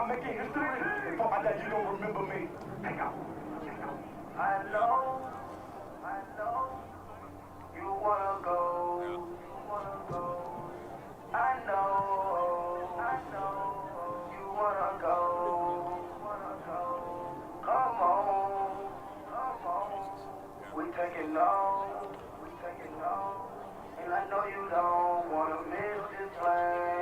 I'm making history. Before I die, you don't remember me. Hang out. I know, you wanna go, I know, you wanna go, come on, we taking long, and I know you don't wanna miss this plane.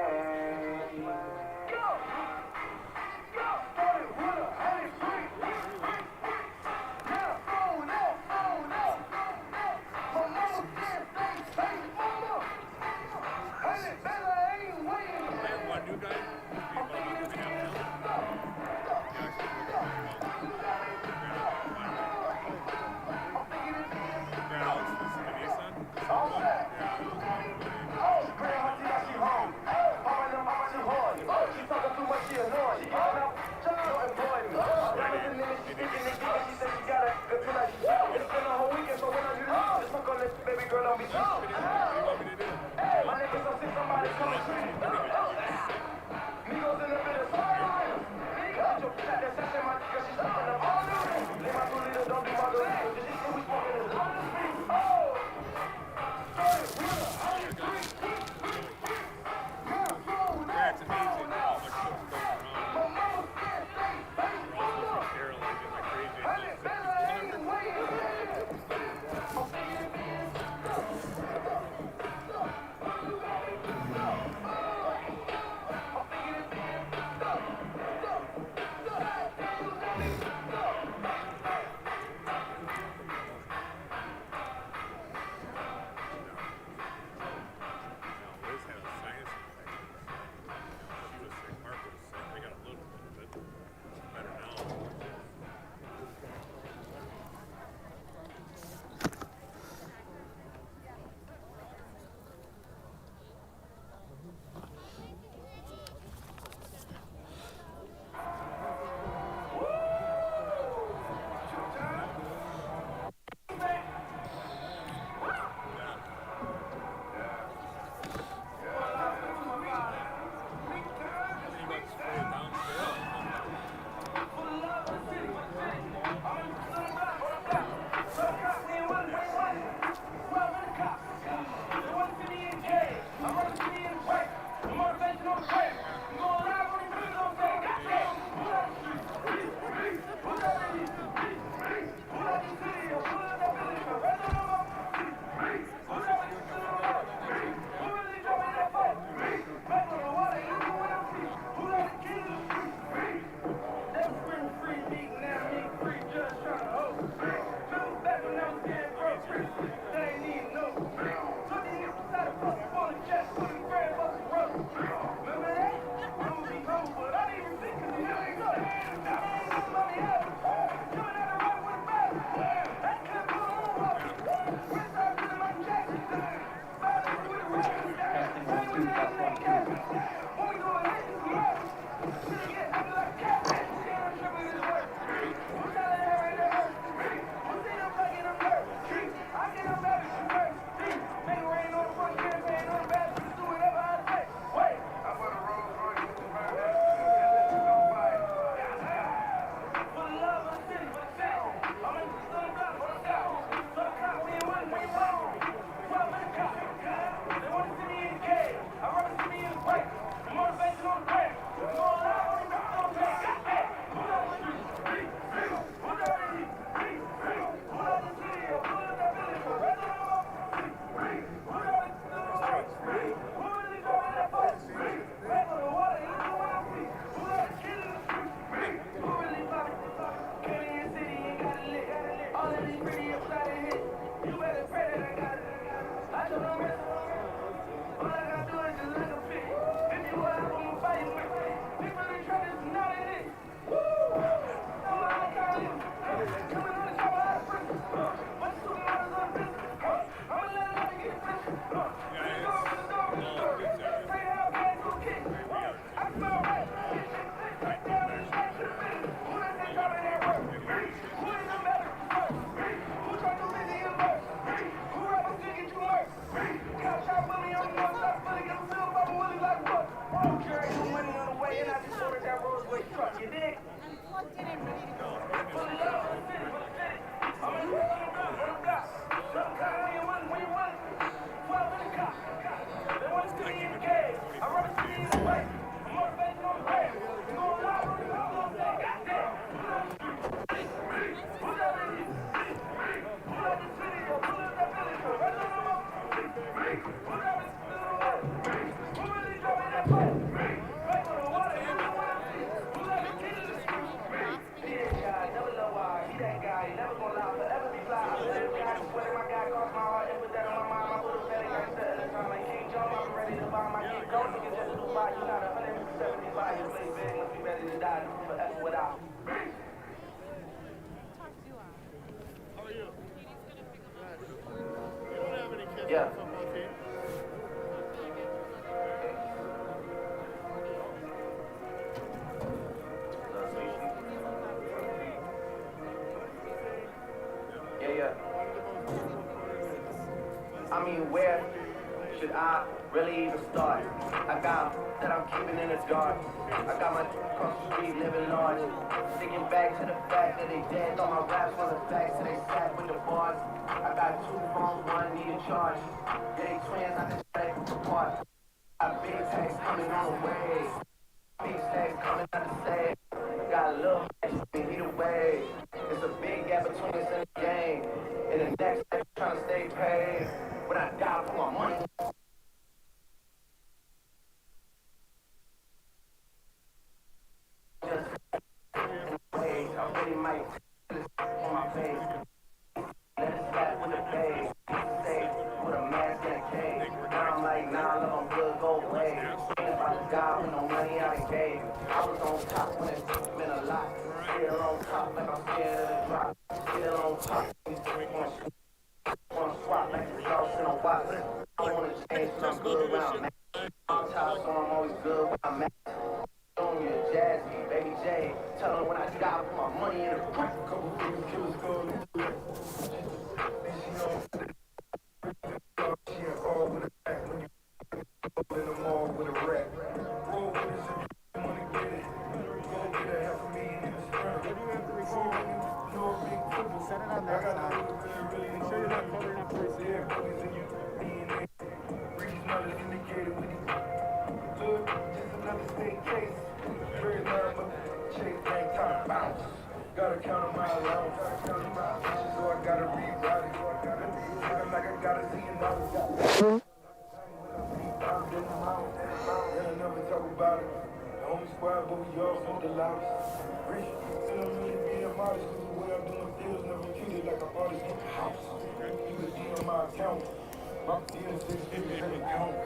Yeah. Yeah, yeah. I mean, where should I really even start? I got that I'm keeping in the dark. I got my across the street living large. Thinking back to the fact that they dead. Thought my raps wasn't facts, so they sat with the bars. I got 2 phones, one need a charge. Yeah, they twins, I just stay apart. Got big tags coming on the way. Big stacks coming out the stage. Got a little bitch, either way. It's a big gap between us and the game. In the next step, trying to stay paid. When I die for my money. I really might on my face. Let it slap with a face. Say with a mask and a cage. Now I'm like, nah, look, I'm good, go away. Ain't about to die with no money I ain't gave. I was on top when it meant a lot. Still on top like I'm scared of the drop. Still on top. Wanna swap like the sauce in a watch. I wanna change, so I'm good where I'm at. On top, so I'm always good where I'm at. On your Jazzy, baby J. Tell her when I die, put my money in a brick. Couple people killers going to she ain't all with a back when you in the mall with a rat. Roll with us if you wanna get it. Go get a $500,000 in the sprint. What do you have to record when you know a big football? Set it on that side. Make sure you're not covering up for your boogies in your DNA. Reach numbers indicated when you look, just another state case. Very loud, but chase ain't time to bounce. Gotta count on my allowance, so I gotta reroute it. Looking like I gotta see another. And I never talk about it. The only squad, but we all smoke the loudest. Rich, and I'm really being modest. Cause the way I'm doing deals, never treated like an artist in the house. You could see on my account. My deals, 6 figures in the count.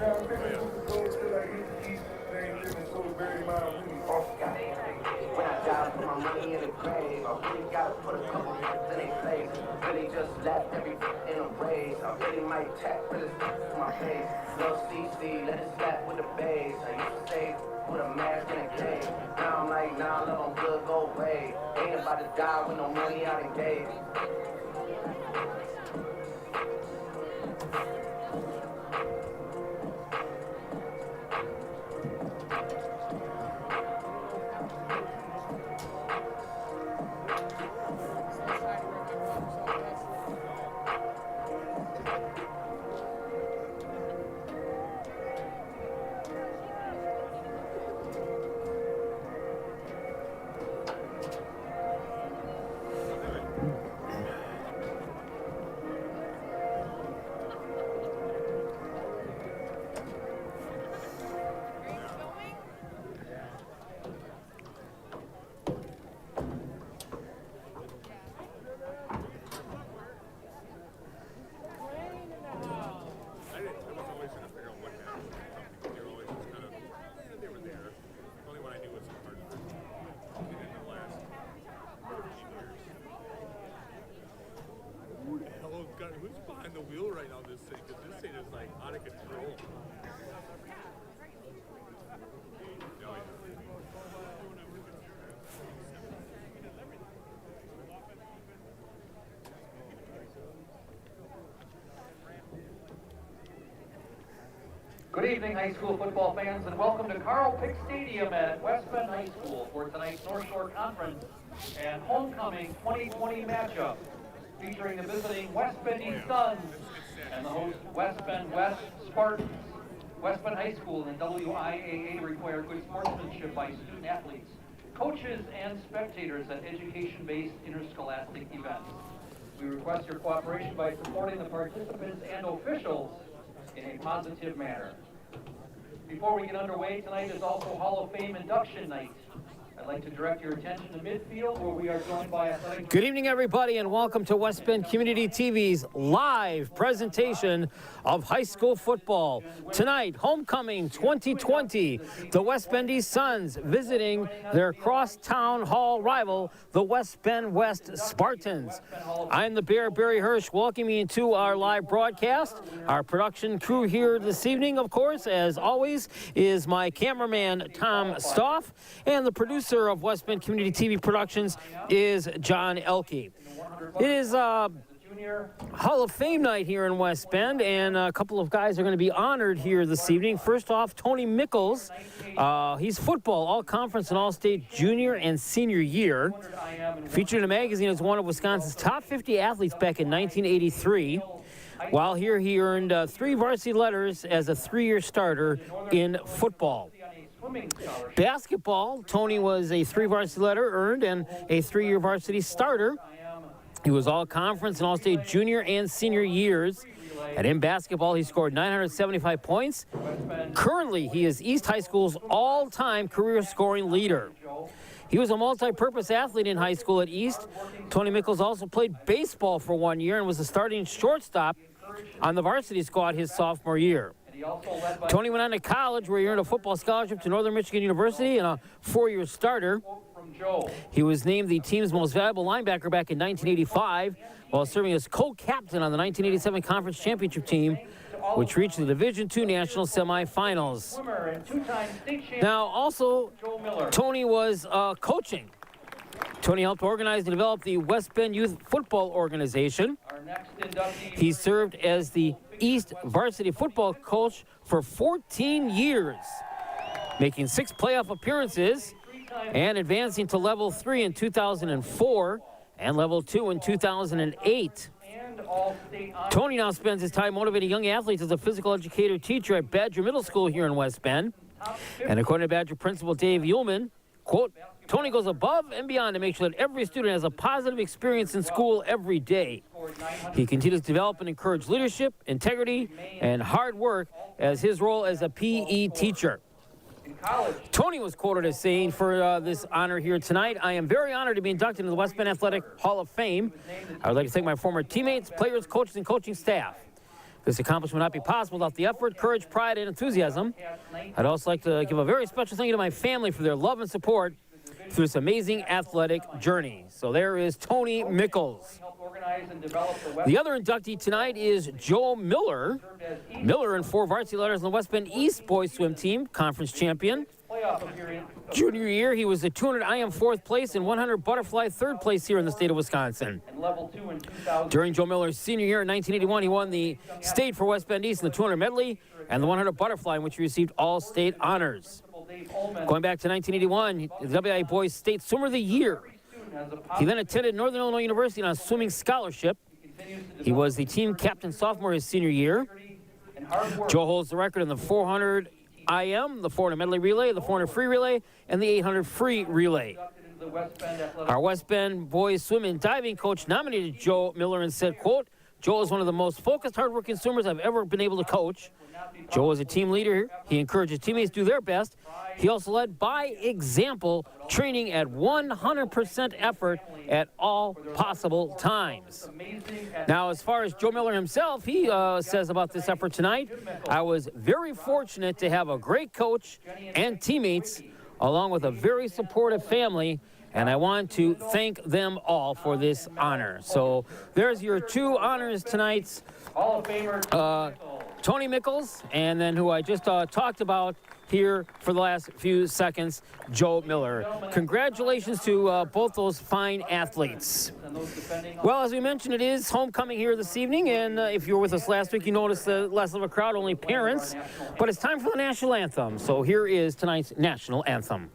Now I'm figuring we could go till I hit the east. They ain't living so very mind really off. When I die, put my money in the grave. I really gotta put a couple things in their place. Really just left everything in a race. I really might tap for this to my face. Lil CC, let it slap with the bass. I used to say, put a mask in a cage. Now I'm like, nah, love, I'm good, go away. Ain't about to die with no money I done gave. Who's behind the wheel right now? This thing, because this thing is like out of control. Good evening, high school football fans, and welcome to Carl Pick Stadium at West Bend High School for tonight's North Shore Conference and Homecoming 2020 matchup, featuring the visiting West Bendy Suns and the host West Bend West Spartans. West Bend High School and WIAA require good sportsmanship by student athletes, coaches, and spectators at education-based interscholastic events. We request your cooperation by supporting the participants and officials in a positive manner. Before we get underway, tonight is also Hall of Fame induction night, I'd like to direct your attention to midfield, where we are joined by athletic. Good evening, everybody, and welcome to West Bend Community TV's live presentation of high school football. Tonight, homecoming 2020, the West Bend East Suns visiting their cross-town hall rival, the West Bend West Spartans. I'm the Bear, Barry Hirsch, welcoming you to our live broadcast. Our production crew here this evening, of course, as always, is my cameraman, Tom Stoff, and the producer of West Bend Community TV Productions is John Elke. It is Hall of Fame night here in West Bend, and a couple of guys are going to be honored here this evening. First off, Tony Michels. He's football, all-conference and all-state junior and senior year. Featured in a magazine as one of Wisconsin's top 50 athletes back in 1983. While here, he earned 3 varsity letters as a 3-year starter in football. Basketball, Tony was a 3 varsity letter earned and a 3-year varsity starter. He was all-conference and all-state junior and senior years. And in basketball, he scored 975 points. Currently, he is East High School's all-time career scoring leader. He was a multi-purpose athlete in high school at East. Tony Michels also played baseball for 1 year and was the starting shortstop on the varsity squad his sophomore year. Tony went on to college, where he earned a football scholarship to Northern Michigan University and a 4-year starter. He was named the team's most valuable linebacker back in 1985 while serving as co-captain on the 1987 conference championship team, which reached the Division II national semifinals. Now, also, Tony was coaching. Tony helped organize and develop the West Bend Youth Football Organization. He served as the East varsity football coach for 14 years, making 6 playoff appearances and advancing to level 3 in 2004 and level 2 in 2008. Tony now spends his time motivating young athletes as a physical educator teacher at Badger Middle School here in West Bend. And according to Badger principal Dave Ullman, quote, Tony goes above and beyond to make sure that every student has a positive experience in school every day. He continues to develop and encourage leadership, integrity, and hard work as his role as a PE teacher. Tony was quoted as saying for this honor here tonight, I am very honored to be inducted into the West Bend Athletic Hall of Fame. I would like to thank my former teammates, players, coaches, and coaching staff. This accomplishment would not be possible without the effort, courage, pride, and enthusiasm. I'd also like to give a very special thank you to my family for their love and support through this amazing athletic journey. So there is Tony Michels. The other inductee tonight is Joe Miller. Miller earned 4 varsity letters on the West Bend East boys swim team, conference champion. Junior year, he was the 200 IM 4th place and 100 butterfly 3rd place here in the state of Wisconsin. During Joe Miller's senior year in 1981, he won the state for West Bend East in the 200 medley and the 100 butterfly, in which he received all state honors. Going back to 1981, the WI Boys State Swimmer of the Year. He then attended Northern Illinois University on a swimming scholarship. He was the team captain sophomore his senior year. Joe holds the record in the 400 IM, the 400 medley relay, the 400 free relay, and the 800 free relay. Our West Bend boys swim and diving coach nominated Joe Miller and said, quote, Joe is one of the most focused, hardworking swimmers I've ever been able to coach. Joe is a team leader. He encourages teammates to do their best. He also led by example, training at 100% effort at all possible times. Now, as far as Joe Miller himself, he says about this effort tonight, I was very fortunate to have a great coach and teammates, along with a very supportive family, and I want to thank them all for this honor. So there's your 2 honors tonight. Tony Michels, and then who I just talked about here for the last few seconds, Joe Miller. Congratulations to both those fine athletes. Well, as we mentioned, it is homecoming here this evening, and if you were with us last week, you noticed less of a crowd, only parents. But it's time for the national anthem. So here is tonight's national anthem.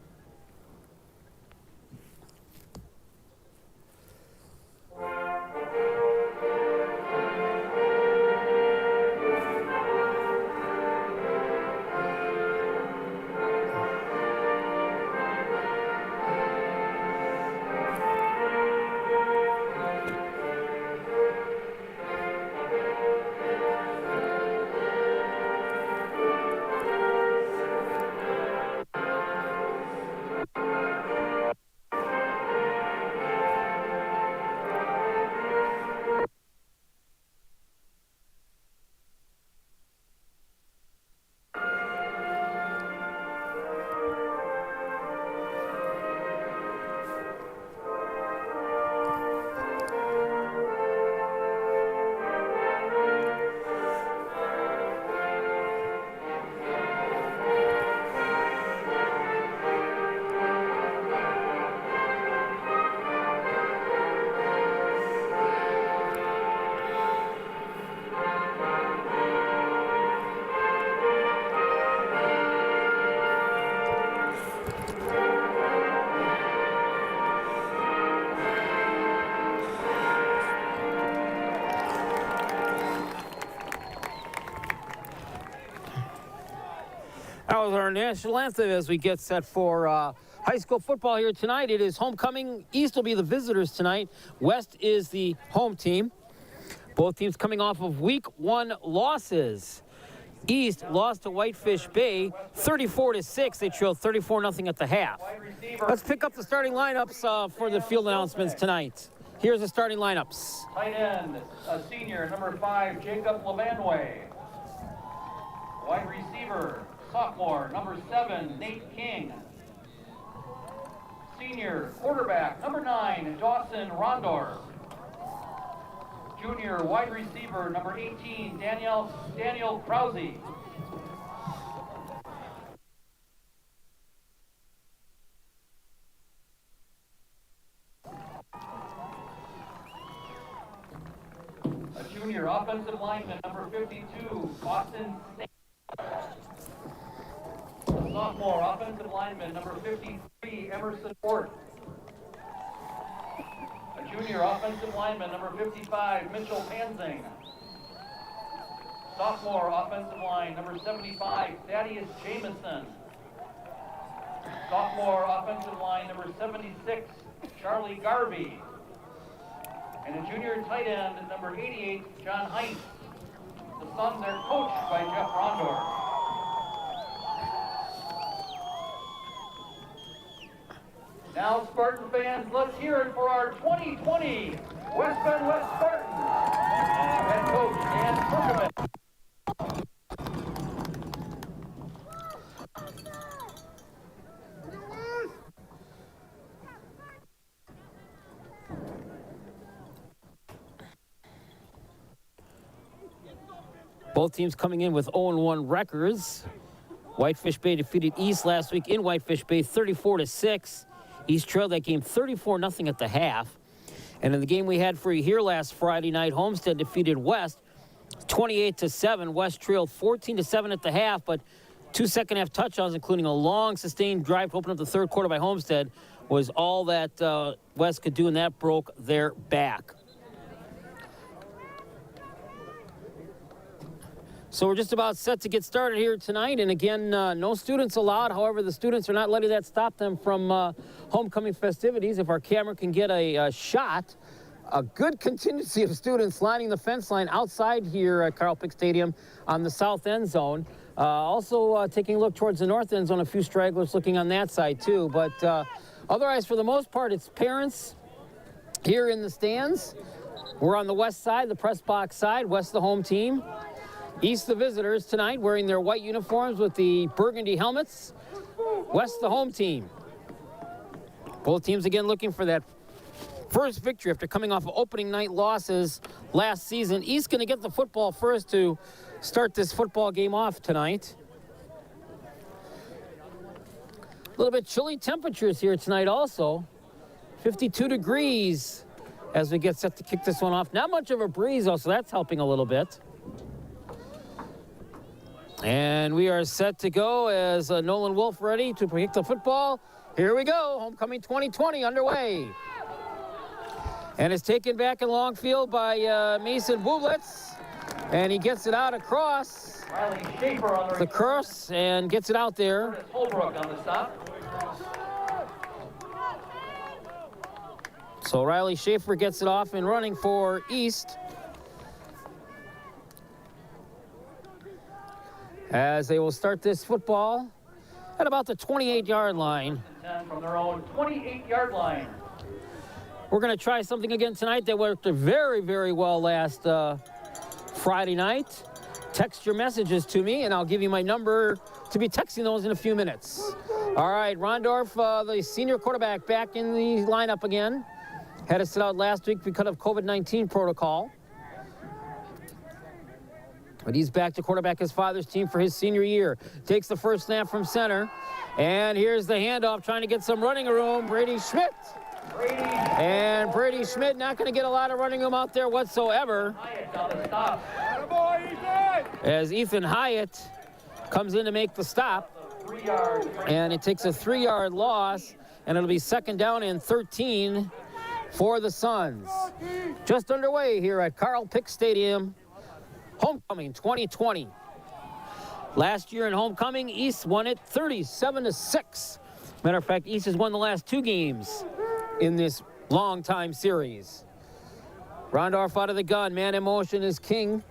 with our national anthem as we get set for high school football here tonight. It is homecoming. East will be the visitors tonight. West is the home team. Both teams coming off of week 1 losses. East lost to Whitefish Bay 34-6. They trailed 34-0 at the half. Let's pick up the starting lineups for the field announcements tonight. Here's the starting lineups. Tight end, senior, number 5, Jacob Levanway. Wide receiver, sophomore, number 7, Nate King. Senior quarterback, number 9, Dawson Rondor. Junior wide receiver, number 18, Daniel Krause. A junior offensive lineman, number 52, Austin State. A sophomore offensive lineman, number 53, Emerson Ford. A junior offensive lineman, number 55, Mitchell Panzing. Sophomore offensive line, number 75, Thaddeus Jamison. Sophomore offensive line, number 76, Charlie Garvey. And a junior tight end, number 88, John Heitz. The Suns are coached by Jeff Rondor. Now, Spartan fans, let's hear it for our 2020 West Bend West Spartans. Head coach Dan Perkament. Both teams coming in with 0-1 records. Whitefish Bay defeated East last week in Whitefish Bay 34-6. East trailed that game 34-0 at the half. And in the game we had for you here last Friday night, Homestead defeated West 28-7. West trailed 14-7 at the half, but 2 second-half touchdowns, including a long sustained drive to open up the third quarter by Homestead, was all that West could do, and that broke their back. So we're just about set to get started here tonight. And again, no students allowed. However, the students are not letting that stop them from homecoming festivities. If our camera can get a shot, a good contingency of students lining the fence line outside here at Carl Pick Stadium on the south end zone. Also taking a look towards the north end zone, a few stragglers looking on that side too. But otherwise, for the most part, it's parents here in the stands. We're on the west side, the press box side, West the home team. East the visitors tonight, wearing their white uniforms with the burgundy helmets. West the home team. Both teams again looking for that first victory after coming off of opening night losses last season. East going to get the football first to start this football game off tonight. A little bit chilly temperatures here tonight also. 52 degrees as we get set to kick this one off. Not much of a breeze though, so that's helping a little bit. And we are set to go as Nolan Wolf ready to kick the football. Here we go, homecoming 2020 underway. And it's taken back in long field by Mason Bublitz. And he gets it out across Riley Schaefer on the cross and gets it out there. Curtis Holbrook on the stop. So Riley Schaefer gets it off and running for East. As they will start this football at about the 28-yard line. From their own 28-yard line. We're going to try something again tonight that worked very, very well last Friday night. Text your messages to me, and I'll give you my number to be texting those in a few minutes. All right, Rondorf, the senior quarterback, back in the lineup again. Had to sit out last week because of COVID-19 protocol. But he's back to quarterback his father's team for his senior year. Takes the first snap from center. And here's the handoff, trying to get some running room. Brady Schmidt. And Brady Schmidt not going to get a lot of running room out there whatsoever. As Ethan Hyatt comes in to make the stop. And it takes a 3-yard loss. And it'll be second down and 13 for the Suns. Just underway here at Carl Pick Stadium. Homecoming 2020. Last year in homecoming, East won it 37-6. Matter of fact, East has won the last 2 games in this long-time series. Rondorf out of the gun. Man in motion is King.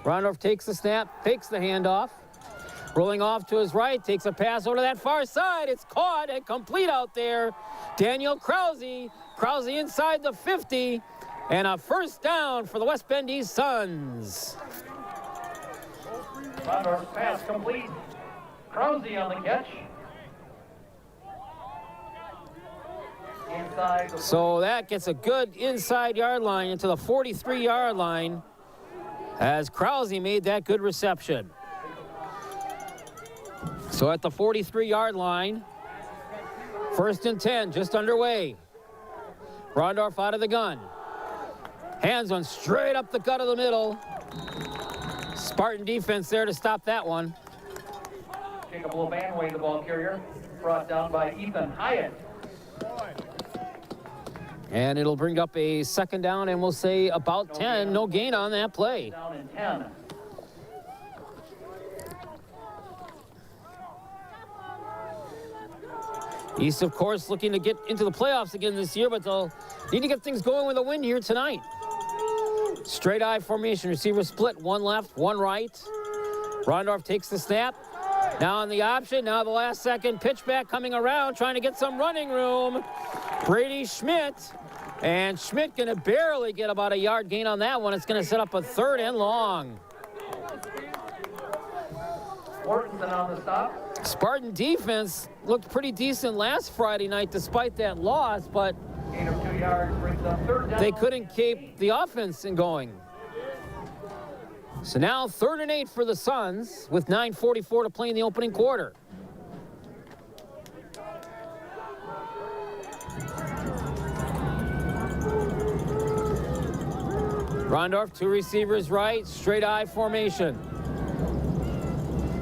Rondorf takes the snap, fakes the handoff. Rolling off to his right, takes a pass over to that far side. It's caught and complete out there. Daniel Krause. Krause inside the 50. And a first down for the West Bend East Suns. Rondorf's pass complete. Krause on the catch. Inside. So that gets a good inside yard line into the 43-yard line as Krause made that good reception. So at the 43-yard line, 1st and 10, just underway. Rondorf out of the gun. Hands one straight up the gut of the middle. Spartan defense there to stop that one. Jacob Lobanway, the ball carrier, brought down by Ethan Hyatt. And it'll bring up a 2nd down, and we'll say about 10. No gain on that play. Down in 10. East, of course, looking to get into the playoffs again this year, but they'll need to get things going with a win here tonight. Straight I formation, receiver split, 1 left, 1 right. Rondorf takes the snap. Now on the option, now the last second pitch back coming around, trying to get some running room. Brady Schmidt, and Schmidt gonna barely get about a yard gain on that one. It's gonna set up a 3rd and long. Mortensen on the stop. Spartan defense looked pretty decent last Friday night despite that loss, but Gain of 2 yards brings up 3rd down. they couldn't keep the offense in going. So now 3rd and 8 for the Suns with 9:44 to play in the opening quarter. Rondorf, 2 receivers right, straight I formation.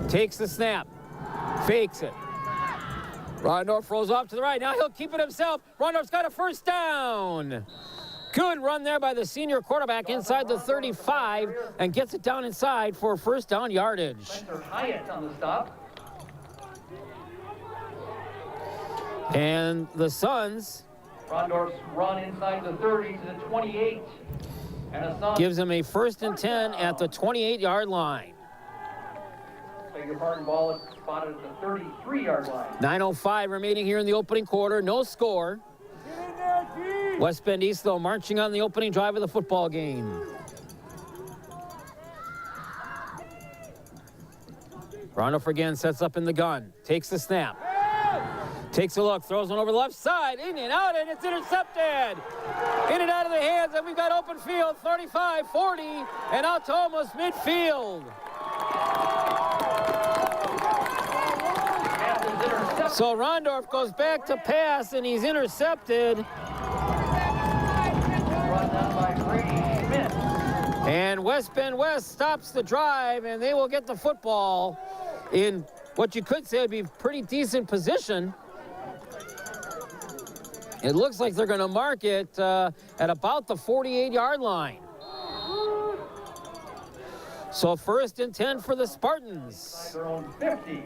Takes the snap, fakes it. Rondorf rolls off to the right. Now he'll keep it himself. Rondorf's got a 1st down. Good run there by the senior quarterback inside the 35 and gets it down inside for 1st down yardage. Spencer Hyatt on the stop. And the Suns Rondorf's run inside the 30 to the 28. And a Suns. gives him a 1st and 10 at the 28-yard line. Beg your pardon, ball is spotted at the 33-yard line. 9:05 remaining here in the opening quarter. No score. West Bend East, though, marching on the opening drive of the football game. Rondorf again sets up in the gun. Takes the snap. Takes a look. Throws one over the left side. In and out, and it's intercepted. In and out of the hands, and we've got open field. 35, 40, and out to almost midfield. So Rondorf goes back to pass, and he's intercepted. Run down by Brady Schmidt. And West Bend West stops the drive, and they will get the football in what you could say would be pretty decent position. It looks like they're going to mark it at about the 48-yard line. So 1st and 10 for the Spartans. Their own 50.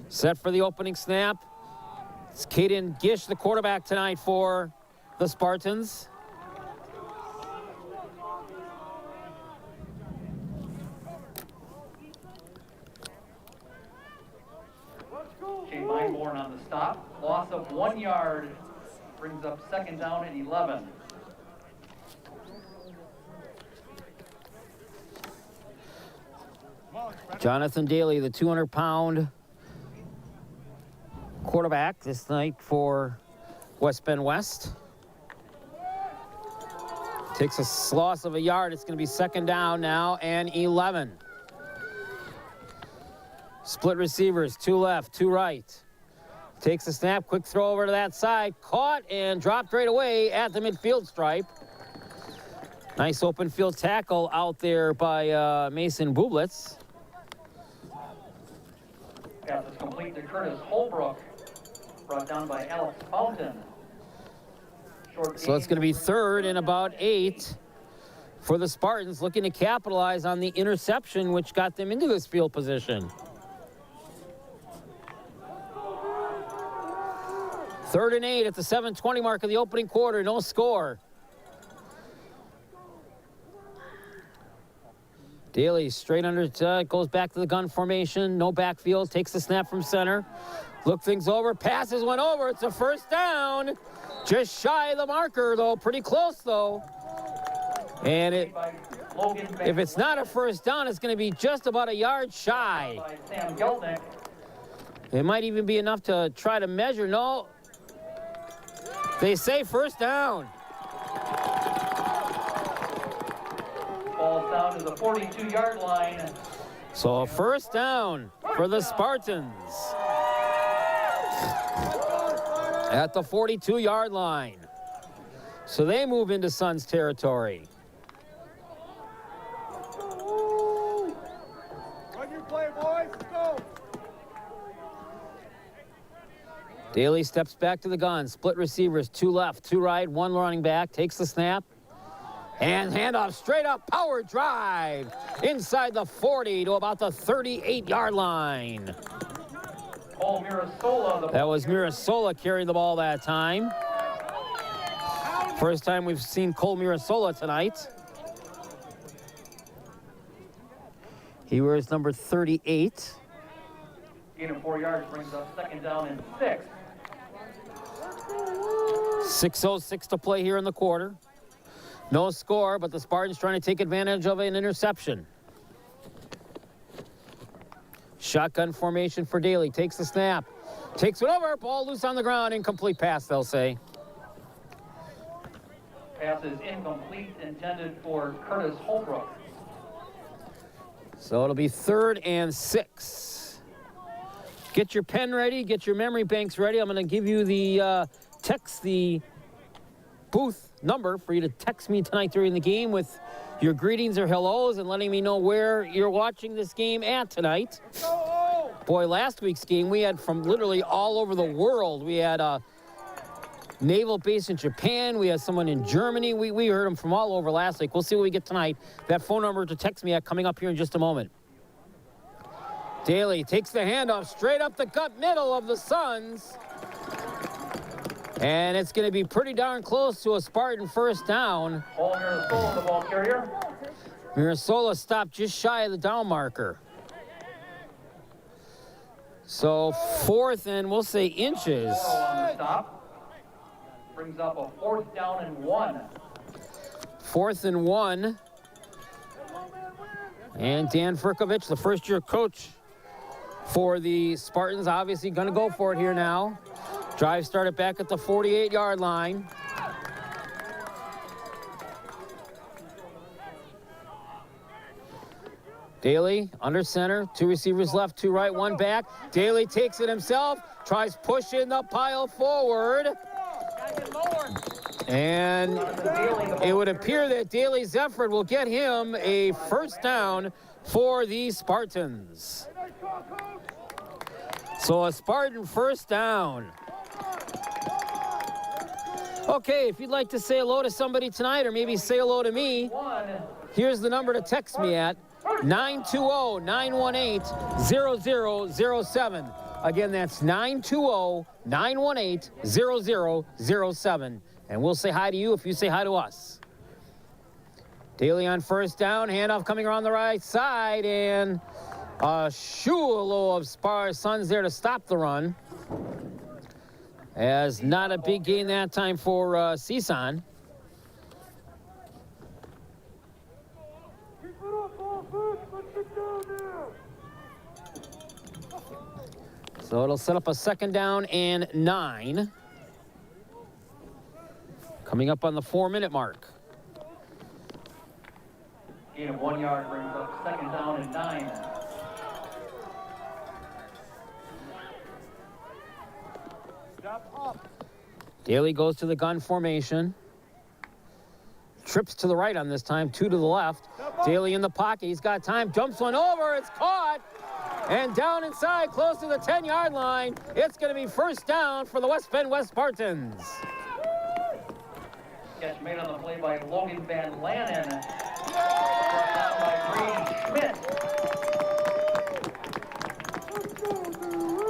Set for the opening snap. It's Caden Gish, the quarterback tonight for the Spartans. Jay Meinborn on the stop. Loss of 1 yard brings up 2nd down and 11. Jonathan Daly, the 200-pound quarterback this night for West Bend West. Takes a loss of a yard. It's going to be 2nd down now and 11. Split receivers, 2 left, 2 right. Takes the snap, quick throw over to that side. Caught and dropped right away at the midfield stripe. Nice open field tackle out there by Mason Bublitz. Pass is complete to Curtis Holbrook. Brought down by Alex Fountain. Short So it's going to be 3rd and about 8 for the Spartans, looking to capitalize on the interception, which got them into this field position. 3rd and 8 at the 7:20 mark of the opening quarter. No score. Daly straight under, goes back to the gun formation. No backfield, takes the snap from center. Look things over, passes one over. It's a first down. Just shy of the marker, though. Pretty close, though. And if it's not a first down, it's going to be just about a yard shy. It might even be enough to try to measure. No. They say first down. Falls down to the 42-yard line. So a first down for the Spartans at the 42-yard line. So they move into Suns territory. Run your play, boys. Let's go. Daly steps back to the gun. Split receivers, 2 left, 2 right, 1 running back. Takes the snap. And handoff straight up, power drive inside the 40 to about the 38-yard line. That was Mirasola carrying the ball that time. First time we've seen Cole Mirasola tonight. He wears number 38. Gain of 4 yards brings up 2nd down and 6. 6:06 to play here in the quarter. No score, but the Spartans trying to take advantage of an interception. Shotgun formation for Daly. Takes the snap. Takes it over. Ball loose on the ground. Incomplete pass, they'll say. Pass is incomplete, intended for Curtis Holbrook. So it'll be 3rd and 6. Get your pen ready. Get your memory banks ready. I'm going to give you the text the booth number for you to text me tonight during the game with your greetings or hellos and letting me know where you're watching this game at tonight. Boy, last week's game we had from literally all over the world. We had a naval base in Japan. We had someone in Germany. We heard them from all over last week. We'll see what we get tonight. That phone number to text me at coming up here in just a moment. Daly takes the handoff straight up the gut middle of the Suns. And it's going to be pretty darn close to a Spartan first down. Mirasola, the ball carrier. Mirasola stopped just shy of the down marker. So 4th and we'll say inches. On the stop. Brings up a 4th down and 1. 4th and 1. And Dan Firkovich, the first-year coach for the Spartans, obviously going to go for it here now. Drive started back at the 48-yard line. Daly under center, 2 receivers left, 2 right, 1 back. Daly takes it himself, tries pushing the pile forward. And it would appear that Daly's effort will get him a first down for the Spartans. So a Spartan first down. Okay, if you'd like to say hello to somebody tonight or maybe say hello to me, here's the number to text me at, 920-918-0007. Again, that's 920-918-0007. And we'll say hi to you if you say hi to us. Daly on first down, handoff coming around the right side, and a shoe-a-lo of Suns there to stop the run. As not a big gain that time for CSUN. So it'll set up a 2nd down and 9. Coming up on the 4-minute mark. Gain of 1 yard brings up 2nd down and 9. Daly goes to the gun formation. Trips to the right on this time, 2 to the left. Daly in the pocket, he's got time, jumps one over, it's caught. And down inside, close to the 10-yard line. It's going to be first down for the West Bend West Spartans. Catch made on the play by Logan Van Lannen. Down by Brady Schmidt.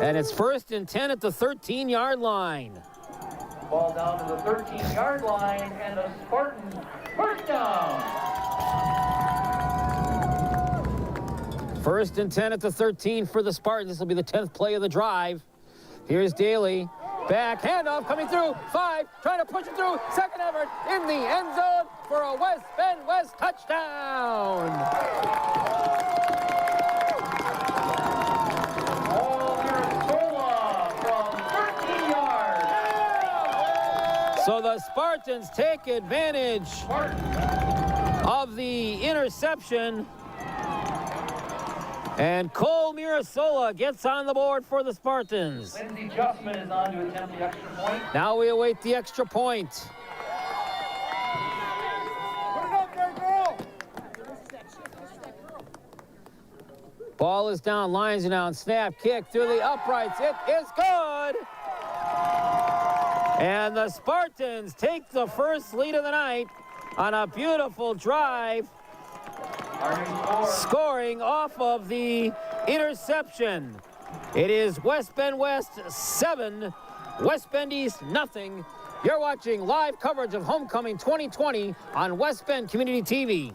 And it's 1st and 10 at the 13-yard line. Ball down to the 13-yard line, and the Spartans first down. 1st and 10 at the 13 for the Spartans. This will be the 10th play of the drive. Here's Daly. Back, handoff coming through. 5, trying to push it through. Second effort in the end zone for a West Bend West touchdown. So the Spartans take advantage of the interception. And Cole Mirasola gets on the board for the Spartans. Lindsey Justman is on to attempt the extra point. Now we await the extra point. Put it up there, girl. Ball is down, lines are down, snap, kick through the uprights. It is good. And the Spartans take the first lead of the night on a beautiful drive, scoring off of the interception. It is West Bend West 7, West Bend East nothing. You're watching live coverage of Homecoming 2020 on West Bend Community TV.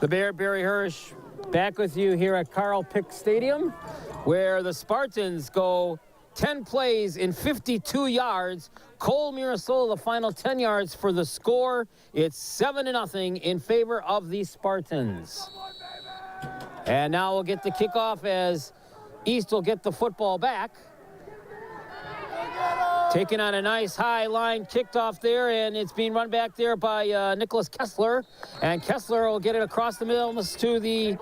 The Bear, Barry Hirsch, back with you here at Carl Pick Stadium, where the Spartans go 10 plays in 52 yards. Cole Mirasola, the final 10 yards for the score. It's 7-0 in favor of the Spartans. And now we'll get the kickoff as East will get the football back. Taking on a nice high line, kicked off there, and it's being run back there by Nicholas Kessler. And Kessler will get it across the middle to the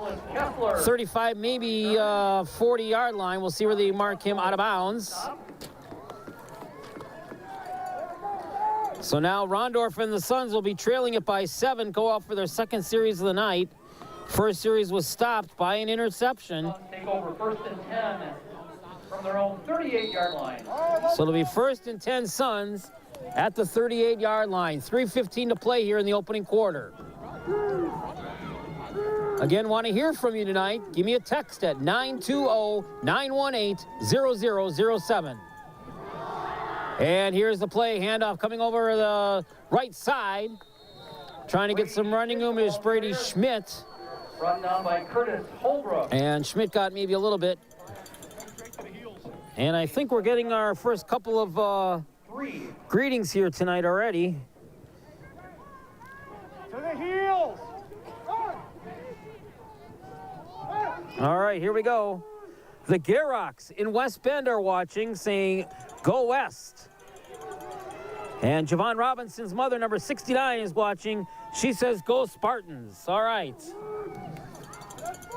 35, maybe 40-yard line. We'll see where they mark him out of bounds. So now Rondorf and the Suns will be trailing it by 7, go off for their second series of the night. First series was stopped by an interception. Take over 1st and 10 from their own 38-yard line. So it'll be 1st and 10 Suns at the 38-yard line. 3:15 to play here in the opening quarter. Again, want to hear from you tonight. Give me a text at 920-918-0007. And here's the play. Handoff coming over the right side. Trying to get some running room is Brady Schmidt. Brought down by Curtis Holbrook. And Schmidt got maybe a little bit. And I think we're getting our first couple of greetings here tonight already. To the heels. All right, here we go. The Garrocks in West Bend are watching, saying, "Go West." And Javon Robinson's mother, number 69, is watching. She says, "Go Spartans." All right.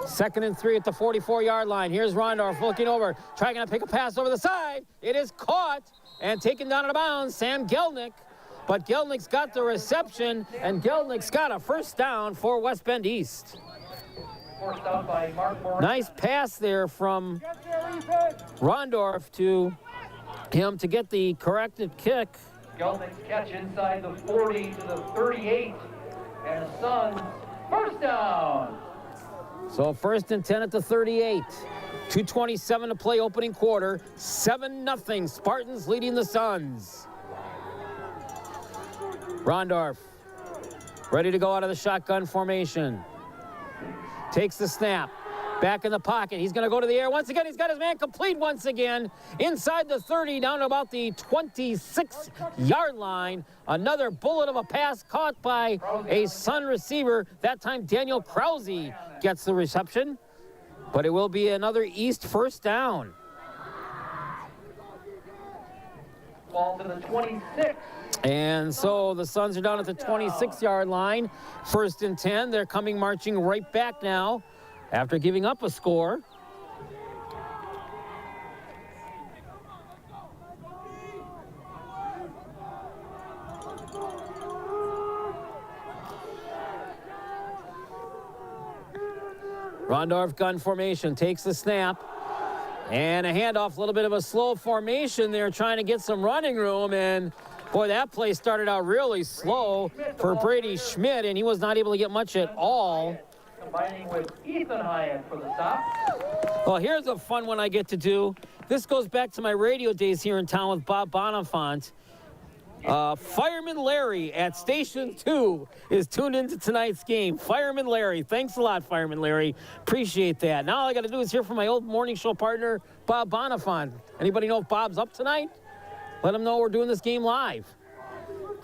2nd and 3 at the 44-yard line. Here's Rondorf looking over, trying to pick a pass over the side. It is caught and taken down out of bounds. Sam Gelnick. But Gelnick's got the reception, and Gelnick's got a first down for West Bend East. Forced out by Mark Moran. Nice pass there from Rondorf to him to get the corrected kick. Gelnick's catch inside the 40 to the 38. And the Suns, first down. So 1st and 10 at the 38. 2:27 to play opening quarter. 7-0. Spartans leading the Suns. Rondorf ready to go out of the shotgun formation. Takes the snap. Back in the pocket. He's going to go to the air. Once again, he's got his man complete once again. Inside the 30, down to about the 26-yard line. Another bullet of a pass caught by a Sun receiver. That time, Daniel Krause gets the reception. But it will be another East first down. Ball to the 26. And so the Suns are down at the 26-yard line. 1st and 10. They're coming marching right back now after giving up a score. Rondorf gun formation, takes the snap. And a handoff, a little bit of a slow formation there, trying to get some running room. And boy, that play started out really slow for Brady Schmidt, and he was not able to get much at all. Combining with Ethan Hyatt for the stop. Well, here's a fun one I get to do. This goes back to my radio days here in town with Bob Bonifant. Fireman Larry at Station 2 is tuned into tonight's game. Fireman Larry, thanks a lot, Fireman Larry. Appreciate that. Now all I got to do is hear from my old morning show partner, Bob Bonifant. Anybody know if Bob's up tonight? Let him know we're doing this game live.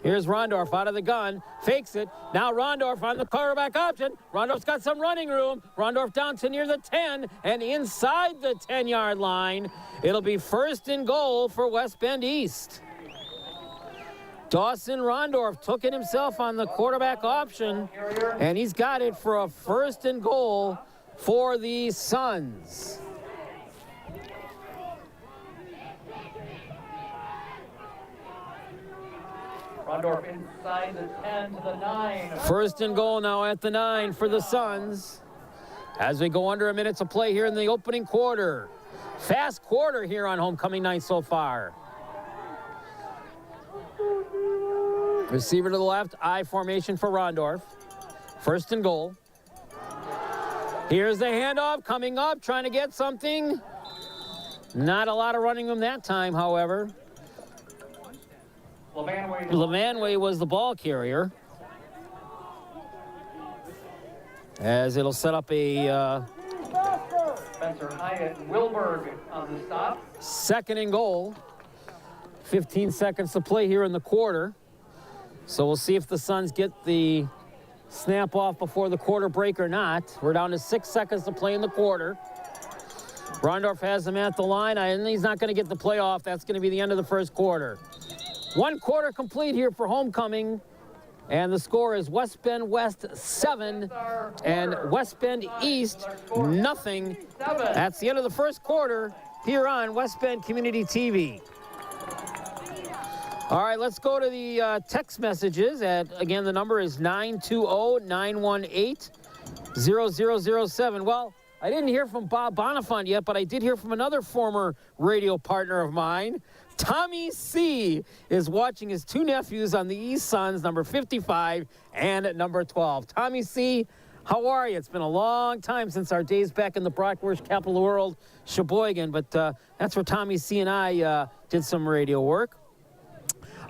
Here's Rondorf out of the gun, fakes it. Now Rondorf on the quarterback option. Rondorf's got some running room. Rondorf down to near the 10 and inside the 10-yard line. It'll be 1st and goal for West Bend East. Dawson Rondorf took it himself on the quarterback option, and he's got it for a 1st and goal for the Suns. Rondorf inside the 10 to the 9. 1st and goal now at the 9 for the Suns. As we go under a minute to play here in the opening quarter. Fast quarter here on homecoming night so far. Receiver to the left, I formation for Rondorf. 1st and goal. Here's the handoff coming up, trying to get something. Not a lot of running room that time, however. Levanway was the ball carrier. As it'll set up a Spencer Hyatt and Wilberg on the stop. 2nd and goal. 15 seconds to play here in the quarter. So we'll see if the Suns get the snap off before the quarter break or not. We're down to 6 seconds to play in the quarter. Rondorf has him at the line, and he's not going to get the play off. That's going to be the end of the 1st quarter. 1 quarter complete here for homecoming, and the score is West Bend West 7 and West Bend East nothing. That's the end of the 1st quarter here on West Bend Community TV. All right, let's go to the text messages. Again, the number is 920-918-0007. Well, I didn't hear from Bob Bonifant yet, but I did hear from another former radio partner of mine. Tommy C. is watching his 2 nephews on the East Suns, number 55 and number 12. Tommy C., how are you? It's been a long time since our days back in the bratwurst capital of the world, Sheboygan, but that's where Tommy C. and I did some radio work.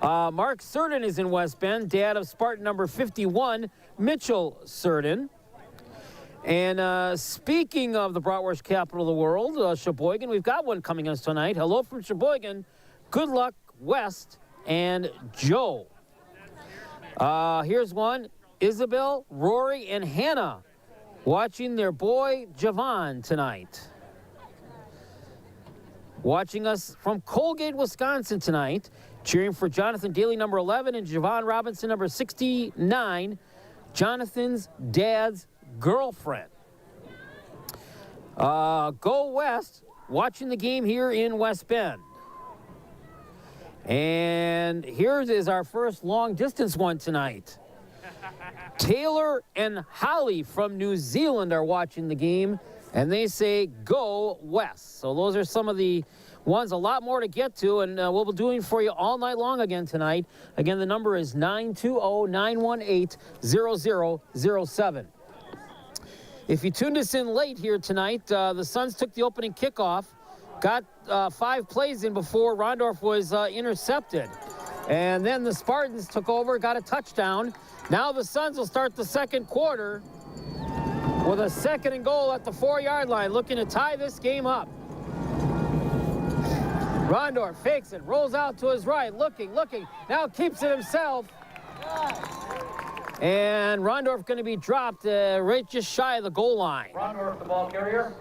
Mark Surden is in West Bend, dad of Spartan number 51, Mitchell Surden. And speaking of the bratwurst capital of the world, Sheboygan, we've got one coming us tonight. Hello from Sheboygan. Good luck, West and Joe. Here's one. Isabel, Rory, and Hannah watching their boy Javon tonight. Watching us from Colgate, Wisconsin tonight. Cheering for Jonathan Daly, number 11, and Javon Robinson, number 69, Jonathan's dad's girlfriend. Go West, watching the game here in West Bend. And here is our first long-distance one tonight. Taylor and Holly from New Zealand are watching the game, and they say, go West. So those are some of the ones, a lot more to get to, and we'll be doing for you all night long again tonight. Again, the number is 920-918-0007. If you tuned us in late here tonight, the Suns took the opening kickoff, got 5 plays in before Rondorf was intercepted. And then the Spartans took over, got a touchdown. Now the Suns will start the 2nd quarter with a 2nd and goal at the 4-yard line, looking to tie this game up. Rondorf fakes it, rolls out to his right, looking, now keeps it himself. And Rondorf going to be dropped right just shy of the goal line. Rondorf, the ball carrier.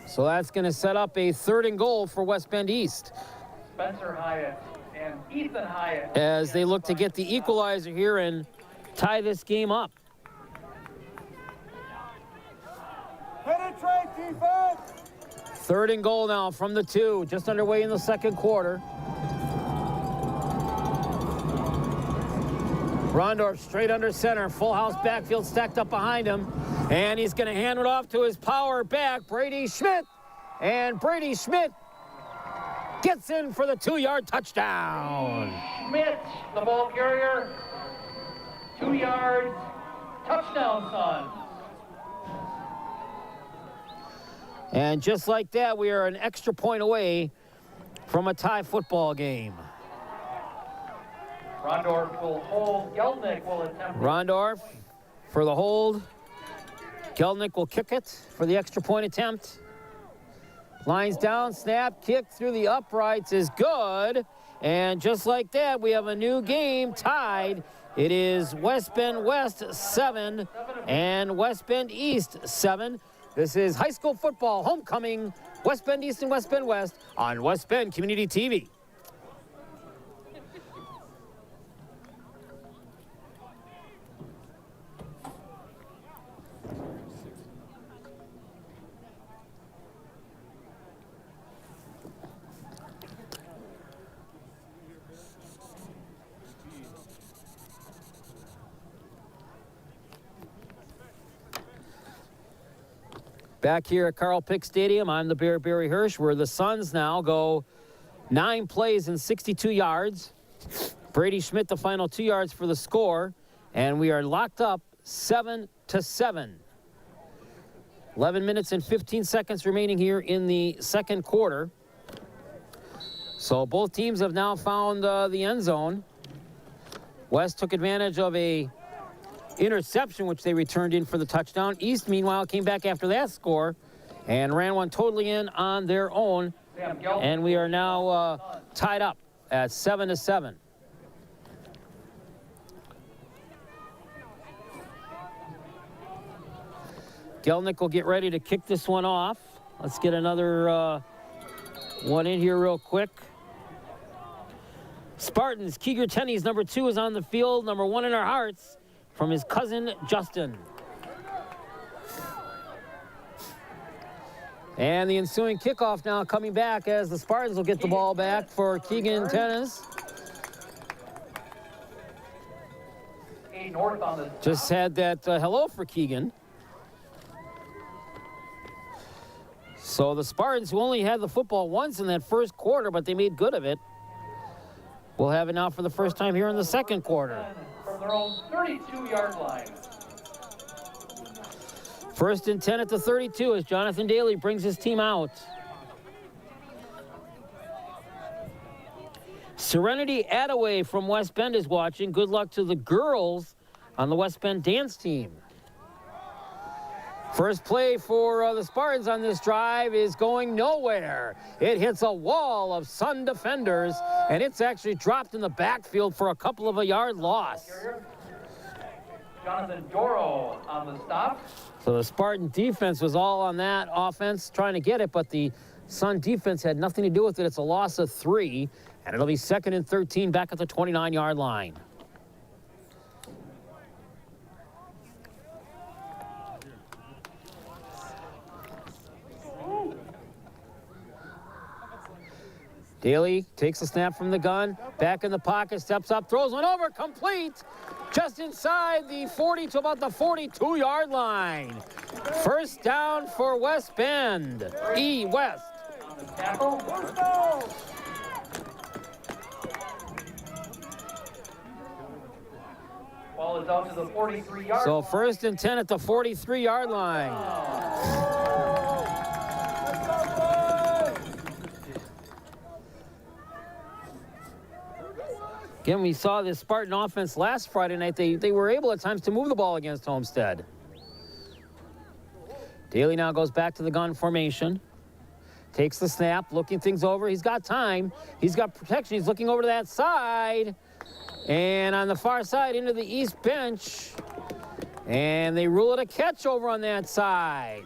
So that's going to set up a 3rd and goal for West Bend East. Spencer Hyatt and Ethan Hyatt. As they look to get the equalizer here and tie this game up. Penetrate defense! 3rd and goal now from the 2, just underway in the second quarter. Rondorf straight under center, full house backfield stacked up behind him, and he's going to hand it off to his power back, Brady Schmidt, and Brady Schmidt gets in for the 2-yard touchdown. Schmidt, the ball carrier, 2 yards, touchdown, son. And just like that, we are an extra point away from a tie football game. Rondorf will hold. Gelnick will attempt. Rondorf for the hold. Gelnick will kick it for the extra point attempt. Lines down, snap, kick through the uprights is good. And just like that, we have a new game tied. It is West Bend West 7 and West Bend East 7. This is high school football homecoming, West Bend East and West Bend West on West Bend Community TV. Back here at Carl Pick Stadium, I'm the Bear Barry Hirsch, where the Suns now go 9 plays and 62 yards. Brady Schmidt, the final 2 yards for the score, and we are locked up 7-7. 11 minutes and 15 seconds remaining here in the second quarter. So both teams have now found the end zone. West took advantage of a interception, which they returned in for the touchdown. East, meanwhile, came back after that score and ran one totally in on their own. And we are now tied up at 7-7. Gelnick will get ready to kick this one off. Let's get another one in here real quick. Spartans, Keeger Tenney's number 2 is on the field, number 1 in our hearts, from his cousin, Justin. And the ensuing kickoff now coming back as the Spartans will get the ball back for Keegan Tennis. Just had that hello for Keegan. So the Spartans, who only had the football once in that first quarter, but they made good of it, will have it now for the first time here in the second quarter. From their own 32-yard line. 1st and 10 at the 32 as Jonathan Daly brings his team out. Serenity Attaway from West Bend is watching. Good luck to the girls on the West Bend dance team. First play for the Spartans on this drive is going nowhere. It hits a wall of Sun defenders, and it's actually dropped in the backfield for a couple of a yard loss. Jonathan Doro on the stop. So the Spartan defense was all on that offense trying to get it, but the Sun defense had nothing to do with it. It's a loss of 3, and it'll be 2nd and 13 back at the 29-yard line. Daly takes a snap from the gun, back in the pocket, steps up, throws one over, complete, just inside the 40 to about the 42-yard line. First down for West Bend. E. West. Ball is out to the 43-yard. So 1st and 10 at the 43-yard line. Again, we saw this Spartan offense last Friday night. They were able at times to move the ball against Homestead. Daly now goes back to the gun formation. Takes the snap, looking things over. He's got time. He's got protection. He's looking over to that side. And on the far side into the east bench. And they rule it a catch over on that side.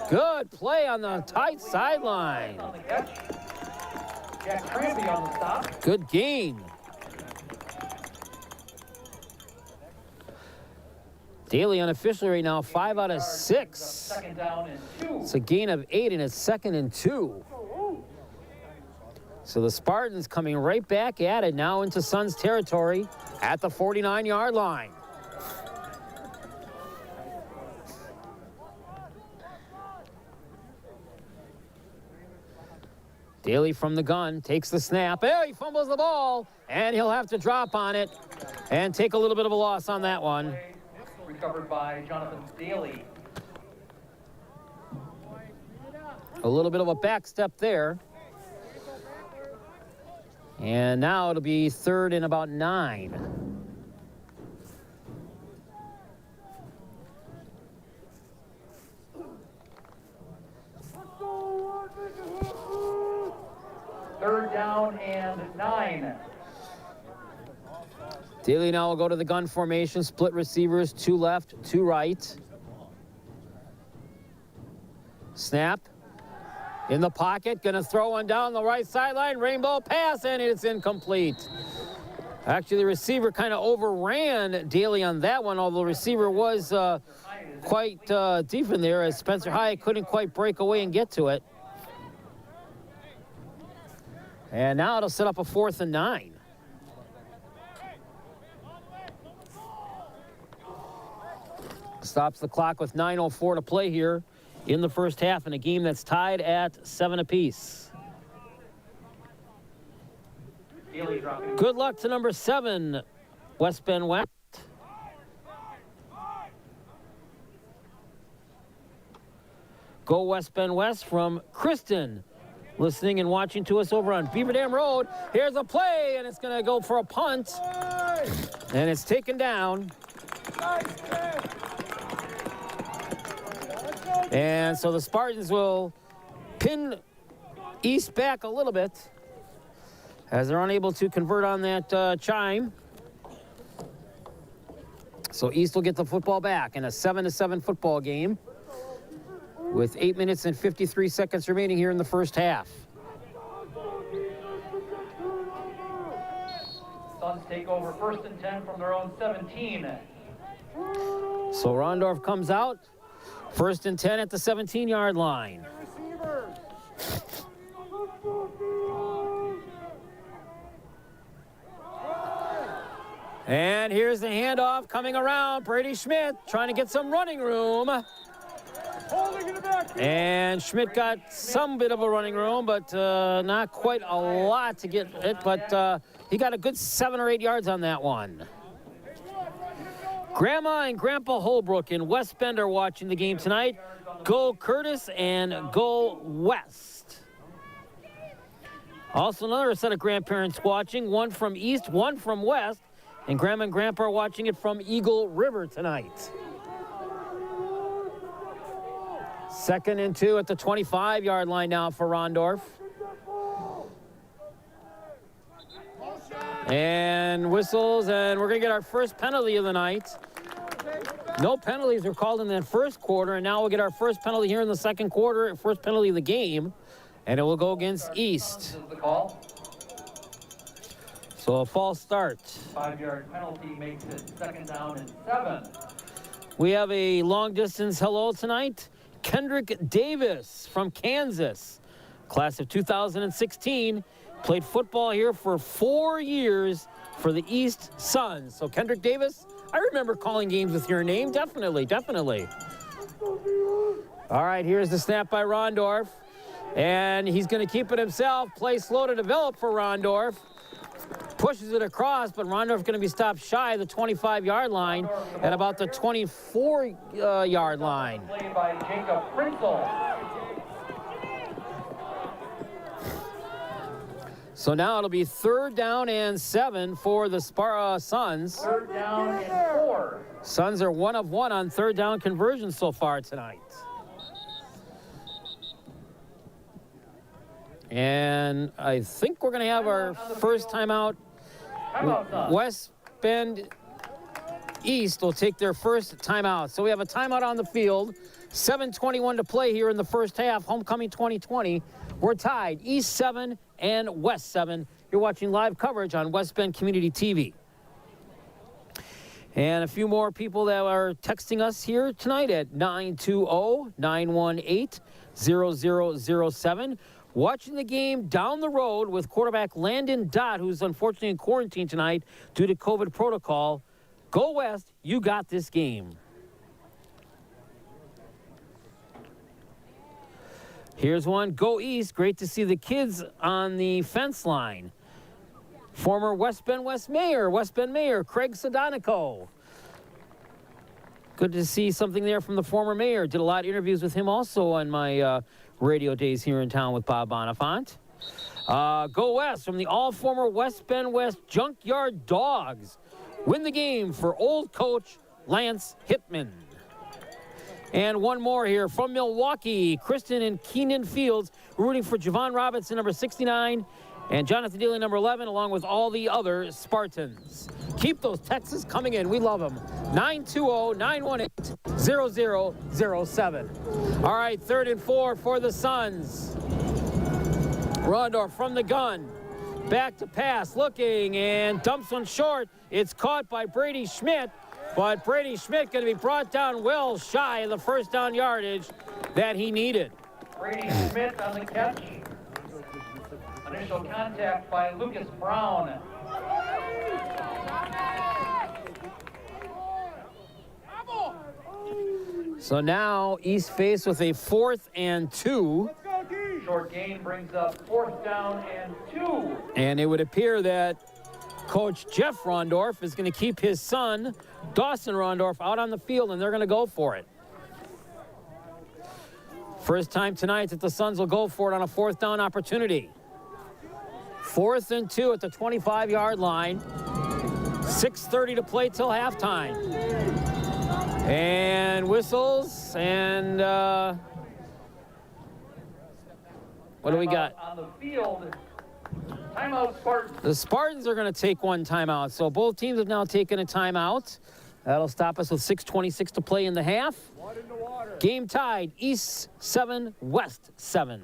Good play on the tight sideline. Jack Trampy on the stop. Good gain. Daly unofficially right now, 5 out of 6. Second down and 2. It's a gain of 8, and it's 2nd and 2. So the Spartans coming right back at it now into Suns territory at the 49-yard line. Daly from the gun takes the snap. He fumbles the ball, and he'll have to drop on it and take a little bit of a loss on that one. Recovered by Jonathan Daly. A little bit of a back step there. And now it'll be 3rd and about 9. Third down and 9. Daly now will go to the gun formation, split receivers, 2 left, 2 right. Snap. In the pocket, gonna throw one down the right sideline, rainbow pass, and it's incomplete. Actually, the receiver kind of overran Daly on that one, although the receiver was quite deep in there as Spencer Hyatt couldn't quite break away and get to it. And now it'll set up a 4th and 9. Stops the clock with 9:04 to play here in the first half in a game that's tied at 7 apiece. Good luck to number 7, West Bend West. Go West Bend West from Kristen, listening and watching to us over on Beaver Dam Road. Here's a play, and it's going to go for a punt. And it's taken down. And so the Spartans will pin East back a little bit as they're unable to convert on that chime. So East will get the football back in a 7-7 football game with 8 minutes and 53 seconds remaining here in the first half. Suns take over 1st and 10 from their own 17. So Rondorf comes out. 1st and 10 at the 17-yard line. And here's the handoff coming around. Brady Schmidt trying to get some running room. And Schmidt got some bit of a running room, but not quite a lot to get it. But he got a good 7 or 8 yards on that one. Grandma and Grandpa Holbrook in West Bend are watching the game tonight. Go Curtis and go West. Also another set of grandparents watching, one from East, one from West. And Grandma and Grandpa are watching it from Eagle River tonight. 2nd and 2 at the 25-yard line now for Rondorf. And whistles, and we're going to get our first penalty of the night. No penalties were called in that first quarter, and now we'll get our first penalty here in the second quarter, first penalty of the game, and it will go against East. The call. So a false start. 5-yard penalty makes it 2nd down and 7. We have a long-distance hello tonight. Kendrick Davis from Kansas, class of 2016. Played football here for 4 years for the East Suns. So Kendrick Davis, I remember calling games with your name. Definitely, definitely. All right, here's the snap by Rondorf. And he's going to keep it himself. Play slow to develop for Rondorf. Pushes it across, but Rondorf going to be stopped shy of the 25-yard line at about the 24-yard line. Played by Jacob Prinzel. So now it'll be 3rd down and 7 for the Suns. 3rd down and 4. Suns are 1 of 1 on 3rd down conversions so far tonight. And I think we're going to have our first timeout. West Bend East will take their first timeout. So we have a timeout on the field. 7:21 to play here in the first half. Homecoming 2020. We're tied. East 7, and West 7. You're watching live coverage on West Bend Community TV. And a few more people that are texting us here tonight at 920-918-0007. Watching the game down the road with quarterback Landon Dott, who's unfortunately in quarantine tonight due to COVID protocol. Go West, you got this game. Here's one. Go East. Great to see the kids on the fence line. Former West Bend Mayor Craig Sadonico. Good to see something there from the former mayor. Did a lot of interviews with him also on my radio days here in town with Bob Bonifant. Go West from the all-former West Bend West Junkyard Dogs. Win the game for old coach Lance Hittman. And one more here from Milwaukee. Kristen and Keenan Fields rooting for Javon Robinson, number 69, and Jonathan Dealey, number 11, along with all the other Spartans. Keep those texts coming in. We love them. 920-918-0007. All right, 3rd and 4 for the Suns. Rondorf from the gun. Back to pass, looking, and dumps one short. It's caught by Brady Schmidt. But Brady Schmidt going to be brought down well shy of the first down yardage that he needed. Brady Schmidt on the catch. Initial contact by Lucas Brown. So now East faced with a 4th and 2. Short gain brings up 4th down and 2. And it would appear that Coach Jeff Rondorf is going to keep his son, Dawson Rondorf, out on the field, and they're going to go for it. First time tonight that the Suns will go for it on a 4th down opportunity. 4th and 2 at the 25-yard line. 6:30 to play till halftime. And whistles, and what do we got? On the field, timeout Spartans. The Spartans are going to take one timeout. So both teams have now taken a timeout. That'll stop us with 6:26 to play in the half. Game tied, East 7, West 7.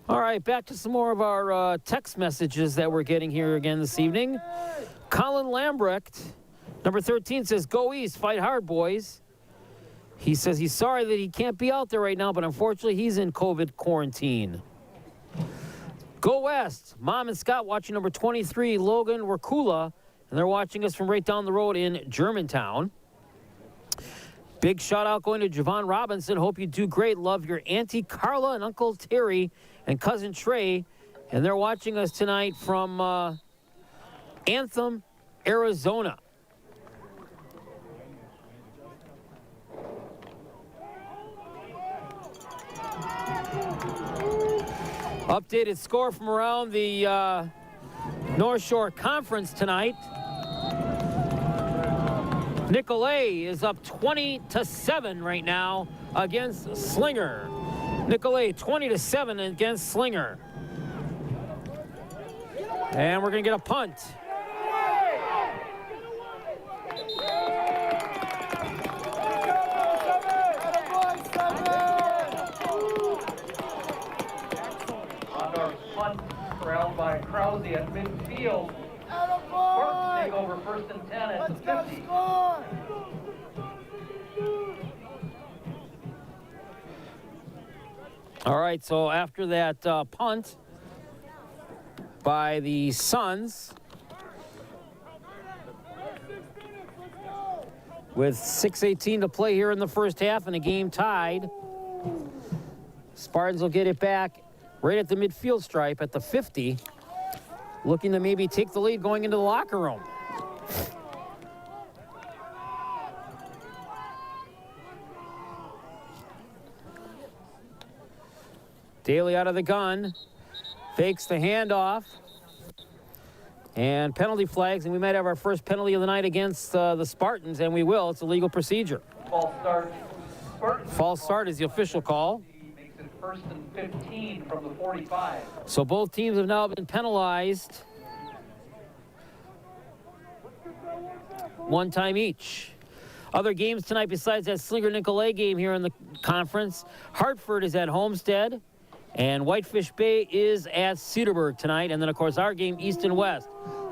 All right, back to some more of our text messages that we're getting here again this evening. Colin Lambrecht, number 13, says, "Go East, fight hard, boys." He says he's sorry that he can't be out there right now, but unfortunately he's in COVID quarantine. Go West. Mom and Scott watching number 23, Logan Wakula, and they're watching us from right down the road in Germantown. Big shout out going to Javon Robinson. Hope you do great. Love your Auntie Carla and Uncle Terry and Cousin Trey. And they're watching us tonight from Anthem, Arizona. Updated score from around the North Shore Conference tonight. Nicolay is up 20-7 right now against Slinger. Nicolay 20-7 against Slinger. And we're going to get a punt. Punt corralled by Krause at midfield. Spartans take over 1st and 10 at the 50. All right, so after that punt by the Suns, with 6:18 to play here in the first half and a game tied, Spartans will get it back right at the midfield stripe at the 50, looking to maybe take the lead going into the locker room. Daly out of the gun, fakes the handoff, and penalty flags, and we might have our first penalty of the night against the Spartans, and we will. It's a legal procedure. False start. Spartans. False start is the official call. Makes it 1st and 15 from the 45. So both teams have now been penalized one time each. Other games tonight besides that Slinger-Nicolay game here in the conference. Hartford is at Homestead. And Whitefish Bay is at Cedarburg tonight. And then, of course, our game, East and West.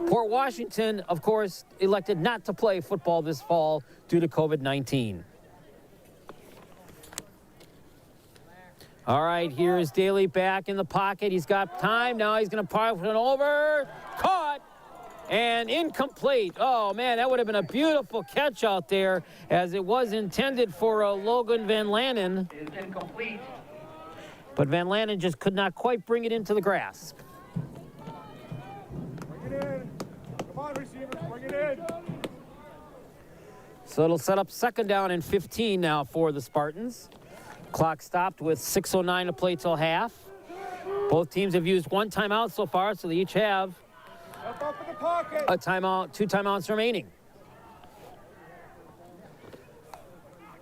Port Washington, of course, elected not to play football this fall due to COVID-19. All right, here's Daly back in the pocket. He's got time. Now he's going to pile it over. Caught. And incomplete. Oh, man, that would have been a beautiful catch out there, as it was intended for Logan Van Lannen. Is incomplete. But Van Lannen just could not quite bring it into the grasp. Bring it in. Come on, receivers, bring it in. So it'll set up 2nd down and 15 now for the Spartans. Clock stopped with 6:09 to play till half. Both teams have used 1 timeout so far, so they each have a timeout, 2 timeouts remaining.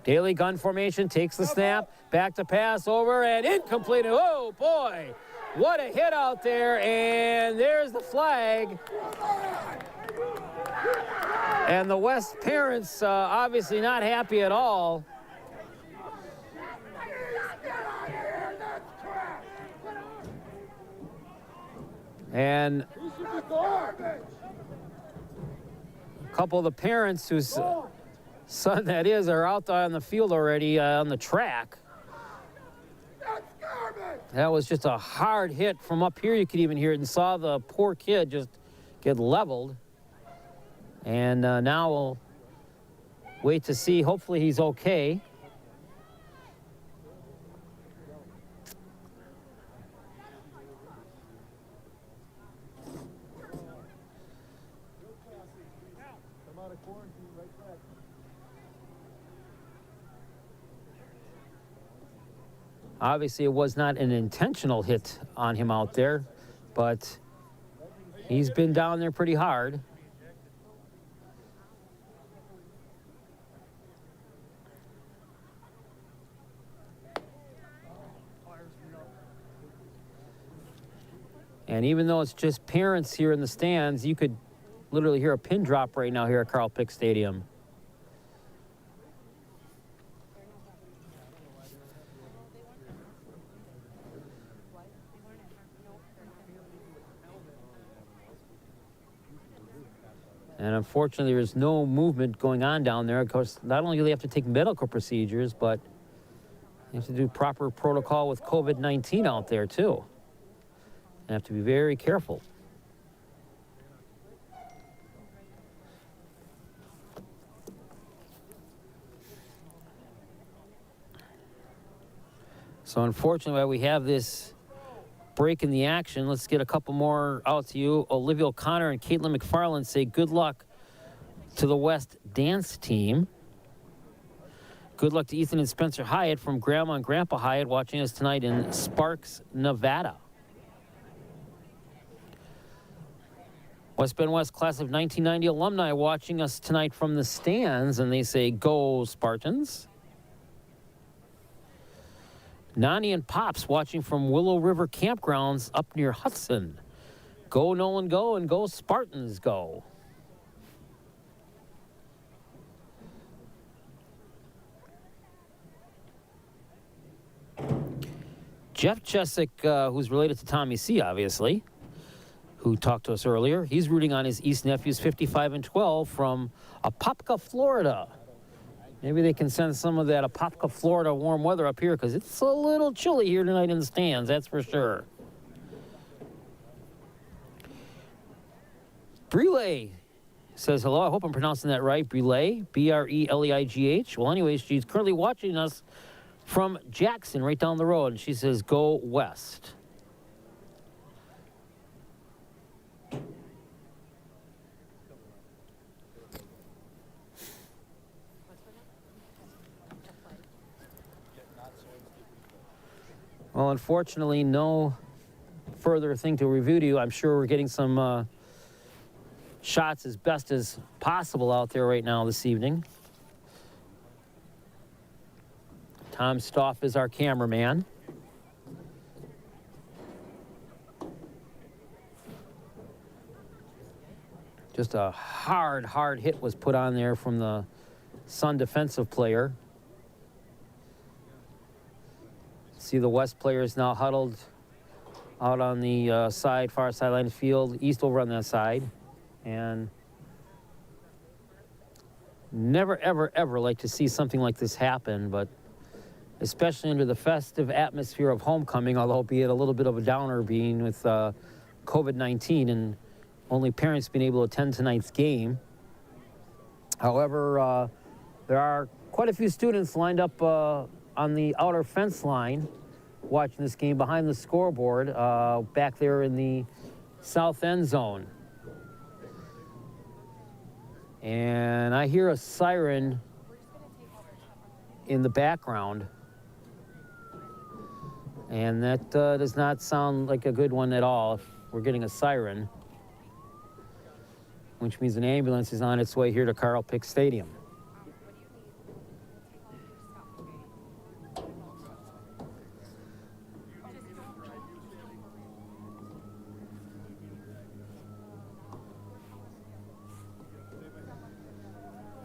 Daly gun formation, takes the snap, back to pass over, and incomplete. Oh, boy, what a hit out there, and there's the flag. And the West parents obviously not happy at all. And a couple of the parents whose son that is are out there on the field already on the track. That was just a hard hit from up here. You could even hear it, and saw the poor kid just get leveled. And now we'll wait to see. Hopefully he's okay. Obviously, it was not an intentional hit on him out there, but he's been down there pretty hard. And even though it's just parents here in the stands, you could literally hear a pin drop right now here at Carl Pick Stadium. And unfortunately, there's no movement going on down there. Of course, not only do they have to take medical procedures, but they have to do proper protocol with COVID-19 out there, too. They have to be very careful. So unfortunately, we have this break in the action. Let's get a couple more out to you. Olivia O'Connor and Caitlin McFarland say good luck to the West dance team. Good luck to Ethan and Spencer Hyatt from Grandma and Grandpa Hyatt watching us tonight in Sparks, Nevada. West Bend West class of 1990 alumni watching us tonight from the stands, and they say go Spartans. Nani and Pops watching from Willow River Campgrounds up near Hudson. Go Nolan, go, and go Spartans, go. Jeff Chesick, who's related to Tommy C., obviously, who talked to us earlier, he's rooting on his East nephews 55-12 from Apopka, Florida. Maybe they can send some of that Apopka, Florida warm weather up here, because it's a little chilly here tonight in the stands, that's for sure. Brelay says hello. I hope I'm pronouncing that right. Brelay, B-R-E-L-E-I-G-H. Well, anyways, she's currently watching us from Jackson right down the road, and she says go West. Well, unfortunately, no further thing to review to you. I'm sure we're getting some shots as best as possible out there right now this evening. Tom Stoff is our cameraman. Just a hard hit was put on there from the Sun defensive player. See the West players now huddled out on the far sideline of the field, East over on that side. And never, ever, ever like to see something like this happen, but especially under the festive atmosphere of homecoming, although be it a little bit of a downer being with COVID-19 and only parents being able to attend tonight's game. However, there are quite a few students lined up on the outer fence line watching this game behind the scoreboard back there in the south end zone. And I hear a siren in the background. And that does not sound like a good one at all if we're getting a siren, which means an ambulance is on its way here to Carl Pick Stadium.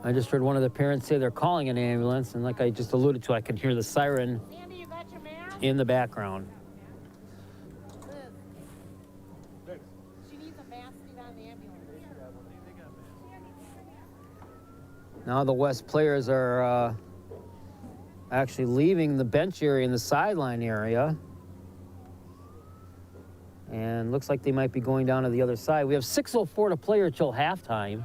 I just heard one of the parents say they're calling an ambulance, and like I just alluded to, I can hear the siren in the background. She needs a mask to get on the ambulance. Now the West players are actually leaving the bench area in the sideline area. And looks like they might be going down to the other side. We have 6:04 to play till halftime.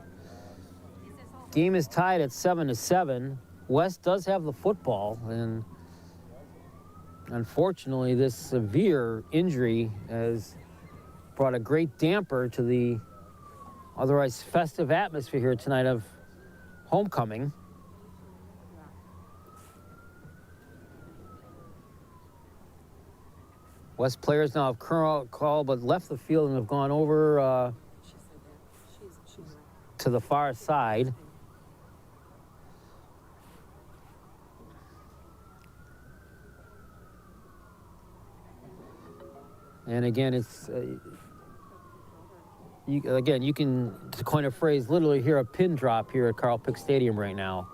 Game is tied at 7-7. West does have the football, and unfortunately, this severe injury has brought a great damper to the otherwise festive atmosphere here tonight of homecoming. West players now have called but left the field and have gone over to the far side. And again, it's you can, to coin a phrase, literally hear a pin drop here at Carl Pick Stadium right now.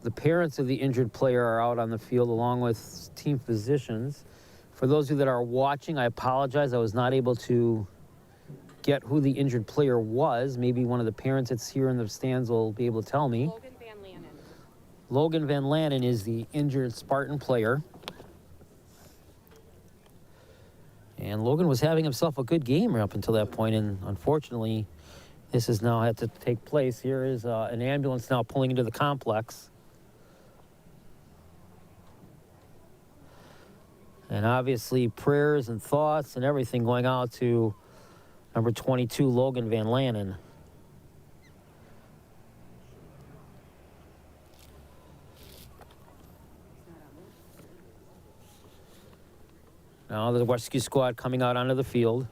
The parents of the injured player are out on the field along with team physicians. For those of you that are watching, I apologize. I was not able to get who the injured player was. Maybe one of the parents that's here in the stands will be able to tell me. Logan Van Lanen is the injured Spartan player. And Logan was having himself a good game up until that point, and unfortunately, this has now had to take place. Here is an ambulance now pulling into the complex. And obviously, prayers and thoughts and everything going out to number 22, Logan Van Lanen. Now the rescue squad coming out onto the field.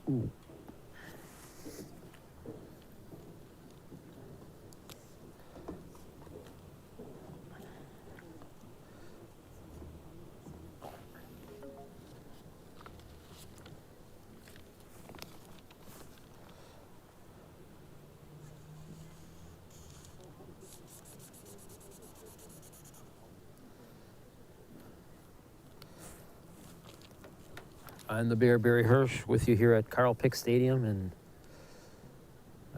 Ooh. I'm the Bear, Barry Hirsch, with you here at Carl Pick Stadium, and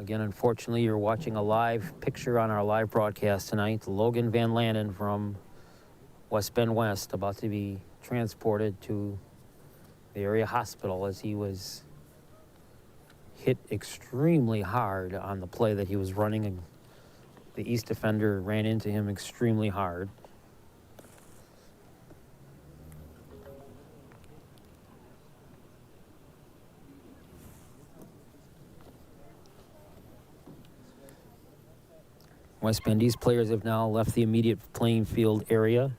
Again, unfortunately, you're watching a live picture on our live broadcast tonight. Logan Van Landen from West Bend West about to be transported to the area hospital as he was hit extremely hard on the play that he was running, and the East defender ran into him extremely hard. West Bend East players have now left the immediate playing field area.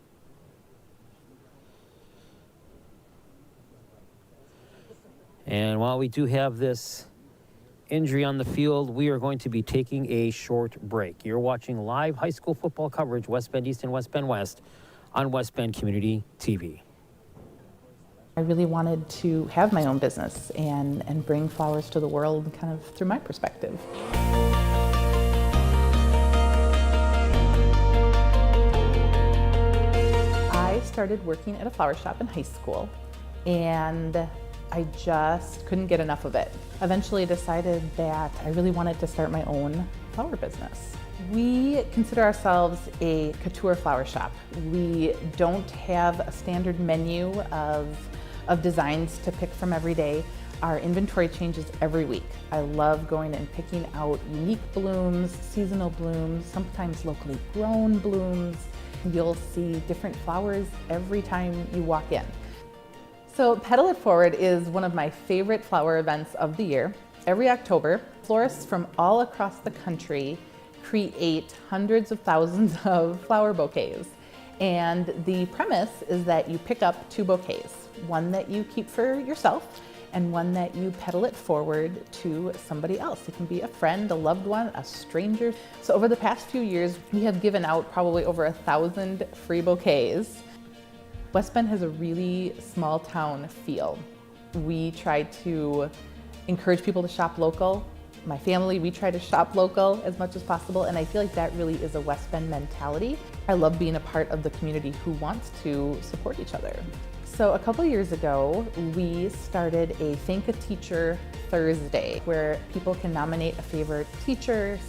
And while we do have this injury on the field, we are going to be taking a short break. You're watching live high school football coverage, West Bend East and West Bend West, on West Bend Community TV. I really wanted to have my own business and bring flowers to the world kind of through my perspective. I started working at a flower shop in high school, and I just couldn't get enough of it. Eventually decided that I really wanted to start my own flower business. We consider ourselves a couture flower shop. We don't have a standard menu of designs to pick from every day. Our inventory changes every week. I love going and picking out unique blooms, seasonal blooms, sometimes locally grown blooms. You'll see different flowers every time you walk in. So Pedal It Forward is one of my favorite flower events of the year. Every October, florists from all across the country create hundreds of thousands of flower bouquets. And the premise is that you pick up 2 bouquets, one that you keep for yourself and one that you pedal it forward to somebody else. It can be a friend, a loved one, a stranger. So over the past few years, we have given out probably over 1,000 free bouquets. West Bend has a really small town feel. We try to encourage people to shop local. My family, we try to shop local as much as possible, and I feel like that really is a West Bend mentality. I love being a part of the community who wants to support each other. So a couple years ago, we started a Thank a Teacher Thursday, where people can nominate a favorite teacher,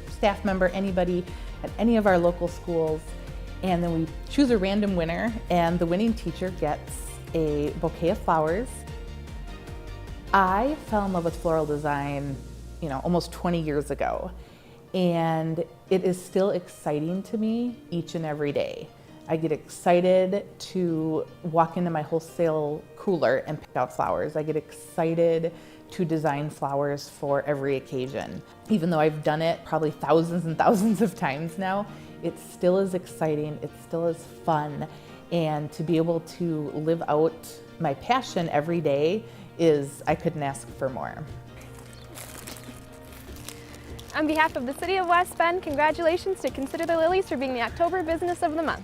staff member, anybody at any of our local schools. And then we choose a random winner, and the winning teacher gets a bouquet of flowers. I fell in love with floral design, almost 20 years ago. And it is still exciting to me each and every day. I get excited to walk into my wholesale cooler and pick out flowers. I get excited to design flowers for every occasion. Even though I've done it probably thousands and thousands of times now, it still is exciting, it still is fun, and to be able to live out my passion every day I couldn't ask for more. On behalf of the City of West Bend, congratulations to Consider the Lilies for being the October Business of the Month.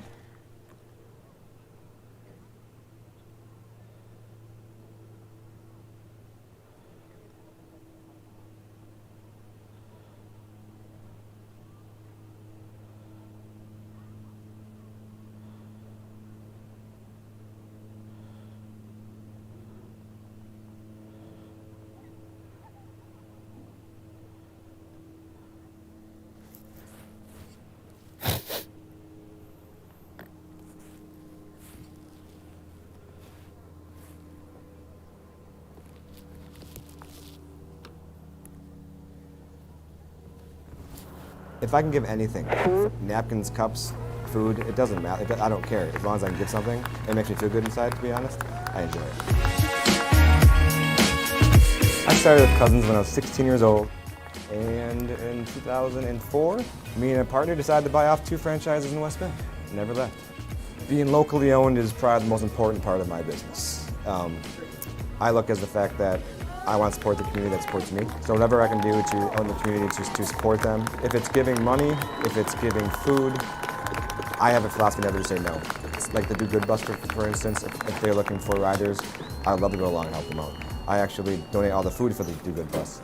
If I can give anything, napkins, cups, food, it doesn't matter. I don't care. As long as I can give something, it makes me feel good inside, to be honest. I enjoy it. I started with Cousins when I was 16 years old. And in 2004, me and a partner decided to buy off 2 franchises in West Bend. Never left. Being locally owned is probably the most important part of my business. I look as the fact that I want to support the community that supports me. So whatever I can do to own the community, to support them. If it's giving money, if it's giving food, I have a philosophy never to say no. It's like the Do Good Bus, for instance, if they're looking for riders, I'd love to go along and help them out. I actually donate all the food for the Do Good Bus.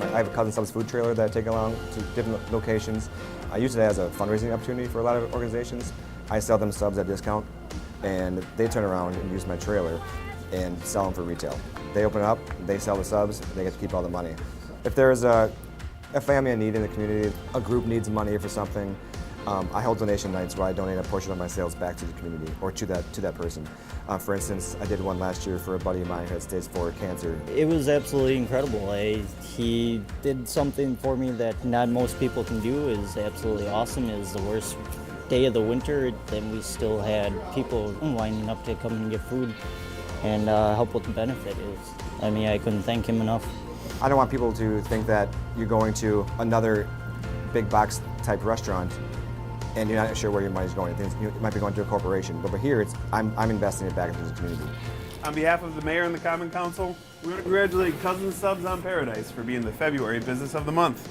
I have a Cousin Subs food trailer that I take along to different locations. I use it as a fundraising opportunity for a lot of organizations. I sell them subs at discount, and they turn around and use my trailer and sell them for retail. They open up, they sell the subs, they get to keep all the money. If there's a family in need in the community, a group needs money for something, I hold donation nights where I donate a portion of my sales back to the community or to that person. For instance, I did one last year for a buddy of mine who had stage 4 cancer. It was absolutely incredible. He did something for me that not most people can do. Is absolutely awesome. It was the worst day of the winter, and we still had people lining up to come and get food and help with the benefit. I couldn't thank him enough. I don't want people to think that you're going to another big box type restaurant and you're not sure where your money's going. You might be going to a corporation, but here I'm investing it back into the community. On behalf of the mayor and the Common Council, we want to congratulate Cousins Subs on Paradise for being the February Business of the Month.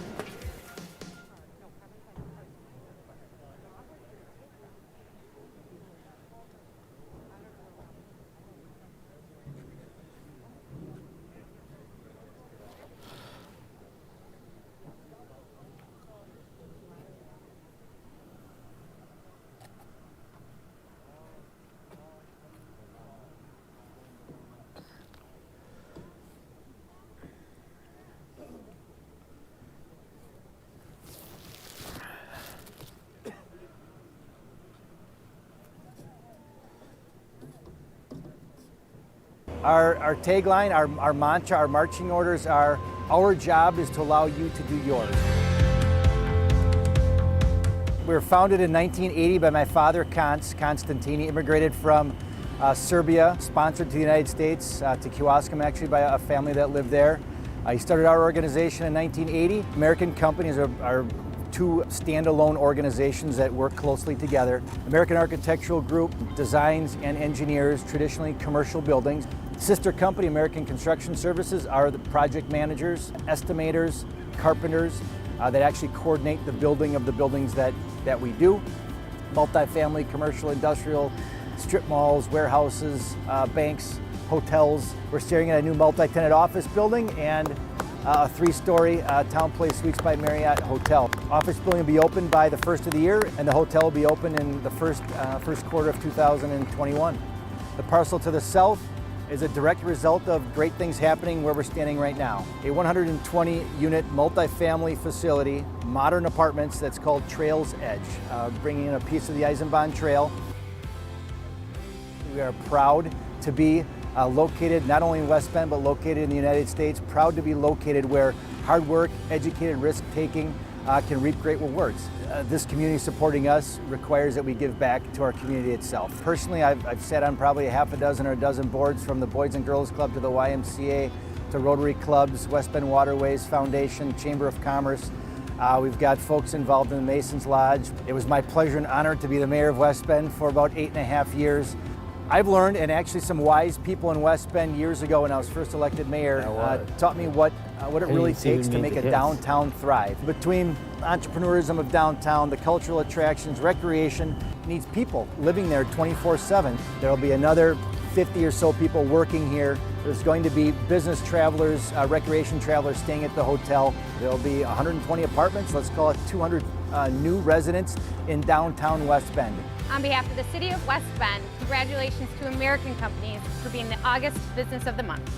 Our tagline, our mantra, our marching orders are, our job is to allow you to do yours. We were founded in 1980 by my father, Konstantin. He immigrated from Serbia, sponsored to the United States, to Kewaskum actually by a family that lived there. He started our organization in 1980. American companies are two standalone organizations that work closely together. American Architectural Group designs and engineers traditionally commercial buildings. Sister company, American Construction Services, are the project managers, estimators, carpenters that actually coordinate the building of the buildings that we do. Multifamily, commercial, industrial, strip malls, warehouses, banks, hotels. We're staring at a new multi-tenant office building and a 3-story Town Place Suites by Marriott hotel. Office building will be open by the first of the year, and the hotel will be open in the first quarter of 2021. The parcel to the south is a direct result of great things happening where we're standing right now. A 120-unit multifamily facility, modern apartments that's called Trails Edge, bringing in a piece of the Eisenbahn Trail. We are proud to be located not only in West Bend, but located in the United States. Proud to be located where hard work, educated risk-taking can reap great rewards. This community supporting us requires that we give back to our community itself. Personally, I've sat on probably a half a dozen or a dozen boards, from the Boys and Girls Club to the YMCA to Rotary Clubs, West Bend Waterways Foundation, Chamber of Commerce. We've got folks involved in the Masons Lodge. It was my pleasure and honor to be the mayor of West Bend for about 8.5 years. I've learned, and actually some wise people in West Bend years ago when I was first elected mayor taught me what it really takes to make a downtown thrive. Between entrepreneurism of downtown, the cultural attractions, recreation, needs people living there 24/7. There'll be another 50 or so people working here. There's going to be business travelers, recreation travelers staying at the hotel. There'll be 120 apartments, let's call it 200 new residents in downtown West Bend. On behalf of the City of West Bend, congratulations to American companies for being the August Business of the Month.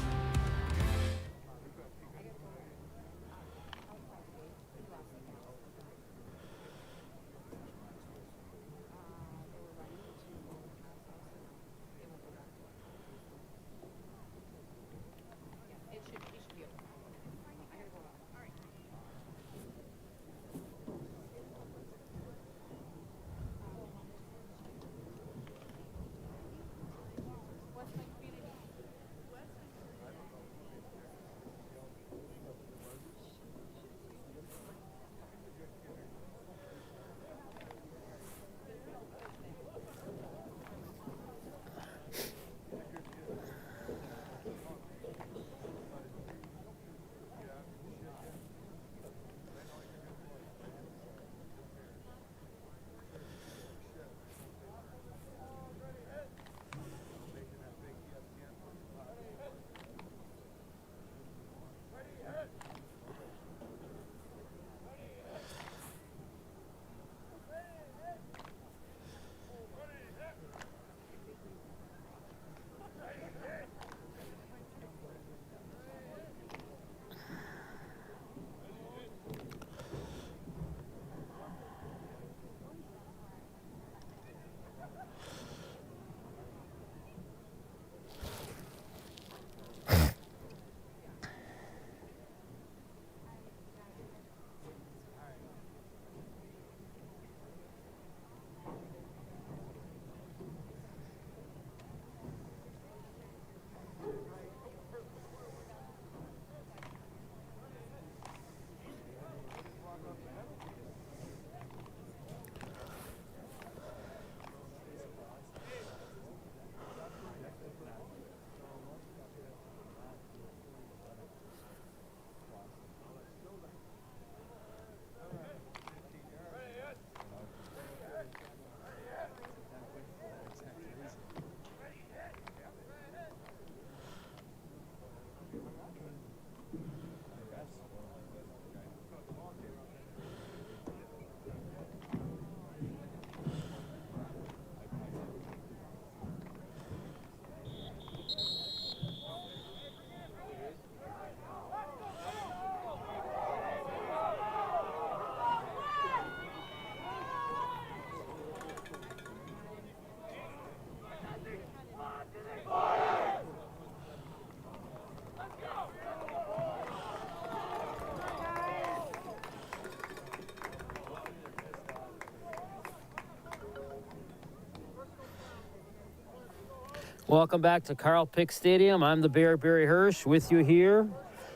Welcome back to Carl Pick Stadium. I'm the Bear, Barry Hirsch, with you here.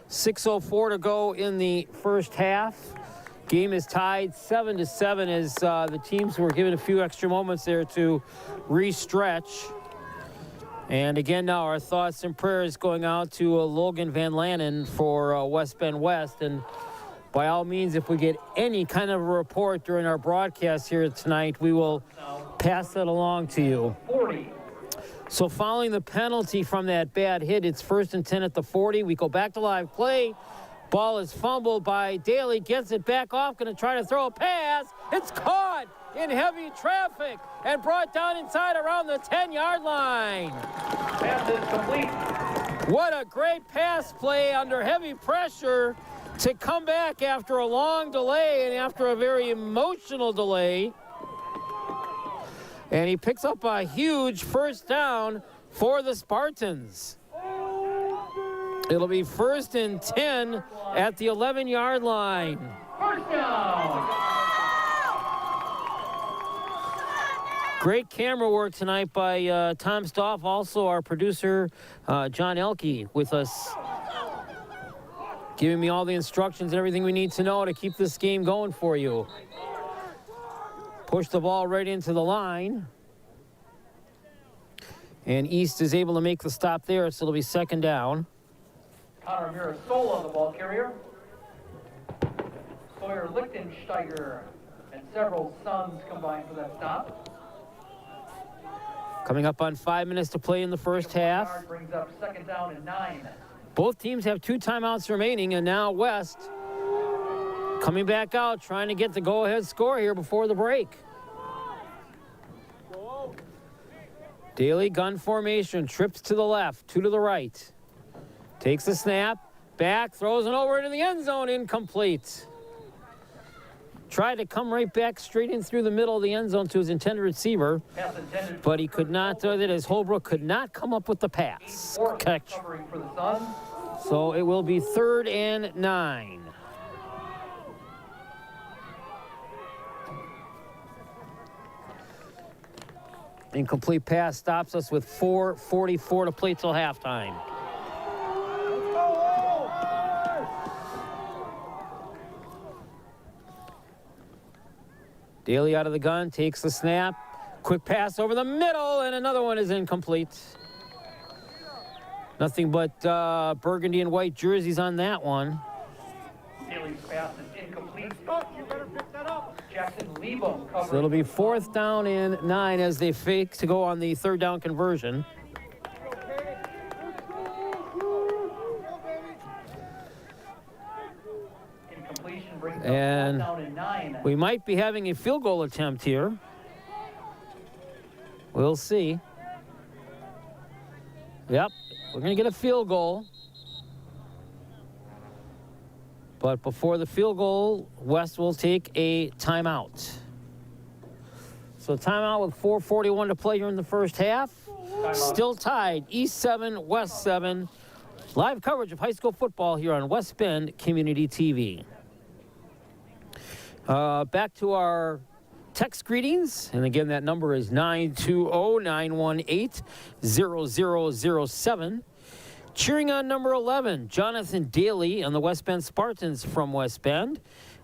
6:04 to go in the first half. Game is tied 7-7 as the teams were given a few extra moments there to re-stretch. And again, now our thoughts and prayers going out to Logan Van Lannen for West Bend West. And by all means, if we get any kind of a report during our broadcast here tonight, we will pass that along to you. 40. So following the penalty from that bad hit, it's 1st and 10 at the 40. We go back to live play. Ball is fumbled by Daly, gets it back off, going to try to throw a pass. It's caught in heavy traffic and brought down inside around the 10-yard line. Pass is complete. What a great pass play under heavy pressure to come back after a long delay and after a very emotional delay. And he picks up a huge first down for the Spartans. It'll be 1st and 10 at the 11-yard line. First down. Great camera work tonight by Tom Stoff, also our producer, John Elke, with us, giving me all the instructions and everything we need to know to keep this game going for you. Push the ball right into the line. And East is able to make the stop there, so it'll be 2nd down. Connor Mirasola, the ball carrier. Sawyer Lichtensteiger and several Suns combined for that stop. Coming up on 5 minutes to play in the first half. Brings up 2nd down and 9. Both teams have 2 timeouts remaining, and now West coming back out, trying to get the go-ahead score here before the break. Daly gun formation, trips to the left, 2 to the right. Takes the snap, back, throws it over into the end zone, incomplete. Tried to come right back straight in through the middle of the end zone to his intended receiver, but he could not do it as Holbrook could not come up with the pass catch. So it will be 3rd and 9. Incomplete pass stops us with 4:44 to play till halftime. Daly out of the gun, takes the snap. Quick pass over the middle, and another one is incomplete. Nothing but burgundy and white jerseys on that one. Daly's pass is incomplete. You better pick that up. Jackson Lebo covers. So it'll be 4th down and 9 as they fake to go on the 3rd down conversion. Incompletion brings And up 4th down and 9. we might be having a field goal attempt here. We'll see. Yep, we're going to get a field goal. But before the field goal, West will take a timeout. So timeout with 4:41 to play here in the first half. Still tied, East 7, West 7. Live coverage of high school football here on West Bend Community TV. Back to our text greetings. And again, that number is 920-918-0007. Cheering on number 11, Jonathan Daly and the West Bend Spartans from West Bend.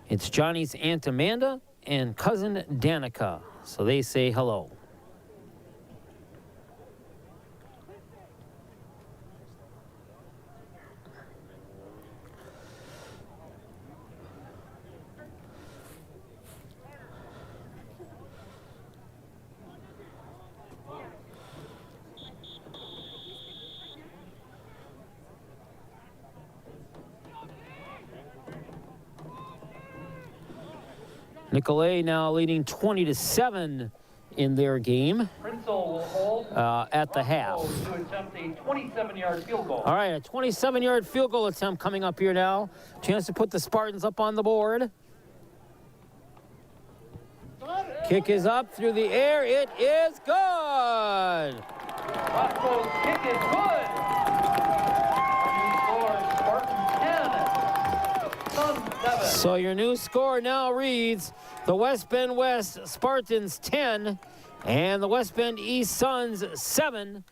It's Johnny's Aunt Amanda and cousin Danica. So they say hello. Nicolay now leading 20-7 in their game at the half. To attempt a 27-yard field goal. All right, a 27-yard field goal attempt coming up here now. Chance to put the Spartans up on the board. Kick is up through the air. It is good. Roscoe's kick is good. So your new score now reads the West Bend West Spartans 10 and the West Bend East Suns 7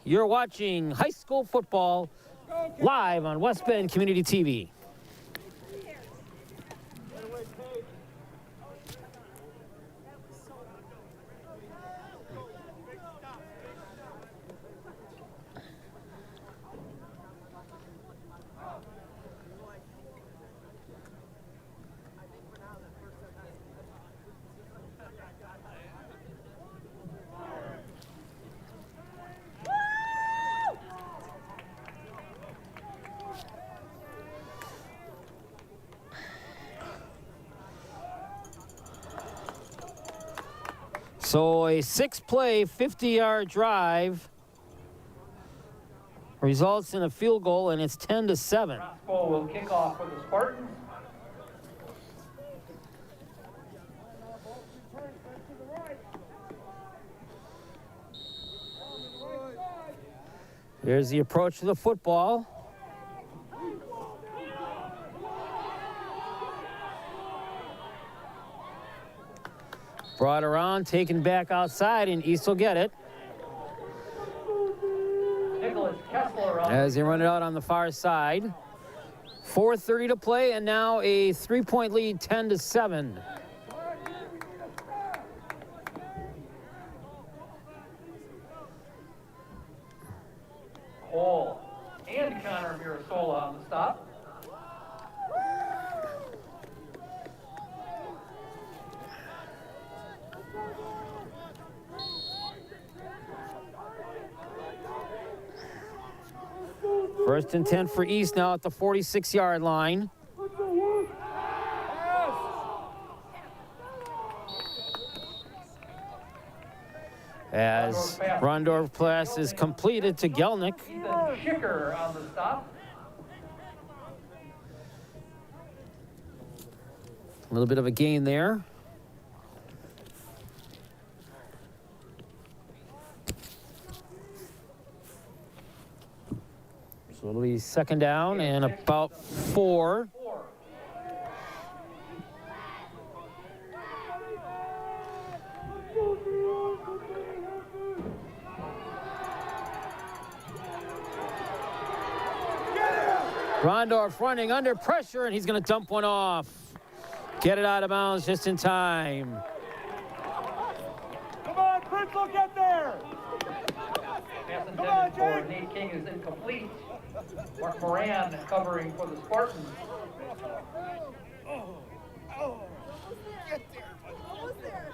You're watching high school football live on West Bend Community TV. So a 6-play, 50-yard drive results in a field goal, and it's 10-7. Roscoe will kick off for the Spartans. Here's the approach to the football. Brought around, taken back outside, and East will get it. As they run it out on the far side. 4:30 to play, and now a 3-point lead, 10-7. Cole and Connor Mirasola on the stop. First and 10 for East now at the 46-yard line. As Rondorf pass is completed to Gelnick. Schicker on the stop. A little bit of a gain there. So it'll be second down and about 4. Rondorf running under pressure, and he's going to dump one off. Get it out of bounds just in time. Come on, Prince will get there. Pass intended for Nate King is incomplete. Mark Moran covering for the Spartans. Get there. Almost there.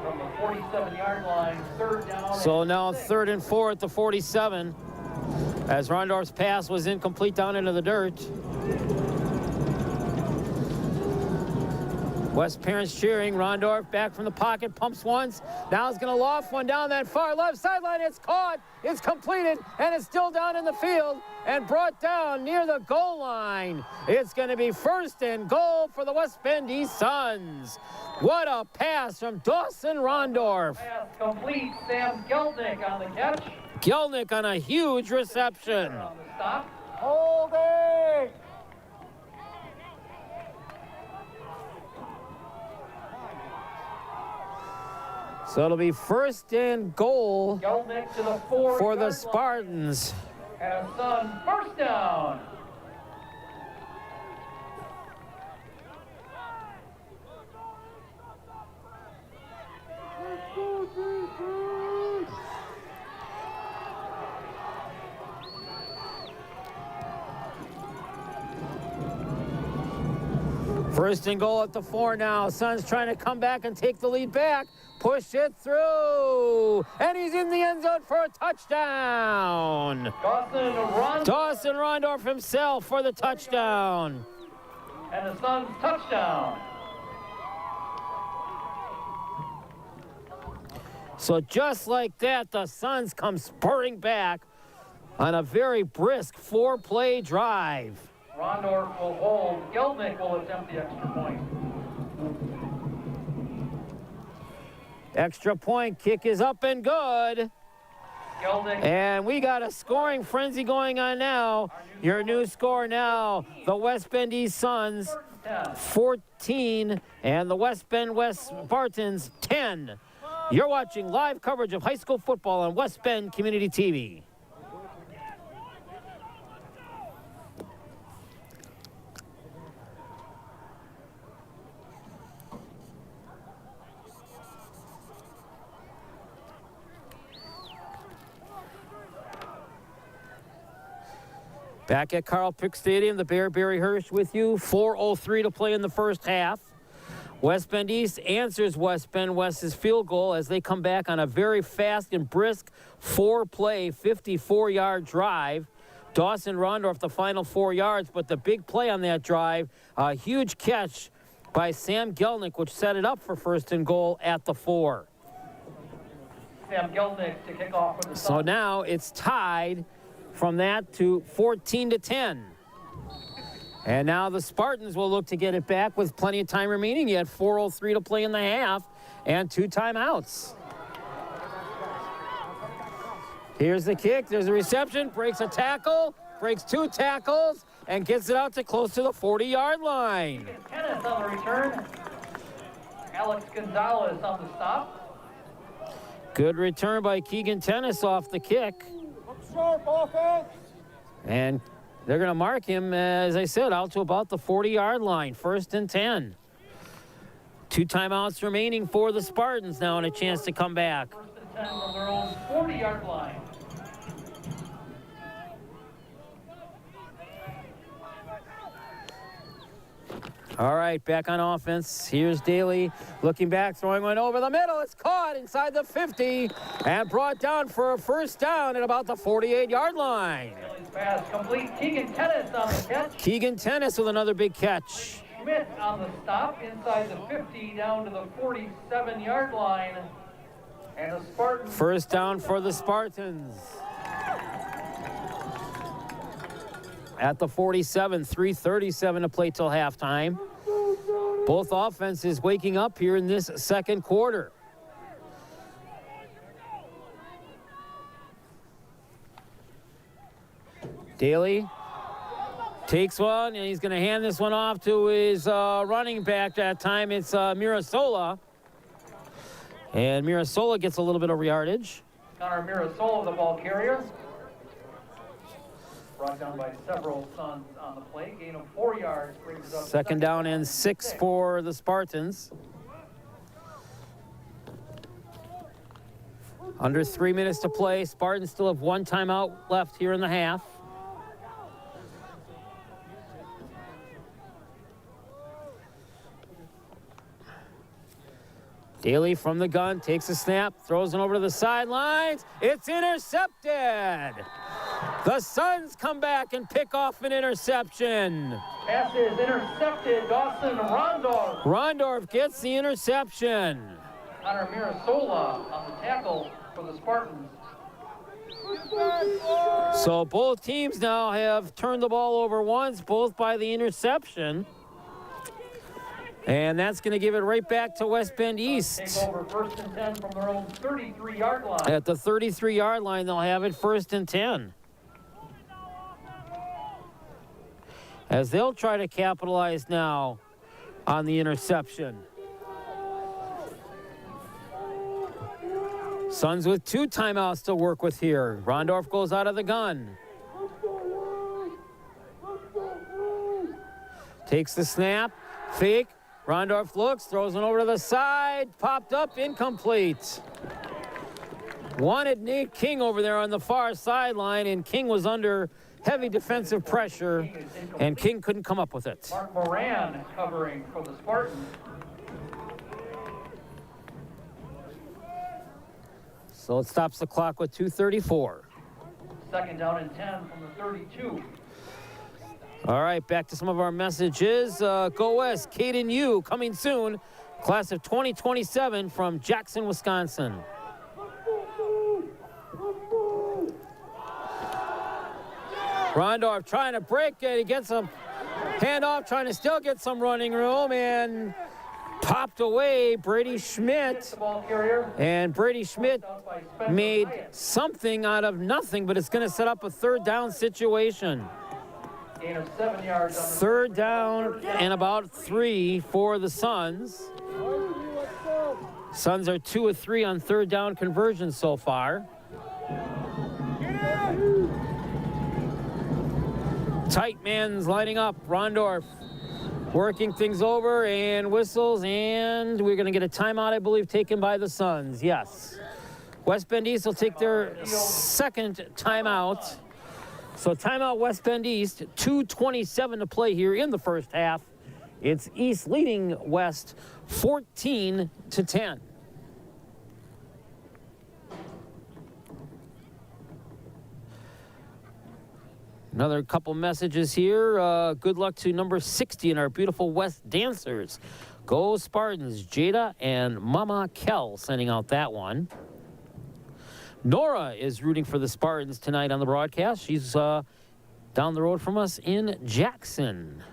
From the 47-yard line, third down. So now 3rd and 4 at the 47, as Rondorf's pass was incomplete down into the dirt. West parents cheering. Rondorf back from the pocket, pumps once. Now he's going to loft one down that far left sideline. It's caught, it's completed, and it's still down in the field and brought down near the goal line. It's going to be 1st and goal for the West Bend East Suns. What a pass from Dawson Rondorf. Pass complete. Sam Gelnick on the catch. Gelnick on a huge reception. On the stop. Holding. So it'll be 1st and goal Gelnick to the 4 for the Spartans. And Sun first down. First and goal at the 4 now. Suns trying to come back and take the lead back. Push it through. And he's in the end zone for a touchdown. Dawson Rondorf himself for the touchdown. And the Suns touchdown. So just like that, the Suns come spurring back on a very brisk 4-play drive. Rondorf will hold. Gelnick will attempt the extra point. Extra point kick is up and good. Gelnick. And we got a scoring frenzy going on now. Your new score now, the West Bend East Suns 14 and the West Bend West Spartans 10. You're watching live coverage of high school football on West Bend Community TV. Back at Carl Pick Stadium, the Bear Barry Hirsch with you. 4:03 to play in the first half. West Bend East answers West Bend West's field goal as they come back on a very fast and brisk 4-play, 54-yard drive. Dawson Rondorf the final 4 yards, but the big play on that drive, a huge catch by Sam Gelnick, which set it up for first and goal at the 4. Sam Gelnick to kick off for the So now it's tied from that to 14-10. And now the Spartans will look to get it back with plenty of time remaining. Yet 4:03 to play in the half and 2 timeouts. Here's the kick. There's a reception. Breaks a tackle. Breaks 2 tackles and gets it out to close to the 40-yard line. Tennis on the return. Alex Gonzalez on the stop. Good return by Keegan Tennis off the kick. And they're going to mark him, as I said, out to about the 40-yard line. 1st and 10. 2 timeouts remaining for the Spartans now and a chance to come back. 1st and 10 from their own 40-yard line. All right, back on offense. Here's Daly looking back, throwing one over the middle. It's caught inside the 50 and brought down for a first down at about the 48-yard line. Daly's pass complete. Keegan Tennis on the catch. Keegan Tennis with another big catch. Schmidt on the stop inside the 50 down to the 47-yard line. And the Spartans. First down for the Spartans. At the 47, 3:37 to play till halftime. Both offenses waking up here in this second quarter. Daly takes one, and he's going to hand this one off to his running back. That time it's Mirasola. And Mirasola gets a little bit of yardage. Connor Mirasola, the ball carrier. Brought down by several Suns on the play. Gain of 4 yards brings it up. Second down and 6 for the Spartans. Under 3 minutes to play. Spartans still have 1 timeout left here in the half. Daly from the gun, takes a snap, throws it over to the sidelines. It's intercepted. The Suns come back and pick off an interception. Pass is intercepted. Dawson Rondorf. Rondorf gets the interception. Connor Mirasola on the tackle for the Spartans. So both teams now have turned the ball over once, both by the interception. And that's going to give it right back to West Bend East. Take over 1st and 10 from their own 33-yard line. At the 33-yard line, they'll have it 1st and 10. As they'll try to capitalize now on the interception. Suns with 2 timeouts to work with here. Rondorf goes out of the gun. Takes the snap, fake. Rondorf looks, throws it over to the side, popped up, incomplete. Wanted Nate King over there on the far sideline, and King was under heavy defensive pressure, and King couldn't come up with it. Mark Moran covering for the Spartans. So it stops the clock with 2:34. 2nd down and 10 from the 32. All right, back to some of our messages. Go West, Caden Yu coming soon. Class of 2027 from Jackson, Wisconsin. Rondorf trying to break it. He gets a handoff, trying to still get some running room, and popped away Brady Schmidt. And Brady Schmidt made something out of nothing, but it's going to set up a 3rd down situation. Gain of 7 yards. 3rd down and about 3 for the Suns. Suns are 2 of 3 on third down conversions so far. Tight man's lining up. Rondorf working things over and whistles, and we're going to get a timeout, I believe, taken by the Suns. Yes. West Bend East will take their second timeout. So timeout West Bend East, 2:27 to play here in the first half. It's East leading West 14-10. Another couple messages here. Good luck to number 60 in our beautiful West dancers. Go Spartans, Jada and Mama Kel sending out that one. Nora is rooting for the Spartans tonight on the broadcast. She's down the road from us in Jackson.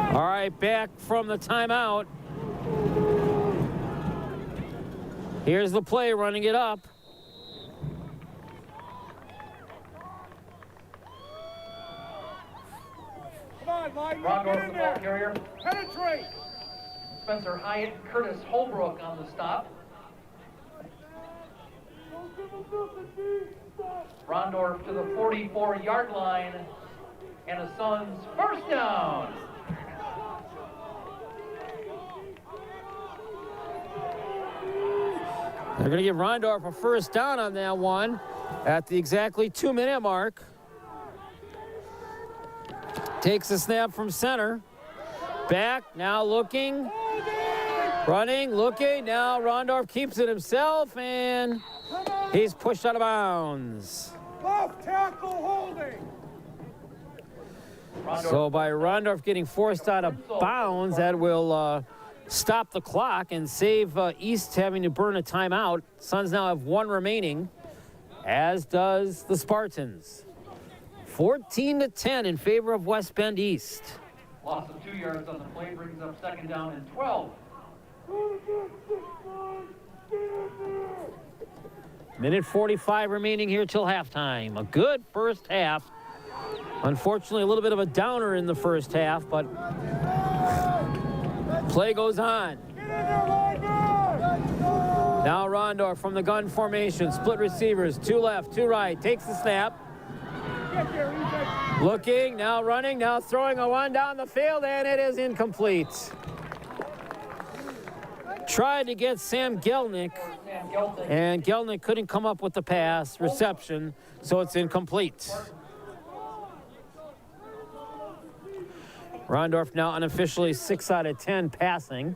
All right, back from the timeout. Here's the play, running it up. Come on, Mike. Rondorf, the ball carrier. Penetrate. Spencer Hyatt, Curtis Holbrook on the stop. Rondorf to the 44-yard line, and the Suns first down. They're going to give Rondorf a first down on that one at the exactly 2-minute mark. Takes a snap from center. Back, now looking. Running, looking. Now Rondorf keeps it himself, and he's pushed out of bounds. Left tackle holding. So by Rondorf getting forced out of bounds, that will stop the clock and save East having to burn a timeout. Suns now have one remaining, as does the Spartans. 14-10 in favor of West Bend East. Loss of 2 yards on the play brings up second down and 12. Minute 45 remaining here till halftime. A good first half. Unfortunately, a little bit of a downer in the first half, but play goes on. Now Rondorf from the gun formation. Split receivers, 2 left, 2 right. Takes the snap. Looking, now running, now throwing a one down the field, and it is incomplete. Tried to get Sam Gelnick, and Gelnick couldn't come up with the pass reception, so it's incomplete. Rondorf now unofficially 6 out of 10 passing.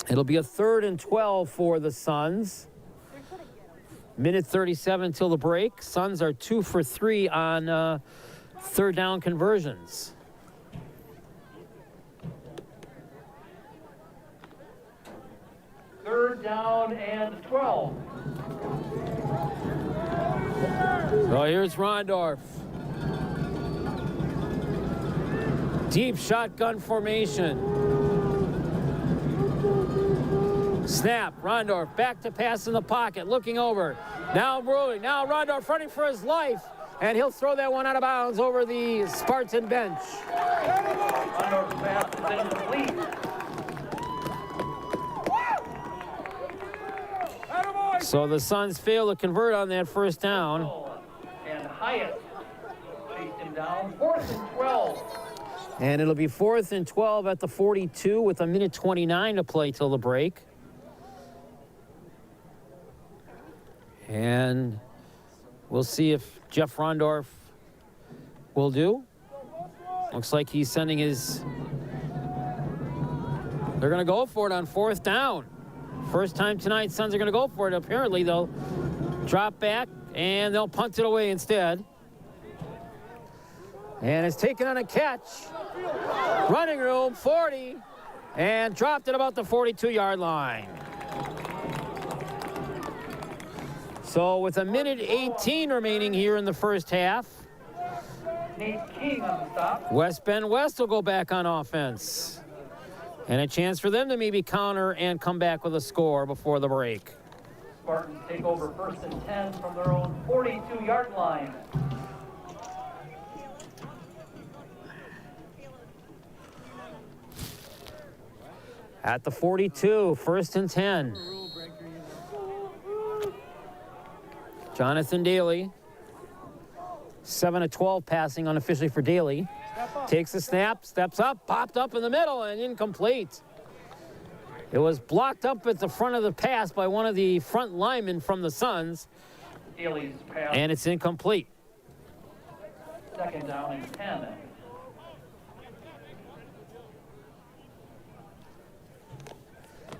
It'll be a 3rd and 12 for the Suns. Minute 37 till the break. Suns are 2 for 3 on third down conversions. Third down and 12. So here's Rondorf. Deep shotgun formation. Snap, Rondorf back to pass in the pocket, looking over. Now rolling, now Rondorf running for his life, and he'll throw that one out of bounds over the Spartan bench. Rondorf's pass is incomplete. So the Suns fail to convert on that first down. And Hyatt chased him down, 4th and 12. And it'll be 4th and 12 at the 42 with a minute 29 to play till the break. And we'll see if Jeff Rondorf will do. Looks like he's sending his... They're going to go for it on 4th down. First time tonight, Suns are going to go for it. Apparently, they'll drop back, and they'll punt it away instead. And it's taken on a catch. Running room, 40, and dropped it about the 42-yard line. So with a minute 18 remaining here in the first half, Nate King on the stop. West Bend West will go back on offense. And a chance for them to maybe counter and come back with a score before the break. Spartans take over 1st and 10 from their own 42-yard line. At the 42, 1st and 10. Jonathan Daly, 7 of 12 passing unofficially for Daly. Takes the snap, steps up, popped up in the middle, and incomplete. It was blocked up at the front of the pass by one of the front linemen from the Suns. Daly's pass. And it's incomplete. 2nd down and 10.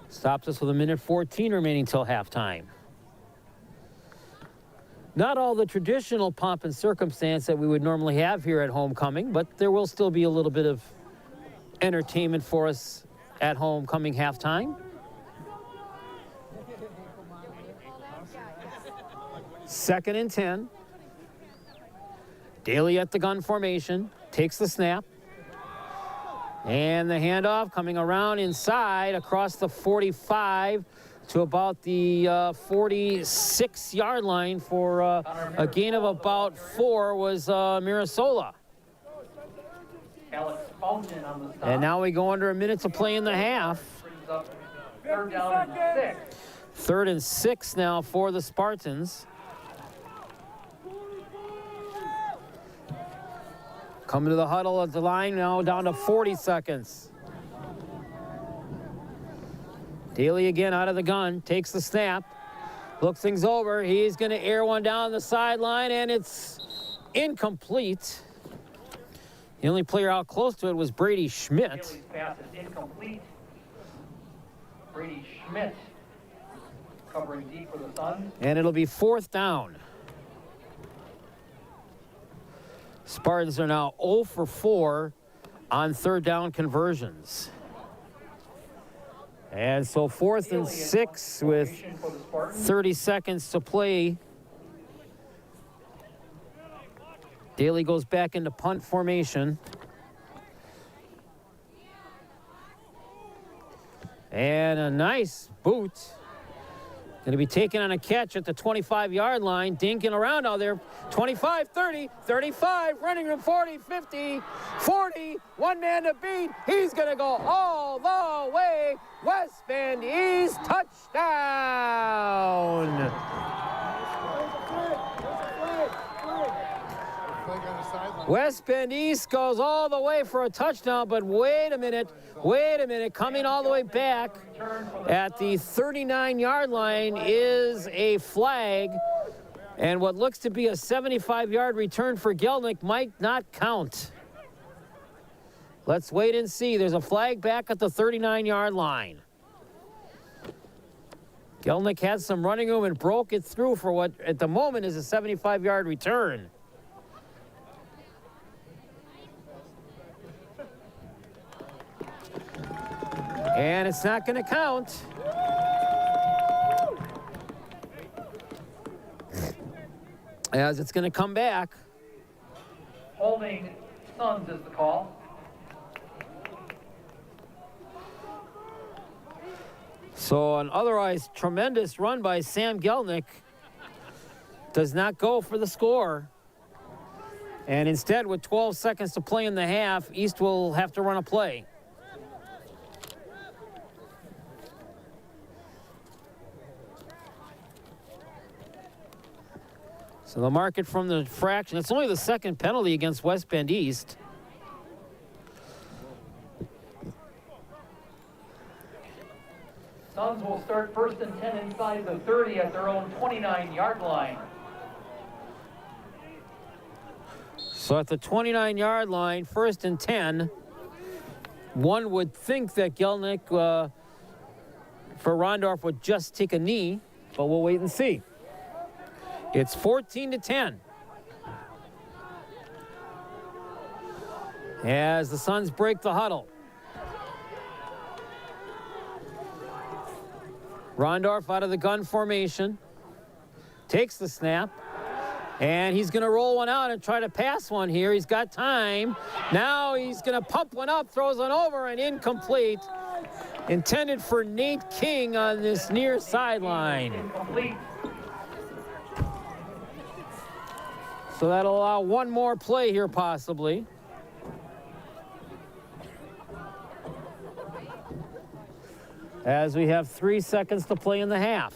Stops us with 1:14 remaining till halftime. Not all the traditional pomp and circumstance that we would normally have here at Homecoming, but there will still be a little bit of entertainment for us at Homecoming halftime. 2nd and 10. Daly at the gun formation, takes the snap. And the handoff coming around inside across the 45 to about the 46-yard line for a gain of about 4 was Mirasola. Alex Fountain on the stop. And now we go under a minute to play in the half. Brings up 3rd down and 6. 3rd and 6 now for the Spartans. Coming to the huddle at the line now, down to 40 seconds. Daly again out of the gun, takes the snap, looks things over. He's going to air one down the sideline, and it's incomplete. The only player out close to it was Brady Schmidt. Daly's pass is incomplete. Brady Schmidt covering deep for the Suns. And it'll be 4th down. Spartans are now 0 for 4 on 3rd down conversions. And so 4th and 6 with 30 seconds to play. Daly goes back into punt formation. And a nice boot. Going to be taken on a catch at the 25-yard line. Dinking around out there. 25, 30, 35, running room 40, 50, 40. One man to beat. He's going to go all the way. West Bend East touchdown. West Bend East goes all the way for a touchdown, but wait a minute, coming all the way back at the 39-yard line is a flag, and what looks to be a 75-yard return for Gelnick might not count. Let's wait and see. There's a flag back at the 39-yard line. Gelnick had some running room and broke it through for what at the moment is a 75-yard return. And it's not going to count. As it's going to come back. Holding Suns is the call. So an otherwise tremendous run by Sam Gelnick does not go for the score. And instead, with 12 seconds to play in the half, East will have to run a play. So the market from the fraction, it's only the second penalty against West Bend East. Suns will start 1st and 10 inside the 30 at their own 29-yard line. So at the 29-yard line, 1st and 10, one would think that Gelnick for Rondorf would just take a knee, but we'll wait and see. It's 14-10. As the Suns break the huddle. Rondorf out of the gun formation. Takes the snap. And he's going to roll one out and try to pass one here. He's got time. Now he's going to pump one up, throws one over, and incomplete. Intended for Nate King on this near sideline. Incomplete. So that'll allow one more play here possibly. As we have 3 seconds to play in the half.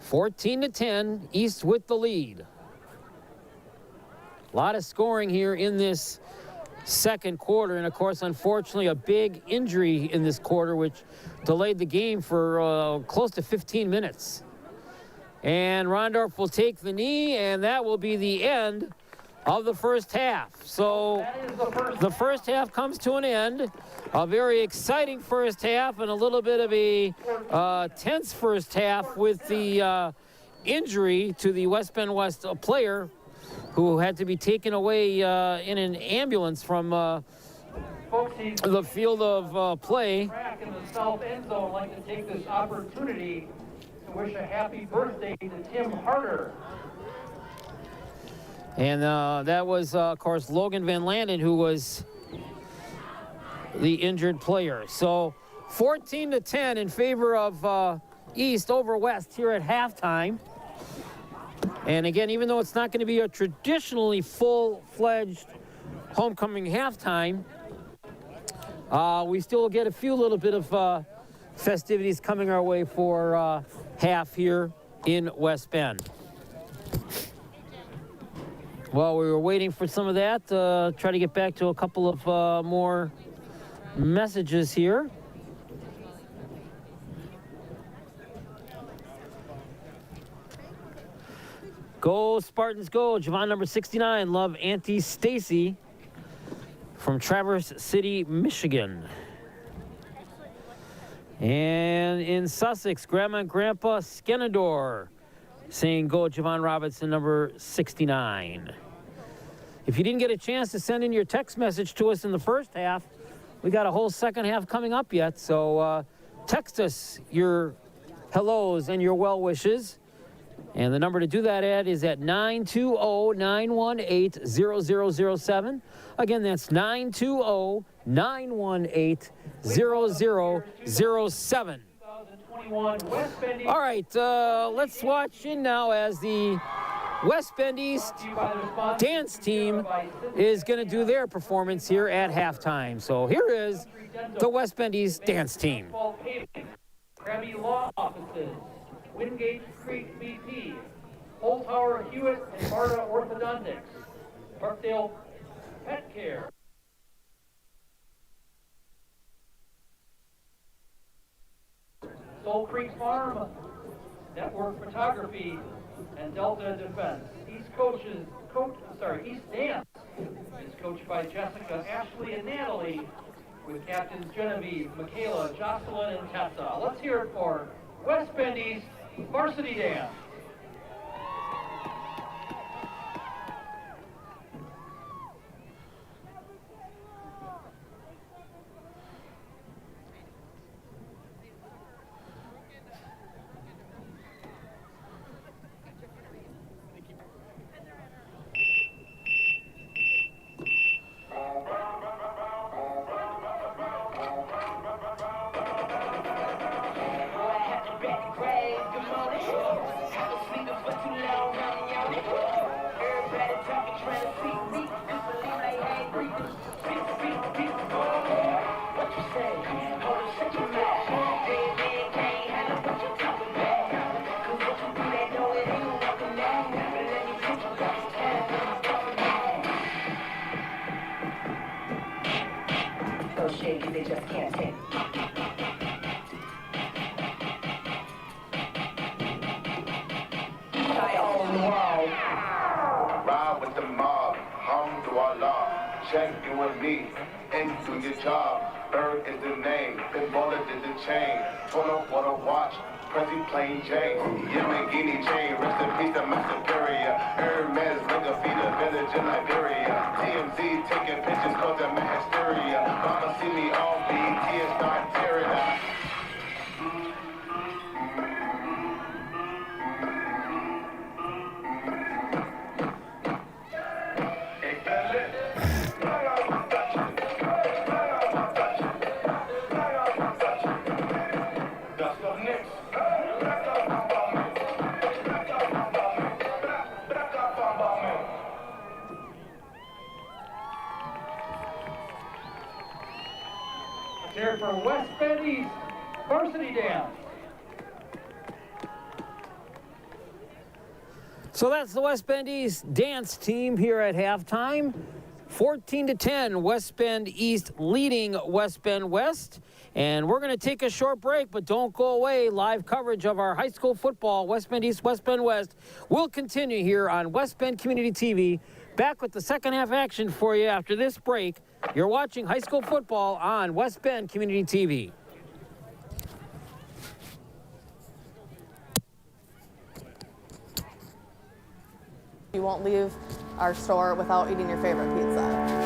(14-10), East with the lead. A lot of scoring here in this second quarter, and of course, unfortunately, a big injury in this quarter, which delayed the game for close to 15 minutes. And Rondorf will take the knee, and that will be the end of the first half. So the first half comes to an end. A very exciting first half and a little bit of a tense first half with the injury to the West Bend West player who had to be taken away in an ambulance from the field of play. In the south end zone, I'd like to take this opportunity to wish a happy birthday to Tim Harder. And that was, of course, Logan Van Landen, who was the injured player. So 14-10 in favor of East over West here at halftime. And again, even though it's not going to be a traditionally full-fledged homecoming halftime, we still get a few little bit of festivities coming our way for half here in West Bend. While we were waiting for some of that, try to get back to a couple of more messages here. Go Spartans go. Javon number 69. Love Auntie Stacy from Traverse City, Michigan. And in Sussex, Grandma and Grandpa Skenador saying go Javon Robinson number 69. If you didn't get a chance to send in your text message to us in the first half, we got a whole second half coming up yet. So text us your hellos and your well wishes. And the number to do that at is at 920-918-0007. Again, that's 920-918-0007. All right, let's watch in now as the West Bend East dance team is going to do their performance here at halftime. So here is the West Bend East dance team. Krabby Law Offices, Wingate Creek BP, Holtower Hewitt and Marta Orthodontics, Parkdale Pet Care, Soul Creek Farm, Network Photography, and Delta Defense. East Dance is coached by Jessica, Ashley, and Natalie, with captains Genevieve, Michaela, Jocelyn, and Tessa. Let's hear it for West Bend East Varsity Dance. They just can't take. I own the world. Ride with the mob, hum to Allah. Check you and me, and do your job. Bird is the name, Pinballer did the chain. Tono for the watch, Prezi plain Jane. Yamagini chain, rest in peace to my superior. Hermes, Ringa Feeder, village in Liberia. TMZ taking pictures, causing my hysteria. Mama see me on BT for West Bend East varsity dance. So that's the West Bend East dance team here at halftime. 14-10, West Bend East leading West Bend West. And we're going to take a short break, but don't go away. Live coverage of our high school football, West Bend East, West Bend West, will continue here on West Bend Community TV. Back with the second half action for you after this break. You're watching high school football on West Bend Community TV. You won't leave our store without eating your favorite pizza.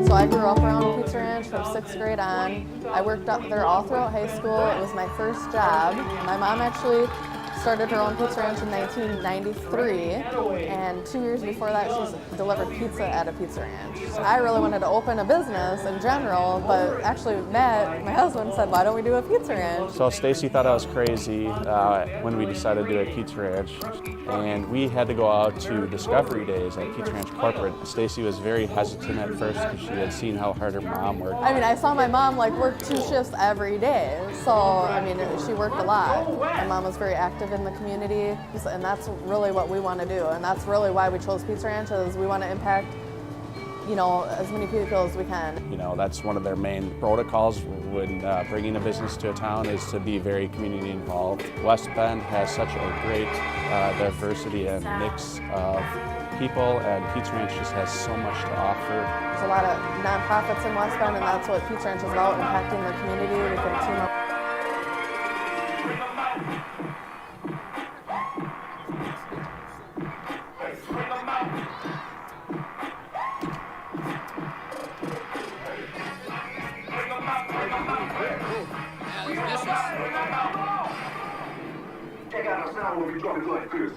So I grew up around Pizza Ranch from 6th grade on. I worked up there all throughout high school. It was my first job. My mom actually started her own Pizza Ranch in 1993, and 2 years before that she's delivered pizza at a Pizza Ranch. I really wanted to open a business in general, but actually Matt, my husband, said, why don't we do a Pizza Ranch? So Stacy thought I was crazy when we decided to do a Pizza Ranch, and we had to go out to Discovery Days at Pizza Ranch Corporate. Stacy was very hesitant at first because she had seen how hard her mom worked. I mean, I saw my mom like work 2 shifts every day, so I mean, she worked a lot. My mom was very active in the community, and that's really what we want to do, and that's really why we chose Pizza Ranch, is we want to impact, you know, as many people as we can. You know, that's one of their main protocols when bringing a business to a town, is to be very community involved. West Bend has such a great diversity and mix of people, and Pizza Ranch just has so much to offer. There's a lot of nonprofits in West Bend, and that's what Pizza Ranch is about, impacting the community. We can team up. Check out our sound when we drop it like this.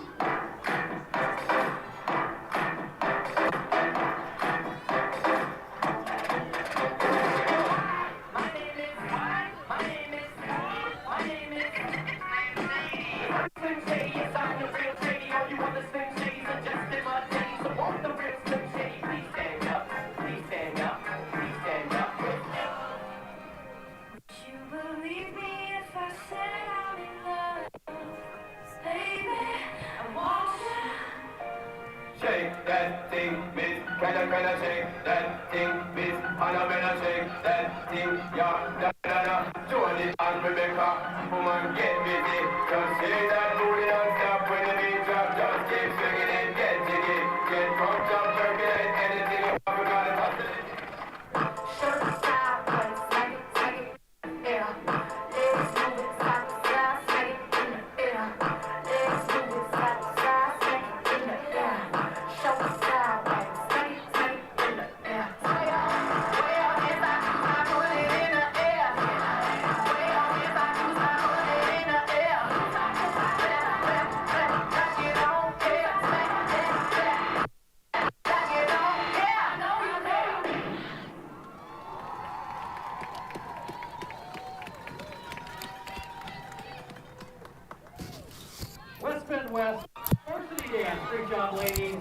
Shake that thing, miss. Can I shake that thing, miss? And I better shake that thing, yeah. Da da da. Johnny and Rebecca, woman, get busy. Just shake that booty non-stop when the beat drop. Just keep swinging it, get jiggy. Get drunk, jump, percolate, anything you want, we gotta toss it. Shirt sideways, like it, yeah. Legs move it side to side, swing it in the air. Legs move it side to side, swing it in the air. Shoulder sideways, swing it in the air. Way on if I put it in the air. Way on if I put it in the air. Rock it on, yeah. Rock it on, yeah. I know you know. West Bend West varsity dance. Great job, ladies.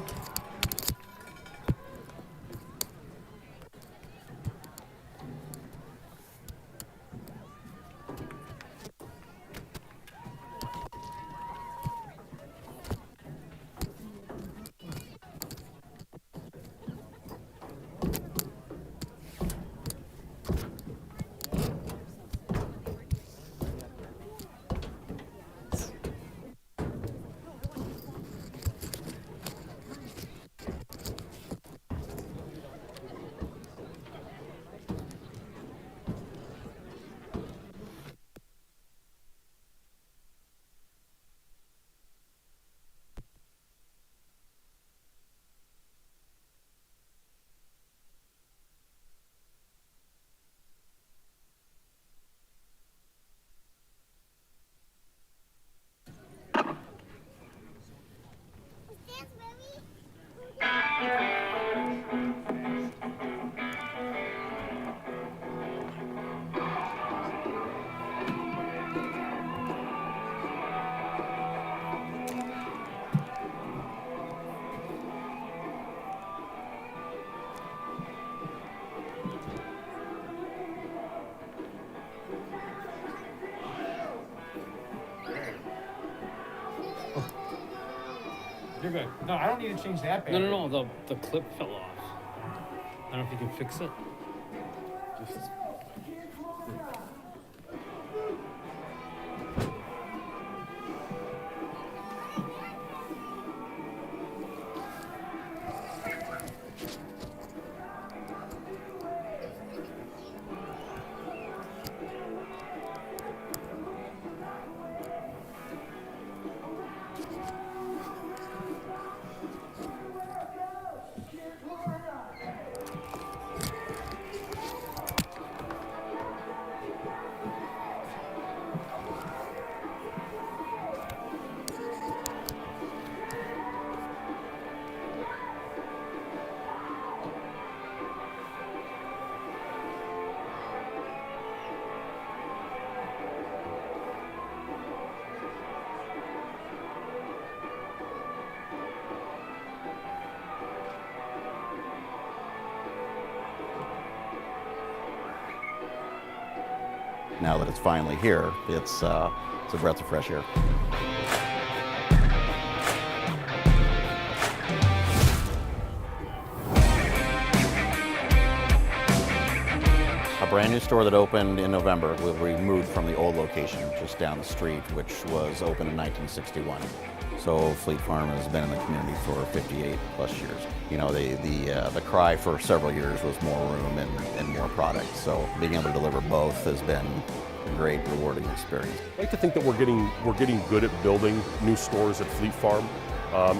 You're good. No, I don't need to change that battery. No. The clip fell off. I don't know if you can fix it. Just. Now that it's finally here, it's a breath of fresh air. A brand new store that opened in November. We moved from the old location just down the street, which was opened in 1961. So Fleet Farm has been in the community for 58 plus years. You know, the cry for several years was more room and more product. So being able to deliver both has been a great, rewarding experience. I like to think that we're getting good at building new stores at Fleet Farm.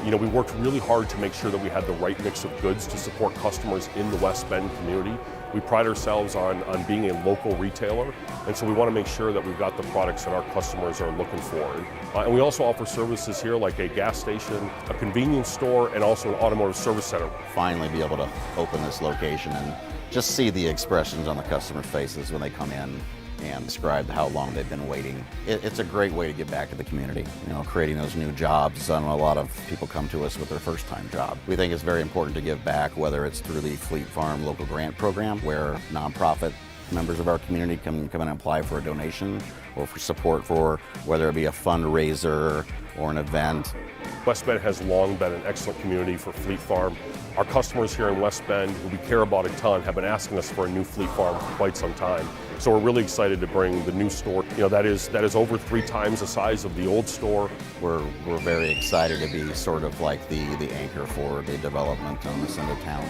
You know, we worked really hard to make sure that we had the right mix of goods to support customers in the West Bend community. We pride ourselves on being a local retailer, and so we want to make sure that we've got the products that our customers are looking for. And we also offer services here like a gas station, a convenience store, and also an automotive service center. Finally be able to open this location and just see the expressions on the customers' faces when they come in and describe how long they've been waiting. It's a great way to give back to the community, you know, creating those new jobs. I know a lot of people come to us with their first time job. We think it's very important to give back, whether it's through the Fleet Farm local grant program, where nonprofit members of our community can come and apply for a donation, or for support for whether it be a fundraiser or an event. West Bend has long been an excellent community for Fleet Farm. Our customers here in West Bend, who we care about a ton, have been asking us for a new Fleet Farm for quite some time. So we're really excited to bring the new store. You know, that is over 3 times the size of the old store. We're very excited to be sort of like the anchor for the development on this end of town.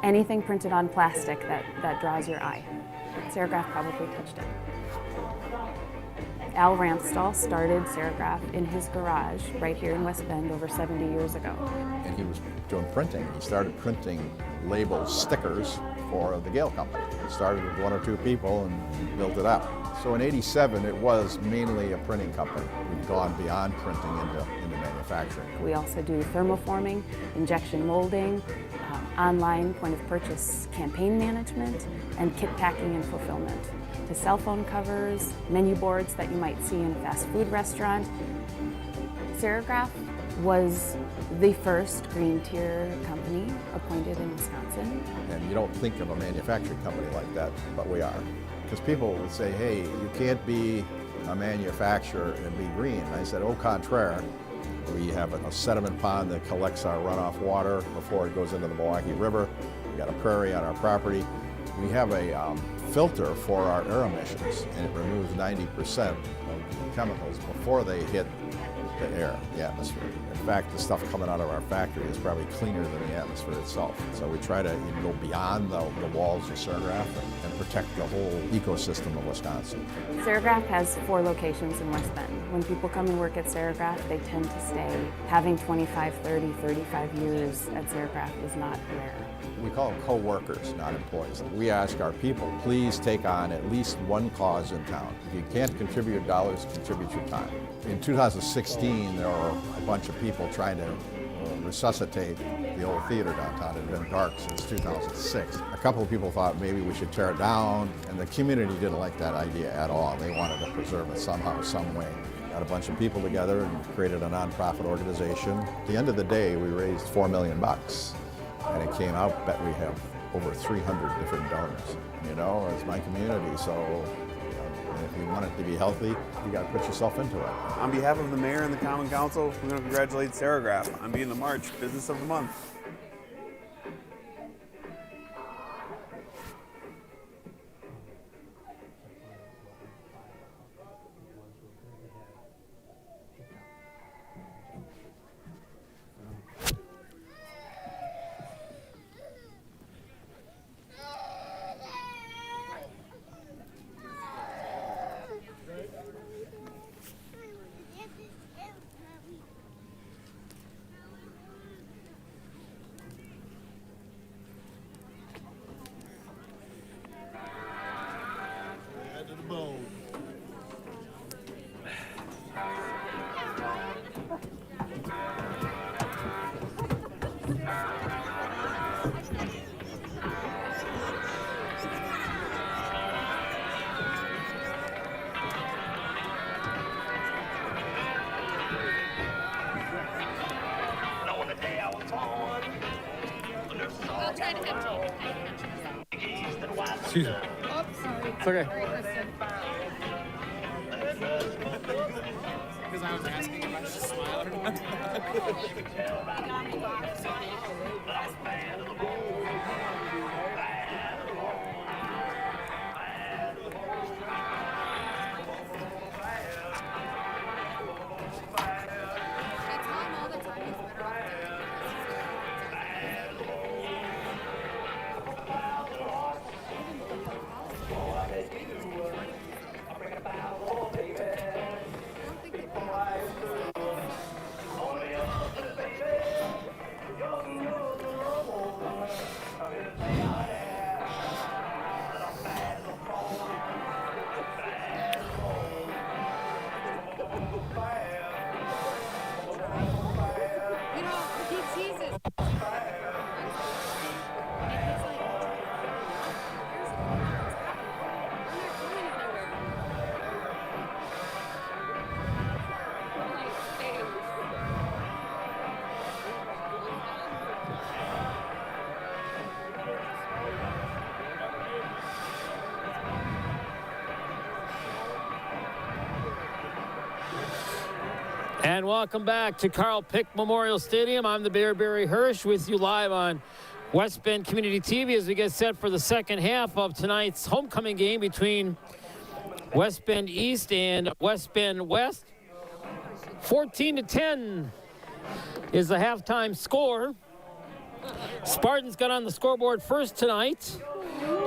Anything printed on plastic that draws your eye. Serigraph probably touched it. Al Ramstall started Serigraph in his garage right here in West Bend over 70 years ago. And he was doing printing. He started printing labels, stickers for the Gale Company. He started with 1 or 2 people and built it up. So in '87, it was mainly a printing company. We've gone beyond printing into manufacturing. We also do thermoforming, injection molding, online point-of-purchase campaign management, and kit packing and fulfillment. To cell phone covers, menu boards that you might see in a fast food restaurant. Serigraph was the first green tier company appointed in Wisconsin. And you don't think of a manufacturing company like that, but we are. Because people would say, hey, you can't be a manufacturer and be green. And I said, au contraire. We have a sediment pond that collects our runoff water before it goes into the Milwaukee River. We got a prairie on our property. We have a filter for our air emissions, and it removes 90% of the chemicals before they hit the air, the atmosphere. In fact, the stuff coming out of our factory is probably cleaner than the atmosphere itself. So we try to go beyond the walls of Serigraph and protect the whole ecosystem of Wisconsin. Serigraph has 4 locations in West Bend. When people come and work at Serigraph, they tend to stay. Having 25, 30, 35 years at Serigraph is not rare. We call them co-workers, not employees. We ask our people, please take on at least one cause in town. If you can't contribute dollars, contribute your time. In 2016, there were a bunch of people trying to resuscitate the old theater downtown. It had been dark since 2006. A couple of people thought maybe we should tear it down, and the community didn't like that idea at all. They wanted to preserve it somehow, some way. Got a bunch of people together and created a nonprofit organization. At the end of the day, we raised $4 million. And it came out that we have over 300 different donors. You know, it's my community, so if you want it to be healthy, you got to put yourself into it. On behalf of the mayor and the Common Council, we're going to congratulate Serigraph on being the March Business of the Month. Excuse me. Oops, sorry. It's okay. Because I was asking if I should smile or not. And welcome back to Carl Pick Memorial Stadium. I'm the Bear Barry Hirsch with you live on West Bend Community TV as we get set for the second half of tonight's homecoming game between West Bend East and West Bend West. 14-10 is the halftime score. Spartans got on the scoreboard first tonight,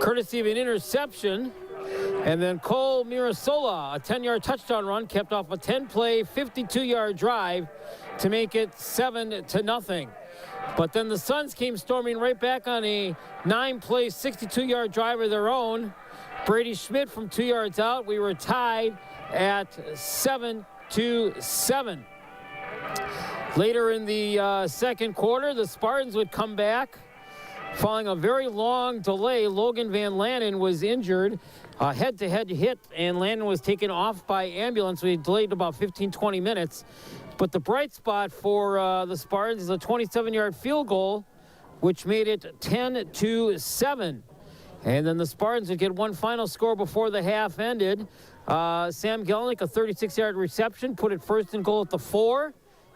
courtesy of an interception. And then Cole Mirasola, a 10-yard touchdown run, kept off a 10-play, 52-yard drive to make it 7-0. But then the Suns came storming right back on a 9-play, 62-yard drive of their own. Brady Schmidt from 2 yards out. We were tied at 7-7. Later in the second quarter, the Spartans would come back. Following a very long delay, Logan Van Lannen was injured. Head-to-head hit, and Landon was taken off by ambulance. We delayed about 15-20 minutes. But the bright spot for the Spartans is a 27-yard field goal, which made it 10-7. And then the Spartans would get one final score before the half ended. Sam Gelnick, a 36-yard reception, put it first and goal at the 4.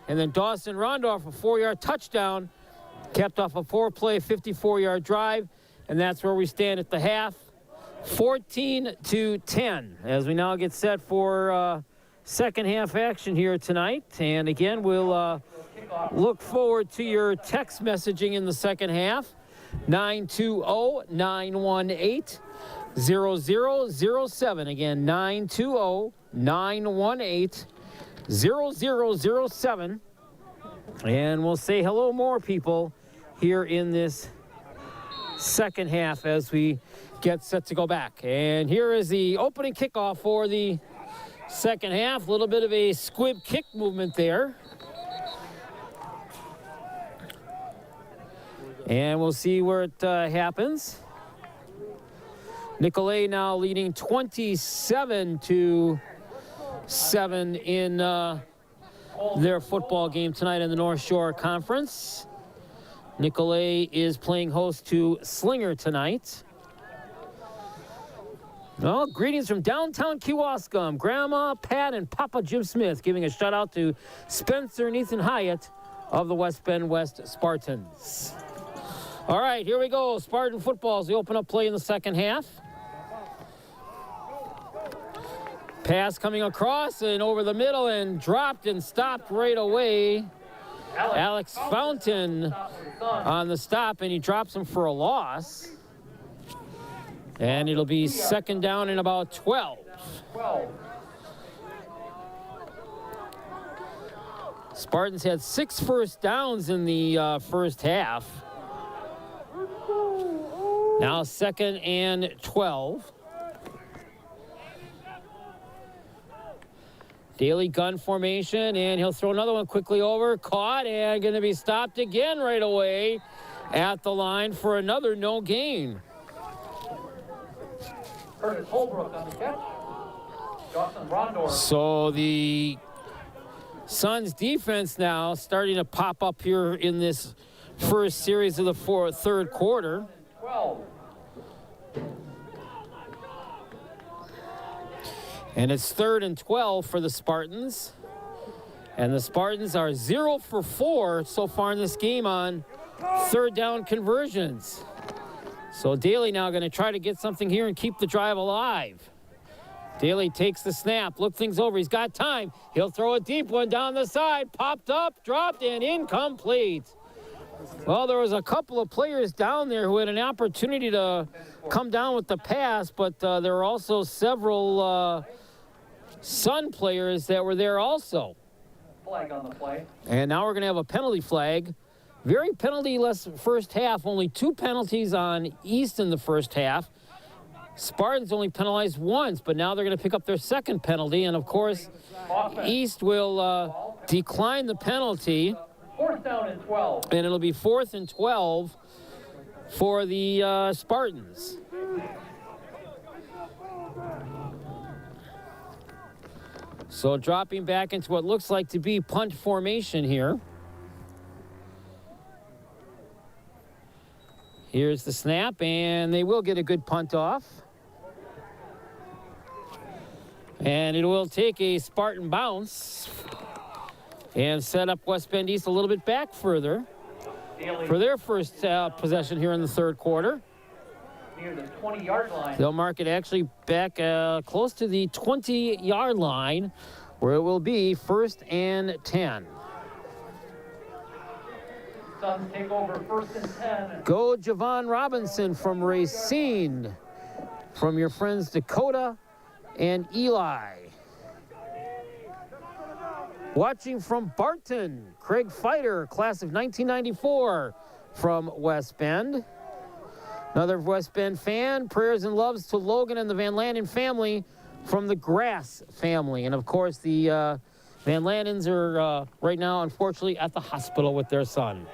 And then Dawson Rondorf, a 4-yard touchdown, kept off a 4-play, 54-yard drive. And that's where we stand at the half. 14-10 as we now get set for second half action here tonight. And again, we'll look forward to your text messaging in the second half. 920-918-0007. Again, 920-918-0007. And we'll say hello more people here in this second half as we get set to go back. And here is the opening kickoff for the second half. A little bit of a squib kick movement there. And we'll see where it happens. Nicolay now leading 27-7 in their football game tonight in the North Shore Conference. Nicolay is playing host to Slinger tonight. Well, greetings from downtown Kewaskum. Grandma, Pat, and Papa Jim Smith giving a shout out to Spencer and Ethan Hyatt of the West Bend West Spartans. All right, here we go. Spartan football as we open up play in the second half. Pass coming across and over the middle and dropped and stopped right away. Alex Fountain on the stop, and he drops him for a loss. And it'll be second down and about 12. Spartans had 6 first downs in the first half. Now second and 12. Daly gun formation, and he'll throw another one quickly over. Caught and going to be stopped again right away at the line for another no gain. Curtis Holbrook on the catch. Dawson Rondor. So the Suns defense now starting to pop up here in this first series of the third quarter. 12. And it's 3rd and 12 for the Spartans. And the Spartans are 0 for 4 so far in this game on third down conversions. So Daly now going to try to get something here and keep the drive alive. Daly takes the snap, look things over. He's got time. He'll throw a deep one down the side. Popped up, dropped, and incomplete. Well, there was a couple of players down there who had an opportunity to come down with the pass, but there were also several Sun players that were there also. Flag on the play. And now we're going to have a penalty flag. Very penalty-less first half. Only 2 penalties on East in the first half. Spartans only penalized once, but now they're going to pick up their second penalty. And, of course, East will decline the penalty. 4th down and 12. And it'll be 4th and 12 for the Spartans. So dropping back into what looks like to be punt formation here. Here's the snap, and they will get a good punt off. And it will take a Spartan bounce and set up West Bend East a little bit back further for their first possession here in the third quarter. Near the 20-yard line. They'll mark it actually back close to the 20-yard line, where it will be 1st and 10. Suns take over 1st and 10. Go Javon Robinson from Racine, from your friends Dakota and Eli. Watching from Barton, Craig Fighter, class of 1994 from West Bend. Another West Bend fan, prayers and loves to Logan and the Van Landen family from the Grass family. And of course, the Van Landens are right now, unfortunately, at the hospital with their son.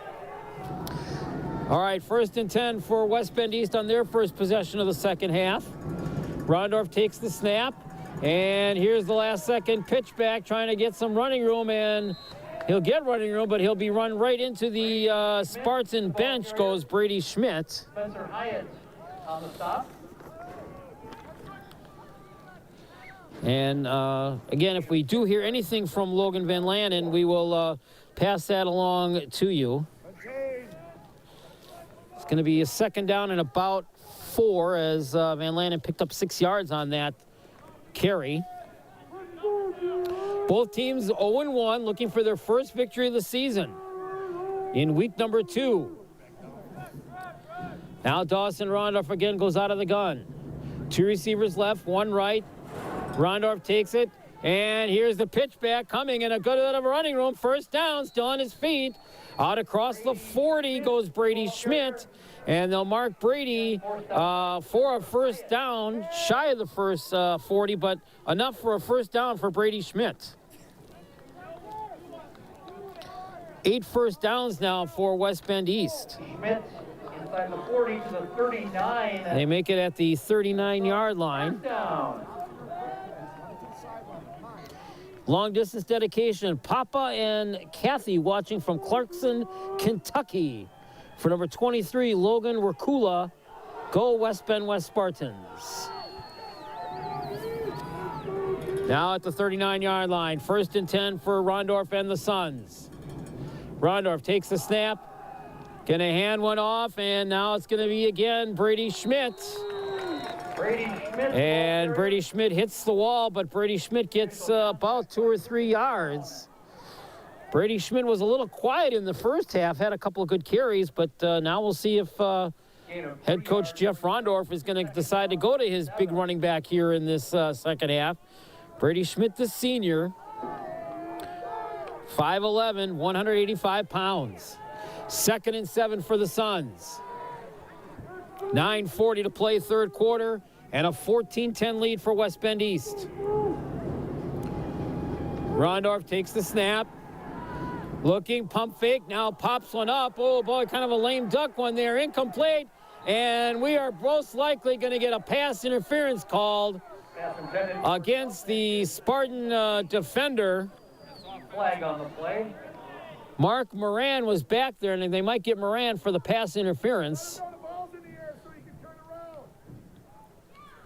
All right, 1st and 10 for West Bend East on their first possession of the second half. Rondorf takes the snap, and here's the last second pitch back, trying to get some running room, and he'll get running room, but he'll be run right into the Spartan bench, goes Brady Schmidt. Spencer Hyatt on the stop. And again, if we do hear anything from Logan Van Landen, we will pass that along to you. It's going to be a second down and about 4 as Van Landen picked up 6 yards on that carry. Both teams 0-1, looking for their first victory of the season in week number 2. Now Dawson Rondorf again goes out of the gun. 2 receivers left, 1 right. Rondorf takes it, and here's the pitch back coming, and a good out of running room. First down, still on his feet. Out across the 40 goes Brady Schmidt, and they'll mark Brady for a first down, shy of the first 40, but enough for a first down for Brady Schmidt. 8 first downs now for West Bend East. Schmidt inside the 40 to the 39. They make it at the 39-yard line. First down. Long distance dedication. Papa and Kathy watching from Clarkson, Kentucky. For number 23, Logan Wakula. Go West Bend West Spartans. Now at the 39-yard line. 1st and 10 for Rondorf and the Suns. Rondorf takes the snap. Gonna hand one off, and now it's gonna be again Brady Schmidt. And Brady Schmidt hits the wall, but Brady Schmidt gets about 2 or 3 yards. Brady Schmidt was a little quiet in the first half, had a couple of good carries, but now we'll see if head coach Jeff Rondorf is going to decide to go to his big running back here in this second half. Brady Schmidt, the senior, 5'11", 185 pounds. 2nd and 7 for the Suns. 9:40 to play, third quarter, and a 14-10 lead for West Bend East. Rondorf takes the snap. Looking, pump fake, now pops one up. Oh boy, kind of a lame duck one there, incomplete. And we are most likely going to get a pass interference called against the Spartan defender. Flag on the play. Mark Moran was back there, and they might get Moran for the pass interference.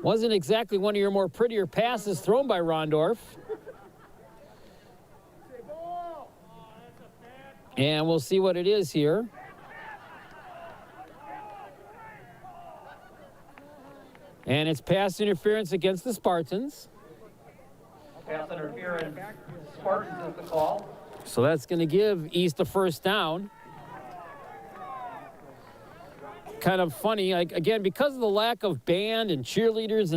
Wasn't exactly one of your more prettier passes thrown by Rondorf. And we'll see what it is here. And it's pass interference against the Spartans. Pass interference. Spartans is the call. So that's going to give East a first down. Kind of funny, again, because of the lack of band and cheerleaders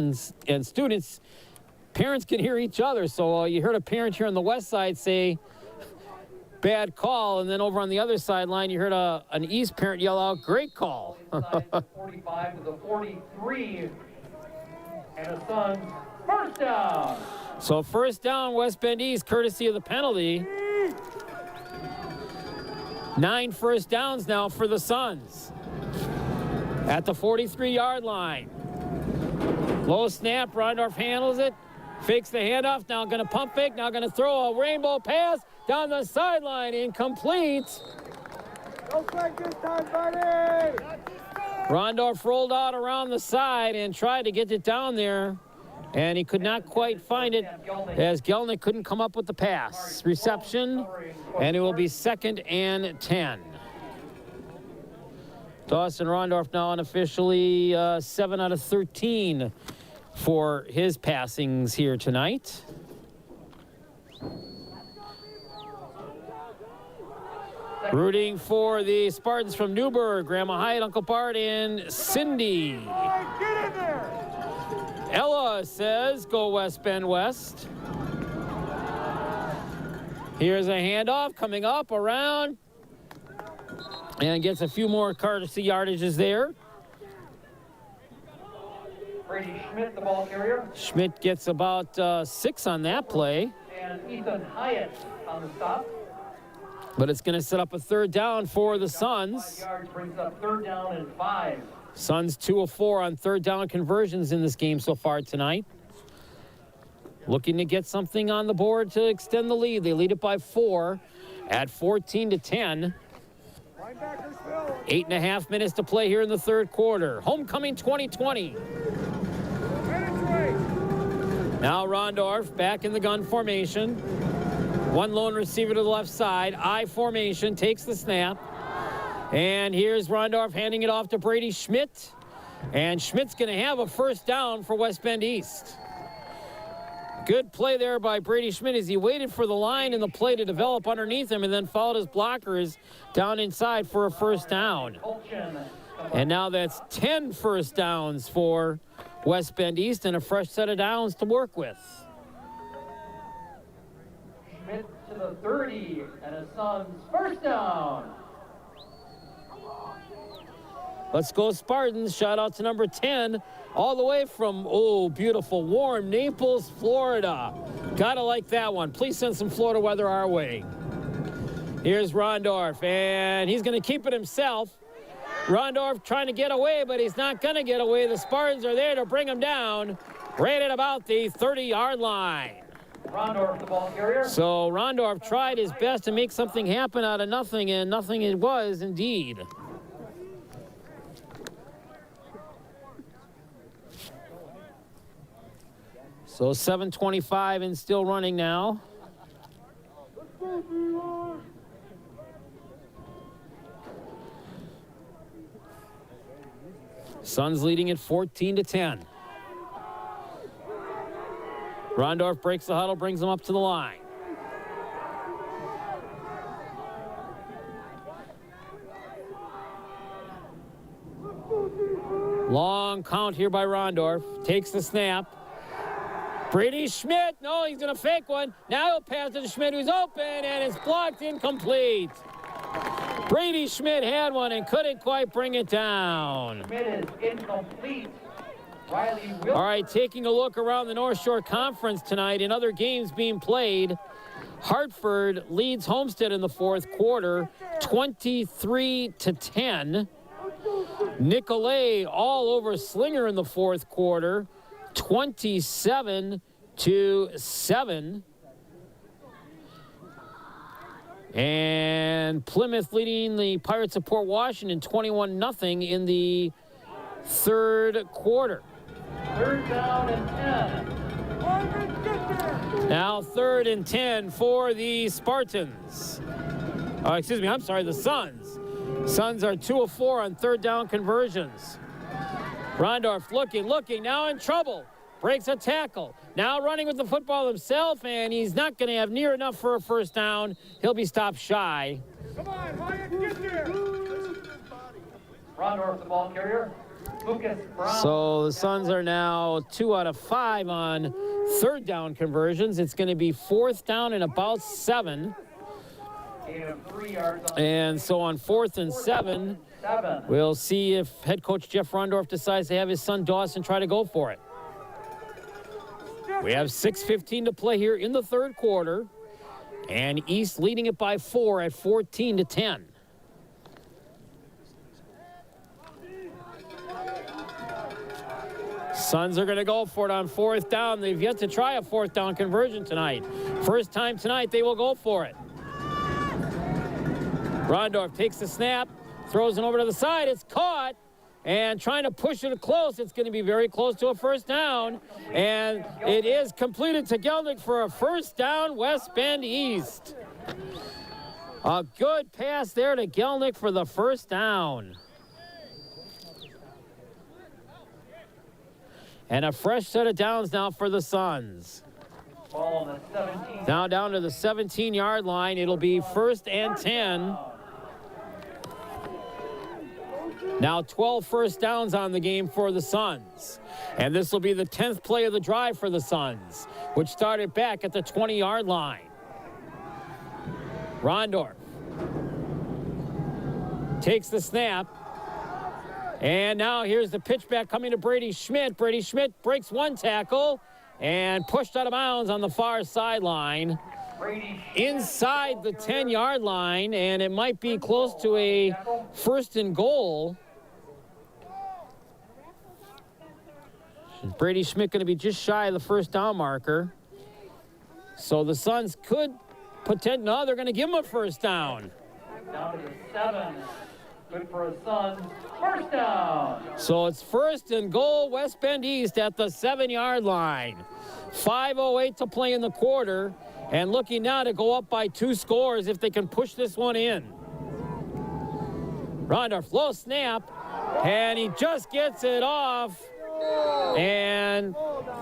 and students, parents can hear each other. So you heard a parent here on the west side say, bad call, and then over on the other sideline, you heard an East parent yell out, great call. 45 to the 43, and a Suns first down. So first down, West Bend East, courtesy of the penalty. 9 first downs now for the Suns. At the 43-yard line. Low snap, Rondorf handles it, fakes the handoff, now going to pump fake, now going to throw a rainbow pass down the sideline, incomplete. Don't break this time, buddy! Rondorf rolled out around the side and tried to get it down there, and he could not quite find it as Gelnick couldn't come up with the pass. Reception, and it will be 2nd and 10. Dawson Rondorf now unofficially 7 out of 13 for his passings here tonight. Rooting for the Spartans from Newburgh, Grandma Hyde, Uncle Bart, and Cindy. Get in there! Ella says, go West Bend West. Here's a handoff coming up around. And gets a few more courtesy yardages there. Brady Schmidt, the ball carrier. Schmidt gets about 6 on that play. And Ethan Hyatt on the stop. But it's going to set up a third down for the Suns. 5 yards brings up 3rd down and 5. Suns 2 of 4 on third down conversions in this game so far tonight. Looking to get something on the board to extend the lead. They lead it by 4 at 14-10. 8.5 minutes to play here in the third quarter. Homecoming 2020. Now Rondorf back in the gun formation. One lone receiver to the left side. I formation, takes the snap. And here's Rondorf handing it off to Brady Schmidt. And Schmidt's going to have a first down for West Bend East. Good play there by Brady Schmidt as he waited for the line and the play to develop underneath him and then followed his blockers down inside for a first down. And now that's 10 first downs for West Bend East and a fresh set of downs to work with. Schmidt to the 30 and his son's first down. Let's go Spartans. Shout out to number 10 all the way from, beautiful, warm Naples, Florida. Gotta like that one. Please send some Florida weather our way. Here's Rondorf, and he's going to keep it himself. Rondorf trying to get away, but he's not going to get away. The Spartans are there to bring him down right at about the 30-yard line. Rondorf, the ball carrier. So Rondorf tried his best to make something happen out of nothing, and nothing it was indeed. So 7:25 and still running now. Suns leading at 14-10. Rondorf breaks the huddle, brings them up to the line. Long count here by Rondorf. Takes the snap. Brady Schmidt, no, he's going to fake one. Now he'll pass it to Schmidt, who's open, and it's blocked incomplete. Brady Schmidt had one and couldn't quite bring it down. Schmidt is incomplete. All right, taking a look around the North Shore Conference tonight in other games being played. Hartford leads Homestead in the fourth quarter, 23-10. Nicolay all over Slinger in the fourth quarter, 27-7. And Plymouth leading the Pirates of Port Washington 21-0 in the third quarter. Third down and 10. Now 3rd and 10 for the Spartans. The Suns. Suns are 2 of 4 on third down conversions. Rondorf looking, now in trouble. Breaks a tackle. Now running with the football himself, and he's not going to have near enough for a first down. He'll be stopped shy. Come on, Hyatt, get there. Rondorf, the ball carrier. Lucas Brown. So the Suns are now 2 out of 5 on third down conversions. It's going to be 4th down and about 7. And so on 4th and 7, we'll see if head coach Jeff Rondorf decides to have his son Dawson try to go for it. We have 6:15 to play here in the third quarter, and East leading it by 4 at 14-10. Suns are going to go for it on 4th down. They've yet to try a 4th down conversion tonight. First time tonight, they will go for it. Rondorf takes the snap, throws it over to the side. It's caught, and trying to push it close. It's going to be very close to a first down, and it is completed to Gelnick for a first down, West Bend East. A good pass there to Gelnick for the first down. And a fresh set of downs now for the Suns. Now down to the 17-yard line. It'll be 1st and 10. Now 12 first downs on the game for the Suns. And this will be the 10th play of the drive for the Suns, which started back at the 20-yard line. Rondorf takes the snap. And now here's the pitch back coming to Brady Schmidt. Brady Schmidt breaks one tackle and pushed out of bounds on the far sideline. Inside the 10-yard line, and it might be close to a 1st and goal. Brady Schmidt going to be just shy of the first down marker. So the Suns could no, they're going to give him a first down. Down to the 7. Good for a Suns. First down. So it's 1st and goal, West Bend East at the 7-yard line. 5:08 to play in the quarter, and looking now to go up by 2 scores if they can push this one in. Rondorf, low snap, and he just gets it off And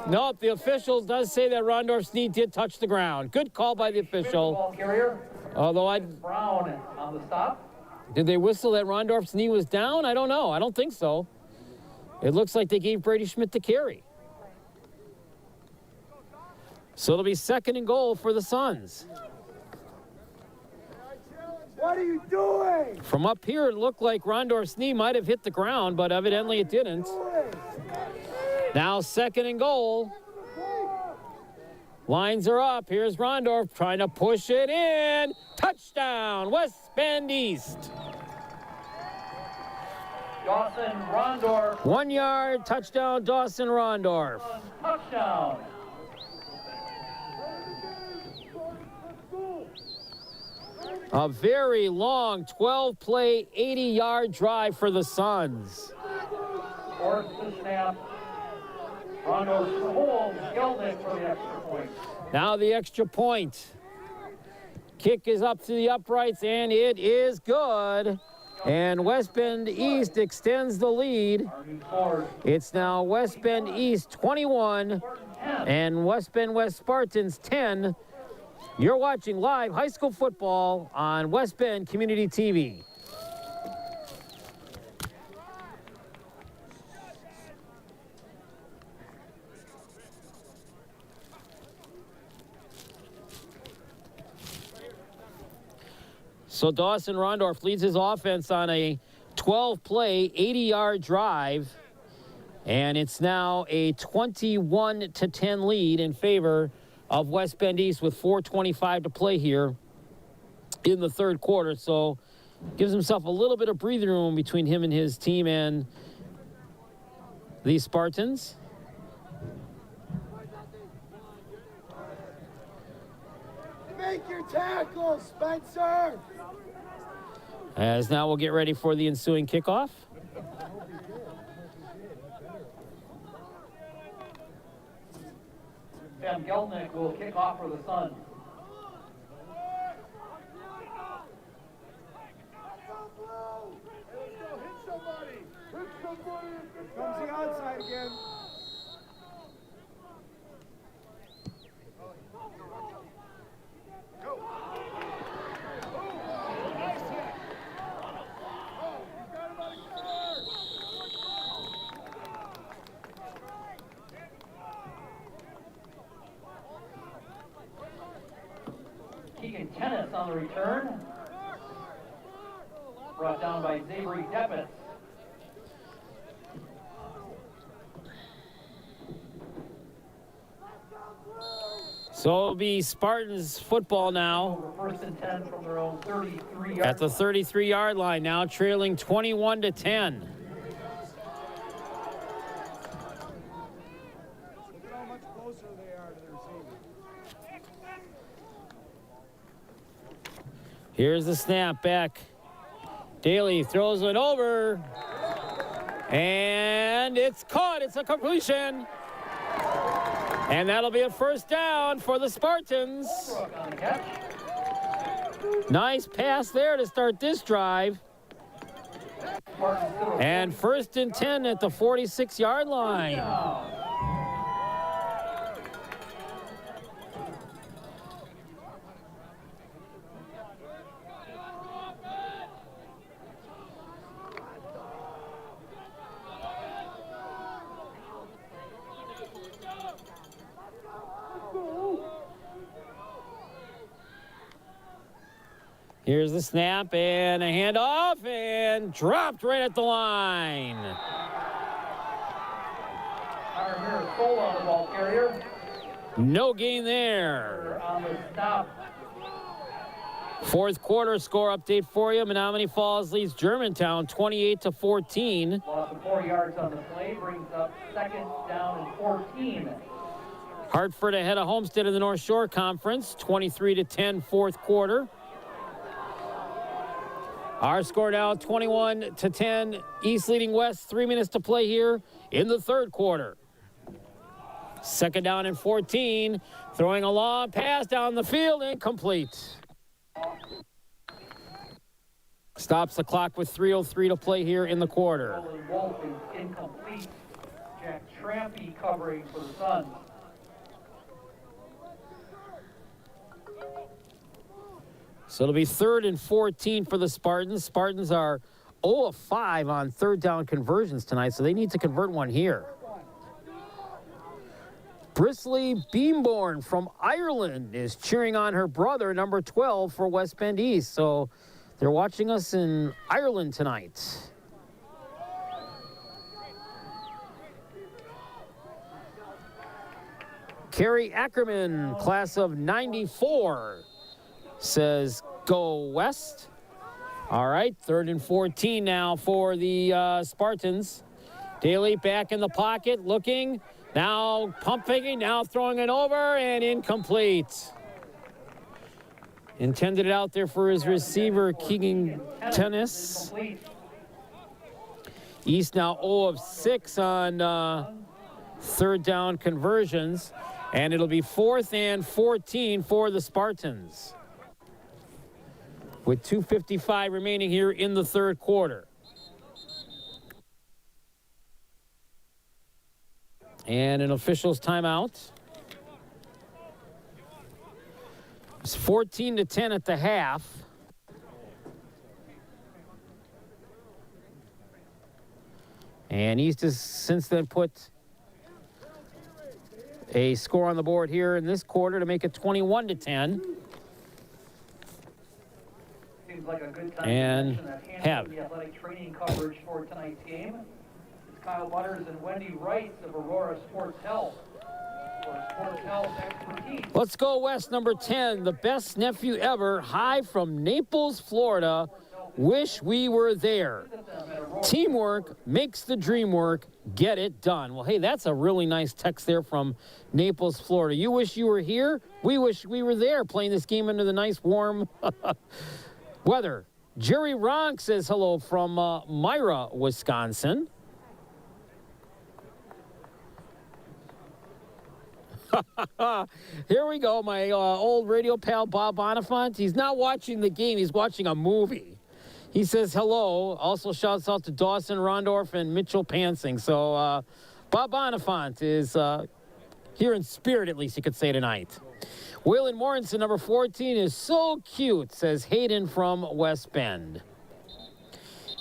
nope, the official does say that Rondorf's knee did touch the ground. Good call by the official. Ball carrier. Although Brown on the stop. did they whistle that Rondorf's knee was down? I don't know. I don't think so. It looks like they gave Brady Schmidt the carry. So it'll be 2nd and goal for the Suns. What are you doing? From up here, it looked like Rondorf's knee might have hit the ground, but evidently it didn't. Now 2nd and goal. Lines are up. Here's Rondorf trying to push it in. Touchdown, West Bend East. Dawson Rondorf. 1 yard, touchdown, Dawson Rondorf. Touchdown. A very long 12-play, 80-yard drive for the Suns. Force the snap. Rondorf holds Gelnick for the extra point. Now the extra point. Kick is up to the uprights, and it is good. And West Bend East extends the lead. It's now West Bend East 21 and West Bend West Spartans 10. You're watching live high school football on West Bend Community TV. So Dawson Rondorf leads his offense on a 12-play, 80-yard drive, and it's now a 21-10 lead in favor of West Bend East with 4:25 to play here in the 3rd quarter. So gives himself a little bit of breathing room between him and his team and the Spartans. Make your tackle, Spencer! As now we'll get ready for the ensuing kickoff. Sam Gelnick will kick off for the Suns. Comes the onside again. Keegan Tennis on the return. Brought down by Xavier Deppis. So it'll be Spartans football now. 1st and 10 from their own 33 At the 33-yard line now, trailing 21-10. Here's the snap back. Daly throws it over. And it's caught. It's a completion. And that'll be a 1st down for the Spartans. Nice pass there to start this drive. And 1st and 10 at the 46-yard line. Here's the snap and a handoff and dropped right at the line. Connor Mears Cole on the ball carrier. No gain there. On the stop. 4th quarter score update for you. Menominee Falls leads Germantown 28-14. Loss of 4 yards on the play brings up 2nd down and 14. Hartford ahead of Homestead in the North Shore Conference, 23-10 4th quarter. Our score now 21-10. East leading West, 3 minutes to play here in the 3rd quarter. 2nd down and 14. Throwing a long pass down the field, incomplete. Stops the clock with 3:03 to play here in the quarter. Wolf is incomplete. Jack Trampy covering for the Suns. So it'll be 3rd and 14 for the Spartans. Spartans are 0 of 5 on third down conversions tonight, so they need to convert one here. Brisley Beamborn from Ireland is cheering on her brother, number 12, for West Bend East. So they're watching us in Ireland tonight. Carrie Ackerman, class of 94, says go West. All right, 3rd and 14 now for the Spartans. Daly back in the pocket, looking, now pump faking, now throwing it over, and incomplete. Intended it out there for his receiver, Keegan Tennis. East now 0 of 6 on third down conversions, and it'll be 4th and 14 for the Spartans, with 2:55 remaining here in the third quarter. And an official's timeout. It's 14-10 at the half. And East has since then put a score on the board here in this quarter to make it 21-10. Seems like a good time And to mention that have. the athletic training coverage for tonight's game. It's Kyle Butters and Wendy Wright of Aurora Sports Health. For Sports Health expertise. Let's go West, number 10, the best nephew ever, Hi from Naples, Florida. Wish we were there. Teamwork makes the dream work. Get it done. Well, hey, that's a really nice text there from Naples, Florida. You wish you were here? We wish we were there playing this game under the nice warm weather. Jerry Ronk says hello from Myra, Wisconsin. Here we go, my old radio pal Bob Bonifant. He's not watching the game, he's watching a movie. He says hello, also shouts out to Dawson Rondorf and Mitchell Pansing. So Bob Bonifant is here in spirit, at least you could say tonight. Waylon Morrison, number 14, is so cute, says Hayden from West Bend.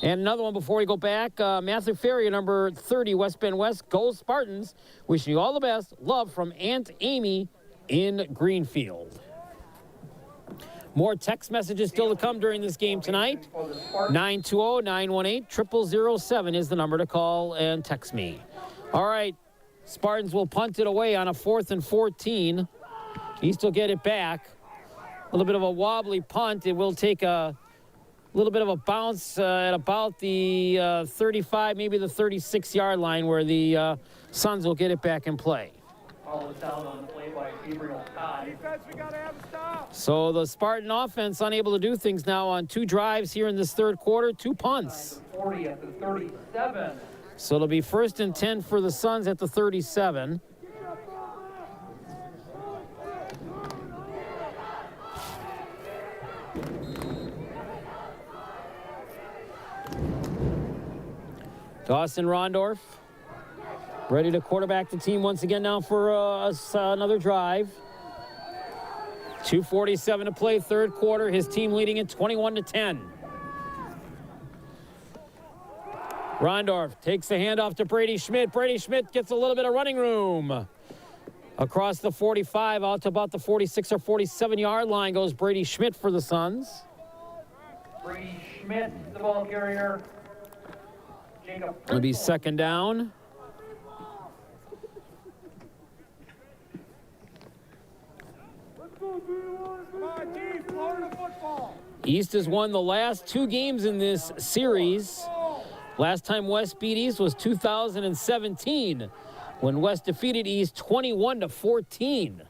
And another one before we go back, Matthew Ferrier, number 30, West Bend West. Go Spartans. Wishing you all the best. Love from Aunt Amy in Greenfield. More text messages still to come during this game tonight. 920-918-0007 is the number to call and text me. All right, Spartans will punt it away on a 4th and 14. East will get it back. A little bit of a wobbly punt. It will take a little bit of a bounce at about the 35, maybe the 36-yard line, where the Suns will get it back in play. So the Spartan offense unable to do things now on 2 drives here in this third quarter, 2 punts. 40 at the 37. So it'll be 1st and 10 for the Suns at the 37. Dawson Rondorf ready to quarterback the team once again now for another drive. 2:47 to play, third quarter. His team leading it 21-10. Rondorf takes the handoff to Brady Schmidt. Brady Schmidt gets a little bit of running room. Across the 45 out to about the 46 or 47-yard line goes Brady Schmidt for the Suns. Brady Schmidt, the ball carrier. It'll be 2nd down. East has won the last 2 games in this series. Last time West beat East was 2017, when West defeated East 21-14.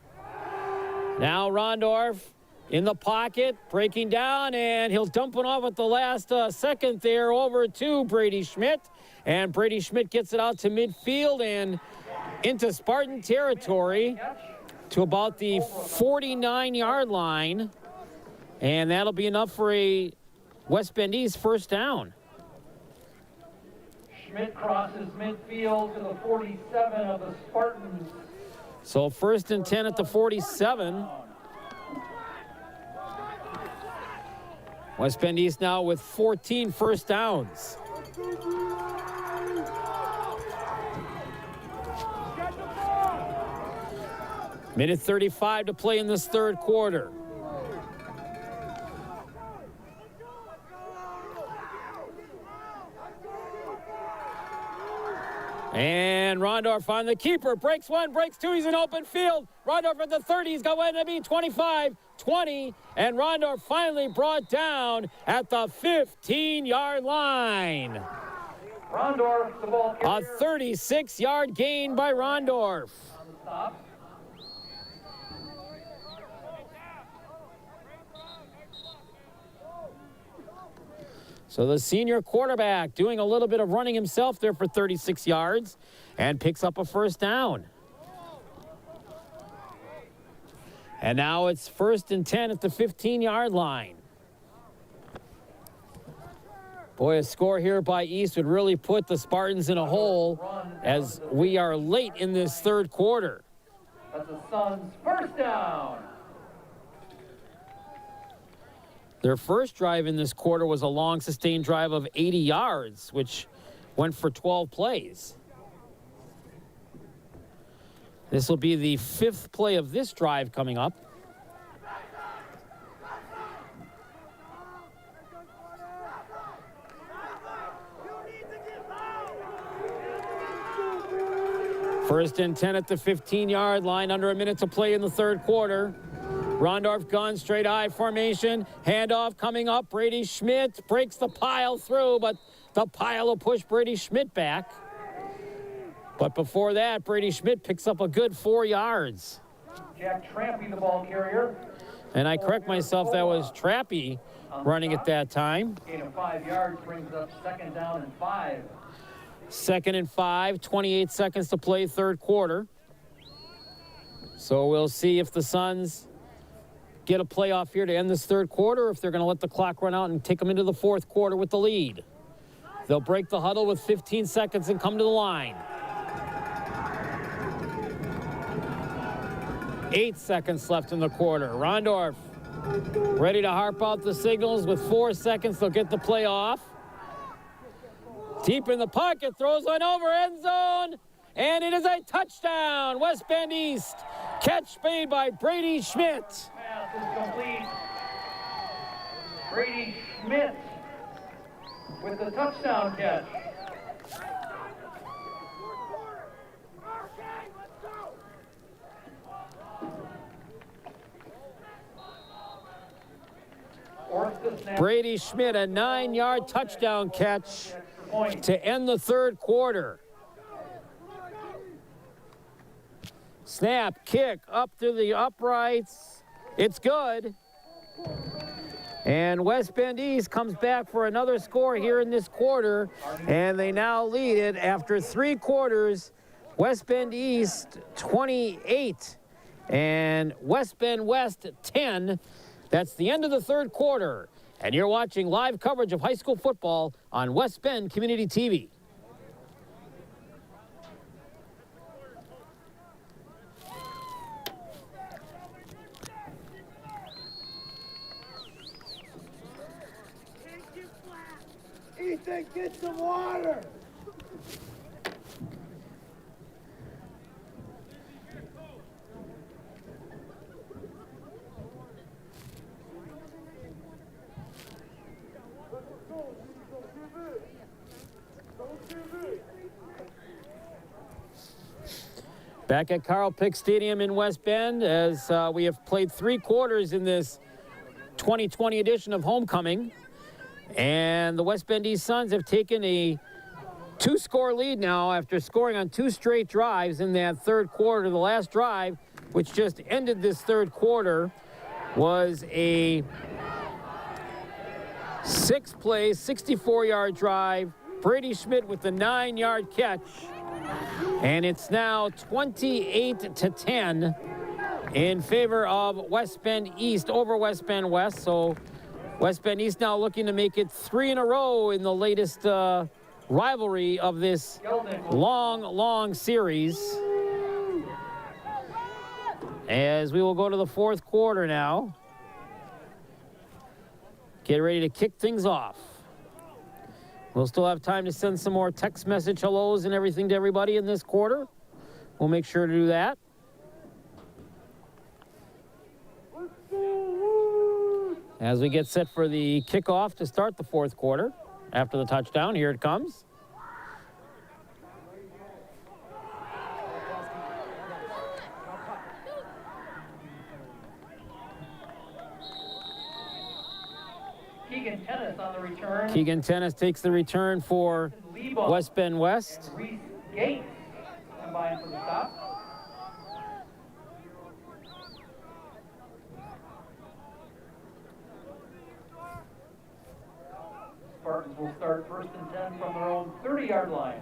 Now Rondorf in the pocket, breaking down, and he'll dump it off at the last second there over to Brady Schmidt. And Brady Schmidt gets it out to midfield and into Spartan territory to about the 49-yard line. And that'll be enough for a West Bend East 1st down. Schmidt crosses midfield to the 47 of the Spartans. So 1st and 10 at the 47. West Bend East now with 14 first downs. Minute 35 to play in this third quarter. And Rondorf on the keeper, breaks one, breaks two, he's in open field. Rondorf at the 30, he's got one to be 25, 20, and Rondorf finally brought down at the 15-yard line. Rondorf, the ball carrier. A 36-yard gain by Rondorf. On the stop. So the senior quarterback doing a little bit of running himself there for 36 yards and picks up a first down. And now it's 1st and 10 at the 15-yard line. Boy, a score here by East would really put the Spartans in a hole as we are late in this third quarter. That's the Suns' first down. Their first drive in this quarter was a long sustained drive of 80 yards, which went for 12 plays. This will be the 5th play of this drive coming up. First and 10 at the 15-yard line, under a minute to play in the third quarter. Rondorf gun, straight I formation, handoff coming up. Brady Schmidt breaks the pile through, but the pile will push Brady Schmidt back. But before that, Brady Schmidt picks up a good 4 yards. Jack Trampy, the ball carrier. And I correct myself, that was Trappy running at that time. Gain of 5 yards brings up 2nd down and 5. 2nd and 5, 28 seconds to play, third quarter. So we'll see if the Suns get a playoff here to end this third quarter, or if they're going to let the clock run out and take them into the fourth quarter with the lead. They'll break the huddle with 15 seconds and come to the line. 8 seconds left in the quarter. Rondorf ready to harp out the signals with 4 seconds. They'll get the play off. Deep in the pocket, throws one over, end zone, and it is a touchdown. West Bend East. Catch made by Brady Schmidt. Pass is complete. Brady Schmidt with the touchdown catch. Brady Schmidt, a 9-yard touchdown catch to end the third quarter. Snap, kick, up to the uprights. It's good. And West Bend East comes back for another score here in this quarter, and they now lead it after 3 quarters. West Bend East 28 and West Bend West 10. That's the end of the third quarter, and you're watching live coverage of high school football on West Bend Community TV. Ethan, get some water! Back at Carl Pick Stadium in West Bend as we have played 3 quarters in this 2020 edition of Homecoming. And the West Bend East Suns have taken a 2-score lead now after scoring on 2 straight drives in that third quarter. The last drive, which just ended this third quarter, was a 6-play, 64-yard drive. Brady Schmidt with the 9-yard catch. And it's now 28-10 in favor of West Bend East over West Bend West. So West Bend East now looking to make it 3 in a row in the latest rivalry of this long series. As we will go to the fourth quarter now. Get ready to kick things off. We'll still have time to send some more text message hellos and everything to everybody in this quarter. We'll make sure to do that. As we get set for the kickoff to start the fourth quarter after the touchdown, here it comes. Keegan Tennis on the return. Keegan Tennis takes the return for West Bend West. Reese Gates combined for the stop. Spartans will start 1st and 10 from their own 30-yard line.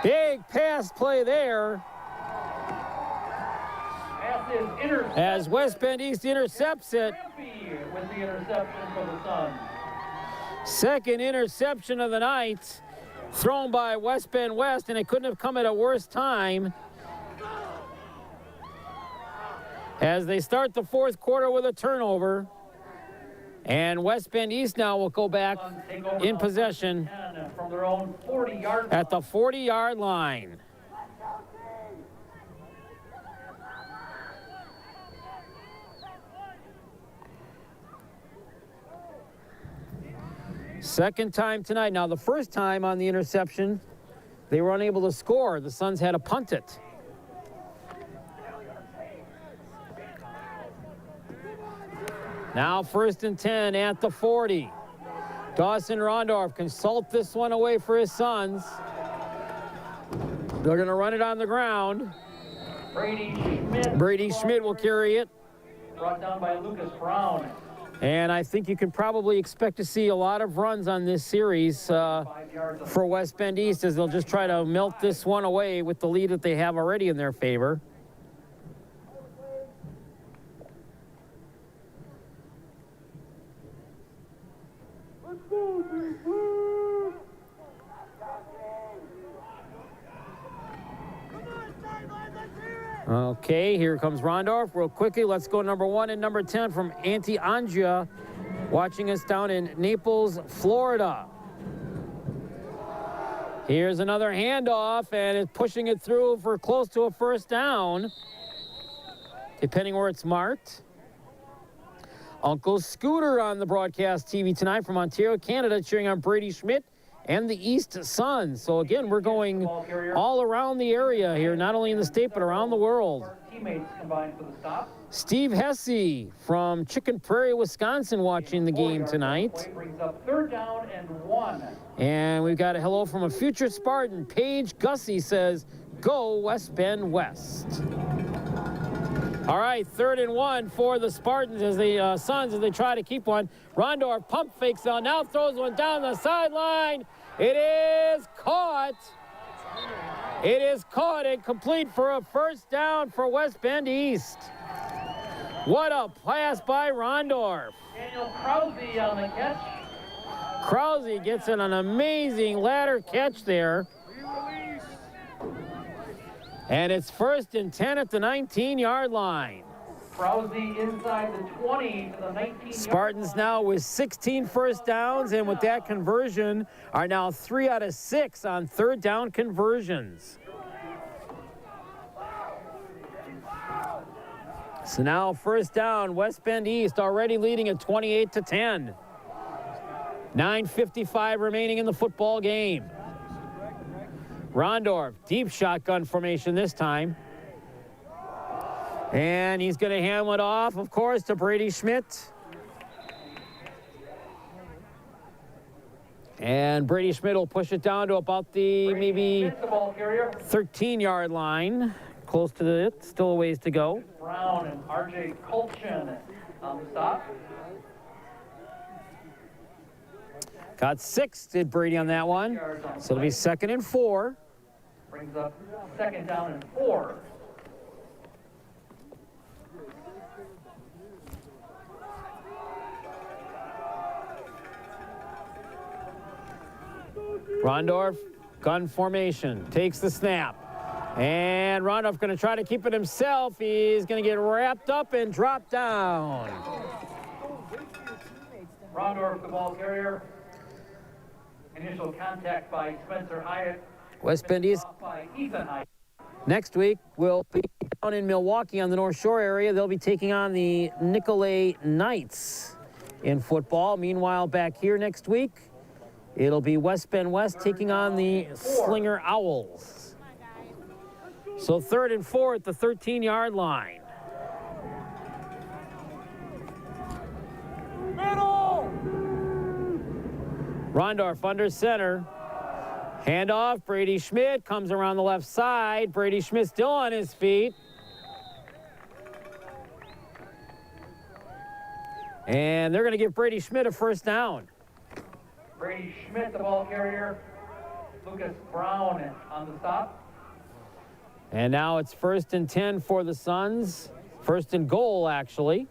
Big pass play there. Pass is intercepted. As West Bend East intercepts it. With the interception for the Suns. Second interception of the night thrown by West Bend West, and it couldn't have come at a worse time. As they start the fourth quarter with a turnover. And West Bend East now will go back in possession from their own 40-yard line. at the 40-yard line. Second time tonight. Now, the first time on the interception, they were unable to score. The Suns had to punt it. Now 1st and 10 at the 40. Dawson Rondorf can salt this one away for his Suns. They're going to run it on the ground. Brady Schmidt will carry it. Brought down by Lucas Brown. And I think you can probably expect to see a lot of runs on this series for West Bend East, as they'll just try to melt this one away with the lead that they have already in their favor. Okay, here comes Rondorf. Real quickly, let's go number 1 and number 10 from Auntie Anja, watching us down in Naples, Florida. Here's another handoff, and it's pushing it through for close to a first down, depending where it's marked. Uncle Scooter on the broadcast TV tonight from Ontario, Canada, cheering on Brady Schmidt and the East Suns. So again, we're going all around the area here, not only in the state, but around the world. Teammates combined for the stop. Steve Hesse from Chicken Prairie, Wisconsin, watching the game tonight. Brings up 3rd down and 1. And we've got a hello from a future Spartan. Paige Gussie says, go West Bend West. All right, 3rd and 1 for the Spartans as the Suns as they try to keep one. Rondorf pump fakes on, now throws one down the sideline. It is caught. It is caught and complete for a first down for West Bend East. What a pass by Rondorf. Daniel Krause on the catch. Krause gets in an amazing ladder catch there. And it's 1st and 10 at the 19-yard line. Krause inside the 20 to the 19. Spartans now with 16 first downs, and with that conversion are now 3 out of 6 on 3rd down conversions. So now 1st down, West Bend East already leading at 28-10. 9:55 remaining in the football game. Rondorf, deep shotgun formation this time. And he's going to hand it off, of course, to Brady Schmidt. And Brady Schmidt will push it down to about the maybe 13-yard line. close to it. Still a ways to go. Brown and R.J. Colchin on the stop. Got 6, did Brady on that one. So it'll be 2nd and 4. Brings up 2nd down and 4. Rondorf, gun formation, takes the snap. And Rondorf going to try to keep it himself. He's going to get wrapped up and drop down. Rondorf, the ball carrier. Initial contact by Spencer Hyatt. West Bend East By Ethan Hyatt. next week will be down in Milwaukee on the North Shore area. They'll be taking on the Nicolay Knights in football. Meanwhile, back here next week, it'll be West Bend West taking on the Slinger Owls. So 3rd and 4 at the 13-yard line. Middle! Rondorf under center. Handoff, Brady Schmidt comes around the left side. Brady Schmidt still on his feet. And they're going to give Brady Schmidt a first down. Brady Schmidt, the ball carrier. Lucas Brown on the stop. And now it's 1st and 10 for the Suns. 1st and goal, actually.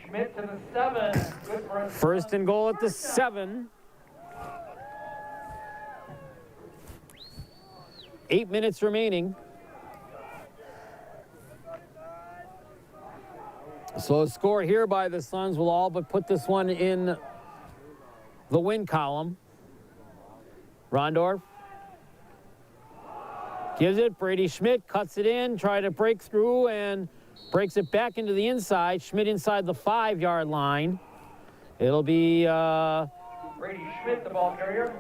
Schmidt to the 7. Good for a 1st and goal at the 7. 8 minutes remaining. So a score here by the Suns will all but put this one in the win column. Rondorf gives it. Brady Schmidt cuts it in, try to break through and breaks it back into the inside. Schmidt inside the 5-yard line. It'll be Brady Schmidt, the ball carrier.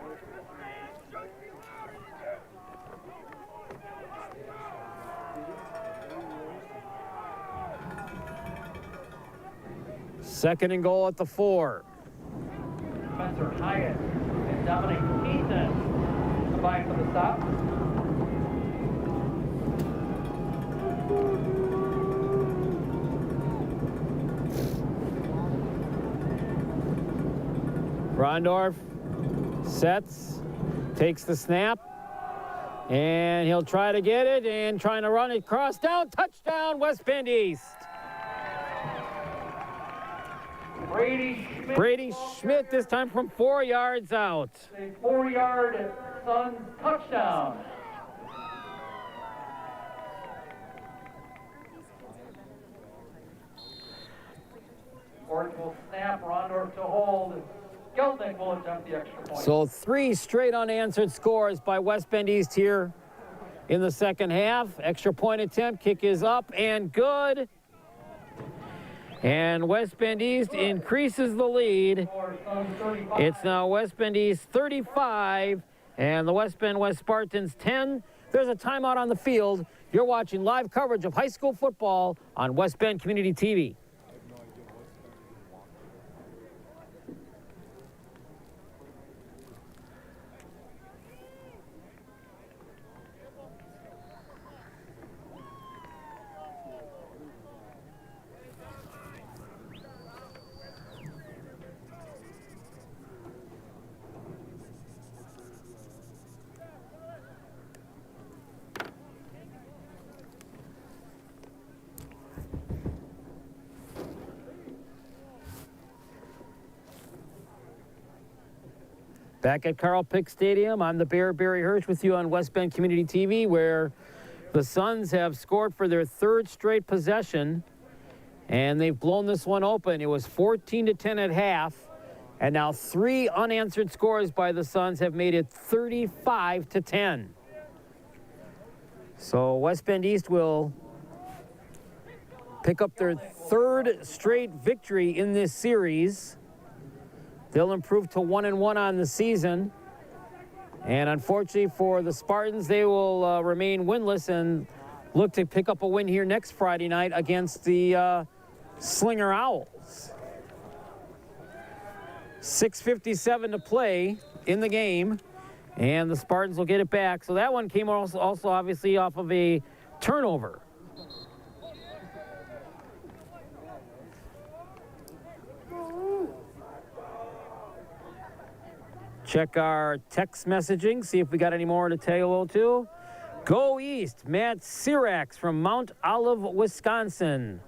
Second and goal at the 4. Spencer Hyatt and Dominic Ethan combined for the stop. Rondorf sets, takes the snap, and he'll try to get it and trying to run it cross down. Touchdown, West Bend East. Brady Schmidt this time from 4 yards out. A 4-yard Suns touchdown. Gordon will snap, Rondorf to hold. Gelding will attempt the extra point. So 3 straight unanswered scores by West Bend East here in the second half. Extra point attempt, kick is up and good. And West Bend East increases the lead. It's now West Bend East 35 and the West Bend West Spartans 10. There's a timeout on the field. You're watching live coverage of high school football on West Bend Community TV. Back at Carl Pick Stadium, I'm the Bear, Barry Hirsch, with you on West Bend Community TV, where the Suns have scored for their 3rd straight possession, and they've blown this one open. It was 14-10 at half, and now 3 unanswered scores by the Suns have made it 35-10. So West Bend East will pick up their 3rd straight victory in this series. They'll improve to 1-1 on the season. And unfortunately for the Spartans, they will remain winless and look to pick up a win here next Friday night against the Slinger Owls. 6:57 to play in the game, and the Spartans will get it back. So that one came also obviously off of a turnover check our text messaging, see if we got any more to tell you hello to. Go East. Matt Sirax from Mount Olive, Wisconsin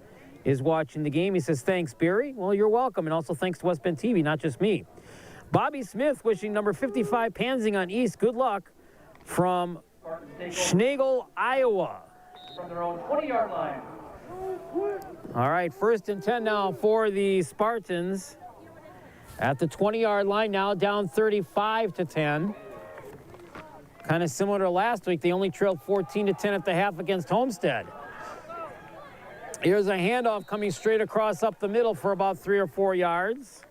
is watching the game. He says, thanks, Barry. Well, you're welcome. And also thanks to West Bend TV, not just me. Bobby Smith wishing number 55 Panzing on East good luck from Schnagel, Iowa. From their own 20-yard line. All right, 1st and 10 now for the Spartans. At the 20-yard line now, down 35-10. Kind of similar to last week. They only trailed 14-10 at the half against Homestead. Here's a handoff coming straight across up the middle for about 3 or 4 yards.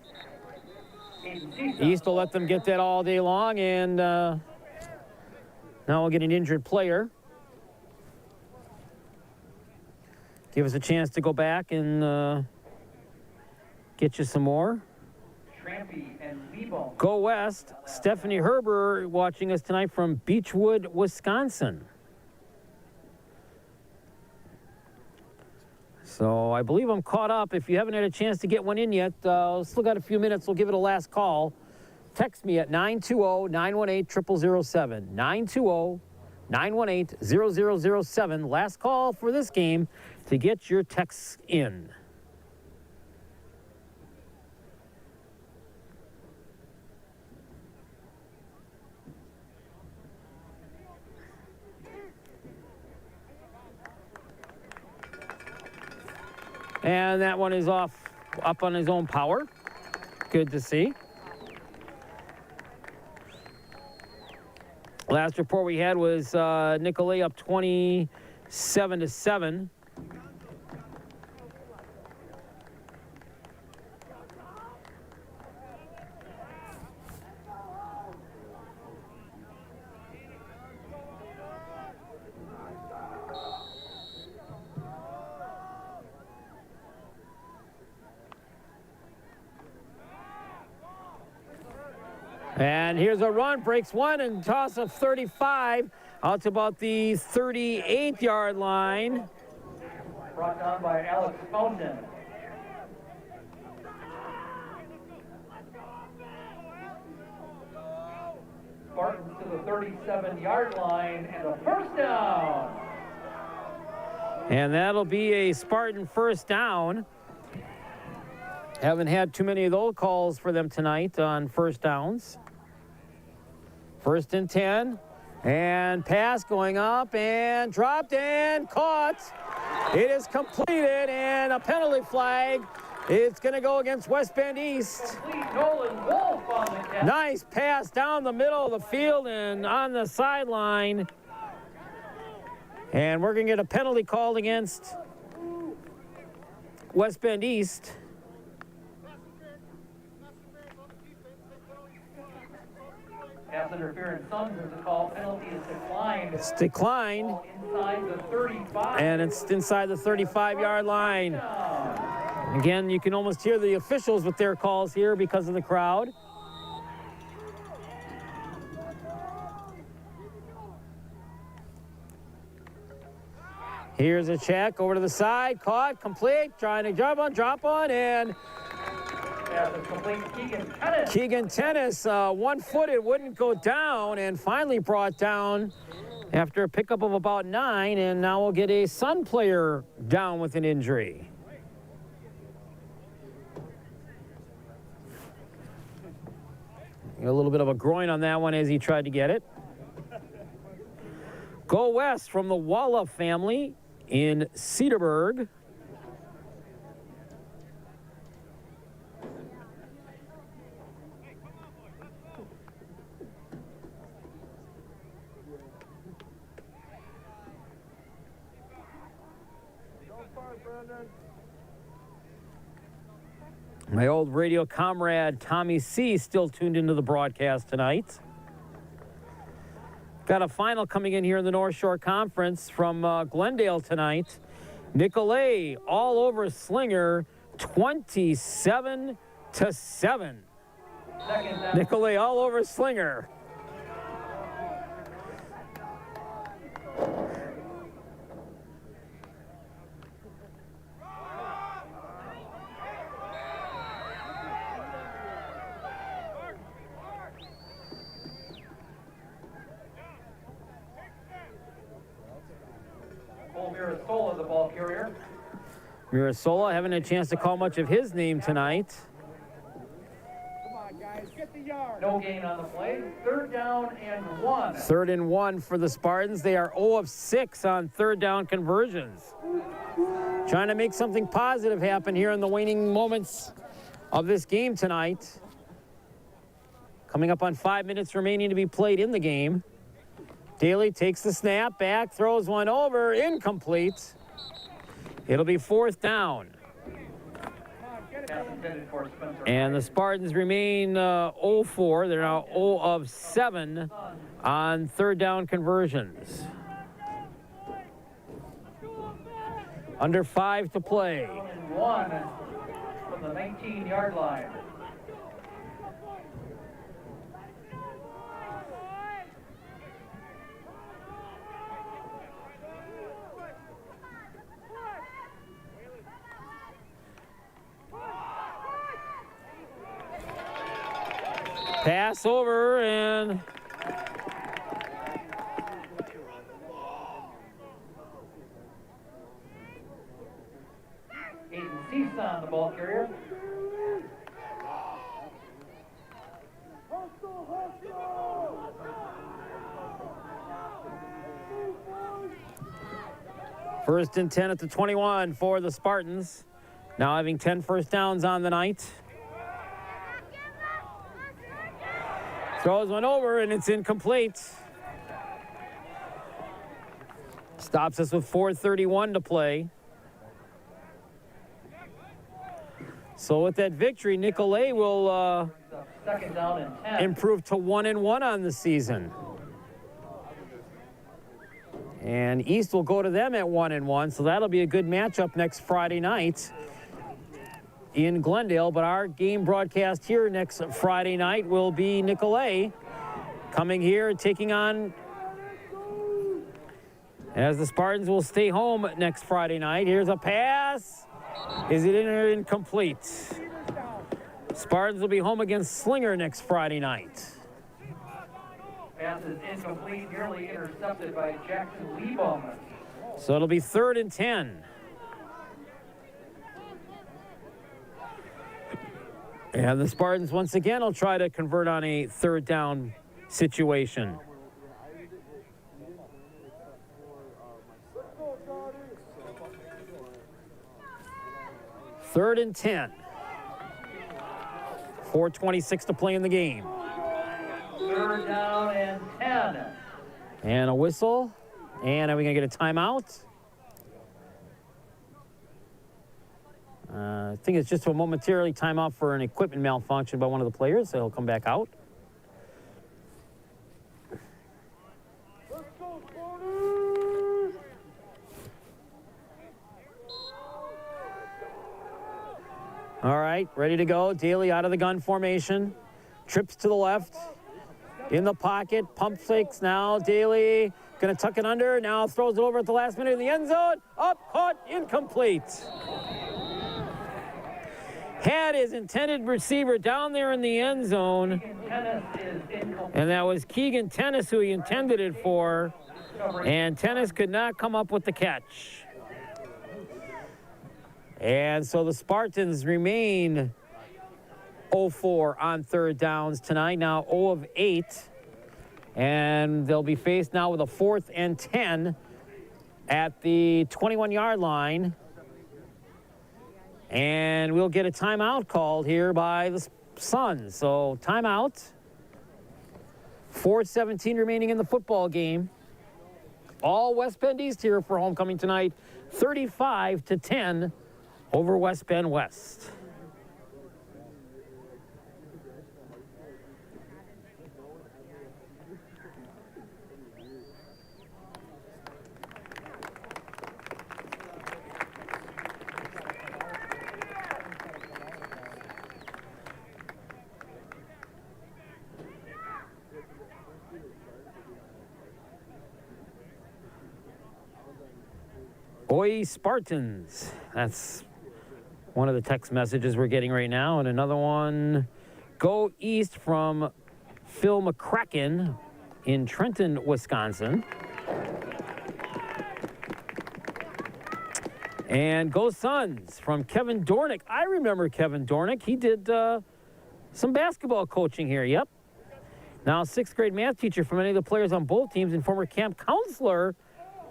East will let them get that all day long, and now we'll get an injured player. Give us a chance to go back and get you some more. And Go West. Stephanie Herber watching us tonight from Beechwood, Wisconsin. So I believe I'm caught up. If you haven't had a chance to get one in yet, still got a few minutes. We'll give it a last call. Text me at 920-918-0007. 920-918-0007. Last call for this game to get your texts in. And that one is up on his own power. Good to see. Last report we had was Nicolay up 27-7. And here's a run, breaks one, and toss of 35 out to about the 38-yard line. Brought down by Alex Fountain. Spartans to the 37-yard line, and a first down. And that'll be a Spartan first down. Haven't had too many of those calls for them tonight on first downs. 1st and 10, and pass going up and dropped and caught. It is completed, and a penalty flag. It's going to go against West Bend East. Nice pass down the middle of the field and on the sideline. And we're going to get a penalty called against West Bend East. Pass interference, Suns is a call. Penalty is declined. It's declined. Inside the 35. And it's inside the 35-yard line. Again, you can almost hear the officials with their calls here because of the crowd. Here's a check over to the side, caught, complete, trying to drop on, and Keegan Tennis, one-footed, wouldn't go down, and finally brought down after a pickup of about 9, and now we'll get a Sun player down with an injury. A little bit of a groin on that one as he tried to get it. Go West from the Walla family in Cedarburg. My old radio comrade Tommy C. still tuned into the broadcast tonight. Got a final coming in here in the North Shore Conference from Glendale tonight. Nicolay all over Slinger, 27-7. Nicolay all over Slinger. Mirasola, the ball carrier. Mirasola having a chance to call much of his name tonight. No gain on the play. 3rd down and 1. 3rd and 1 for the Spartans. They are 0 of 6 on 3rd down conversions. Trying to make something positive happen here in the waning moments of this game tonight. Coming up on 5 minutes remaining to be played in the game. Daly takes the snap back, throws one over, incomplete. It'll be 4th down. And the Spartans remain 0-4. They're now 0 of 7 on 3rd down conversions. Under 5 to play. 1 from the 19-yard line. Pass over and Aiden Season, the ball carrier. First and 10 at the 21 for the Spartans. Now having 10 first downs on the night. Throws one over and it's incomplete. Stops us with 4:31 to play. So with that victory, Nicolay will 2nd down and 10. improve to 1-1 on the season. And East will go to them at 1-1, so that'll be a good matchup next Friday night in Glendale. But our game broadcast here next Friday night will be Nicolay coming here, taking on, as the Spartans will stay home next Friday night. Here's a pass. Is it in or incomplete? Spartans will be home against Slinger next Friday night. Pass is incomplete, nearly intercepted by Jackson Liebum. So it'll be 3rd and 10. And the Spartans once again will try to convert on a 3rd down situation. Third and 10. 4:26 to play in the game. 3rd down and 10. And a whistle. And are we going to get a timeout? I think it's just a momentarily timeout for an equipment malfunction by one of the players, so he'll come back out. All right, ready to go. Daly out of the gun formation. Trips to the left. In the pocket. Pump fakes now. Daly going to tuck it under. Now throws it over at the last minute in the end zone. Up, caught, incomplete. Had his intended receiver down there in the end zone. And that was Keegan Tennis who he intended it for. And Tennis could not come up with the catch. And so the Spartans remain 0-4 on 3rd downs tonight. Now 0 of 8. And they'll be faced now with a 4th and 10 at the 21-yard line. And we'll get a timeout called here by the Suns. So timeout. 4:17 remaining in the football game. All West Bend East here for homecoming tonight. 35-10 over West Bend West. Boy Spartans. That's one of the text messages we're getting right now. And another one, go East from Phil McCracken in Trenton, Wisconsin. And go Suns from Kevin Dornick. I remember Kevin Dornick. He did some basketball coaching here, yep. Now 6th grade math teacher for many of the players on both teams and former camp counselor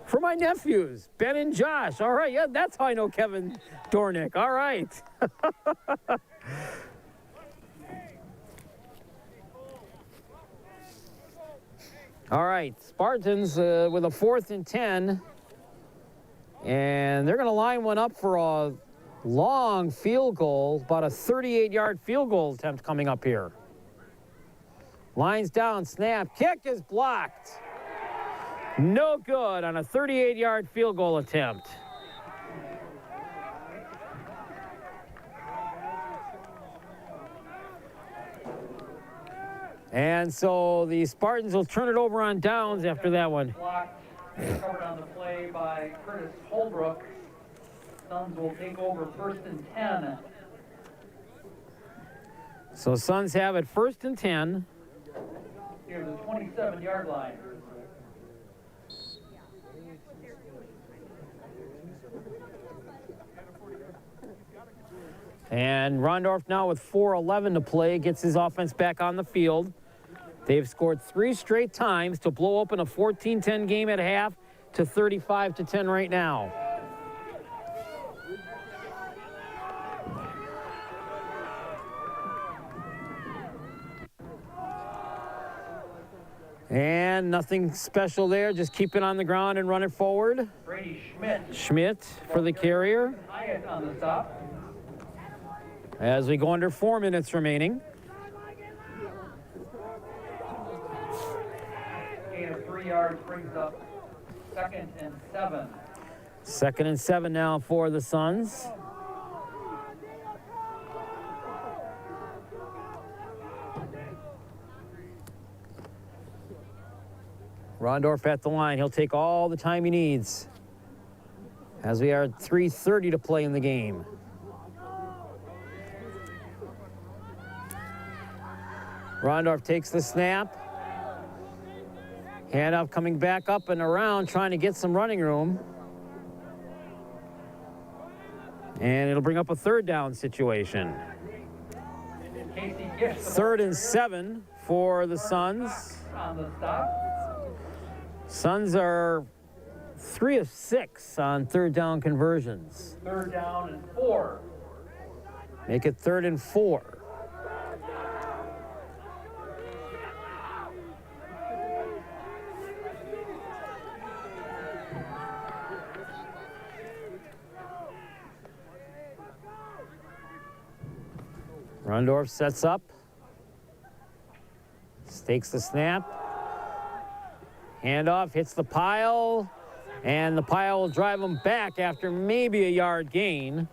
for my nephews, Ben and Josh. All right, yeah, that's how I know Kevin Dornick. All right. All right, Spartans with a 4th and 10. And they're going to line one up for a long field goal, about a 38-yard field goal attempt coming up here. Lines down, snap, kick is blocked. No good on a 38-yard field goal attempt. And so the Spartans will turn it over on downs after that one. Covered on the play by Curtis Holbrook. Suns will take over 1st and 10. So Suns have it 1st and 10. Near the 27-yard line. And Rondorf now with 4:11 to play gets his offense back on the field. They've scored 3 straight times to blow open a 14-10 game at half to 35-10 right now. And nothing special there, just keep it on the ground and run it forward. Brady Schmidt. Schmidt for the carrier. Hyatt on the stop. As we go under 4 minutes remaining. Gain of 3 yards brings up 2nd and 7. 2nd and 7 now for the Suns. Rondorf at the line. He'll take all the time he needs. As we are at 3:30 to play in the game. Rondorf takes the snap. Handoff coming back up and around, trying to get some running room. And it'll bring up a 3rd down situation. 3rd and 7 for the Suns. On the stop. Suns are 3 of 6 on 3rd down conversions. 3rd down and 4. Make it 3rd and 4. Rondorf sets up, stakes the snap, handoff, hits the pile, and the pile will drive him back after maybe a yard gain.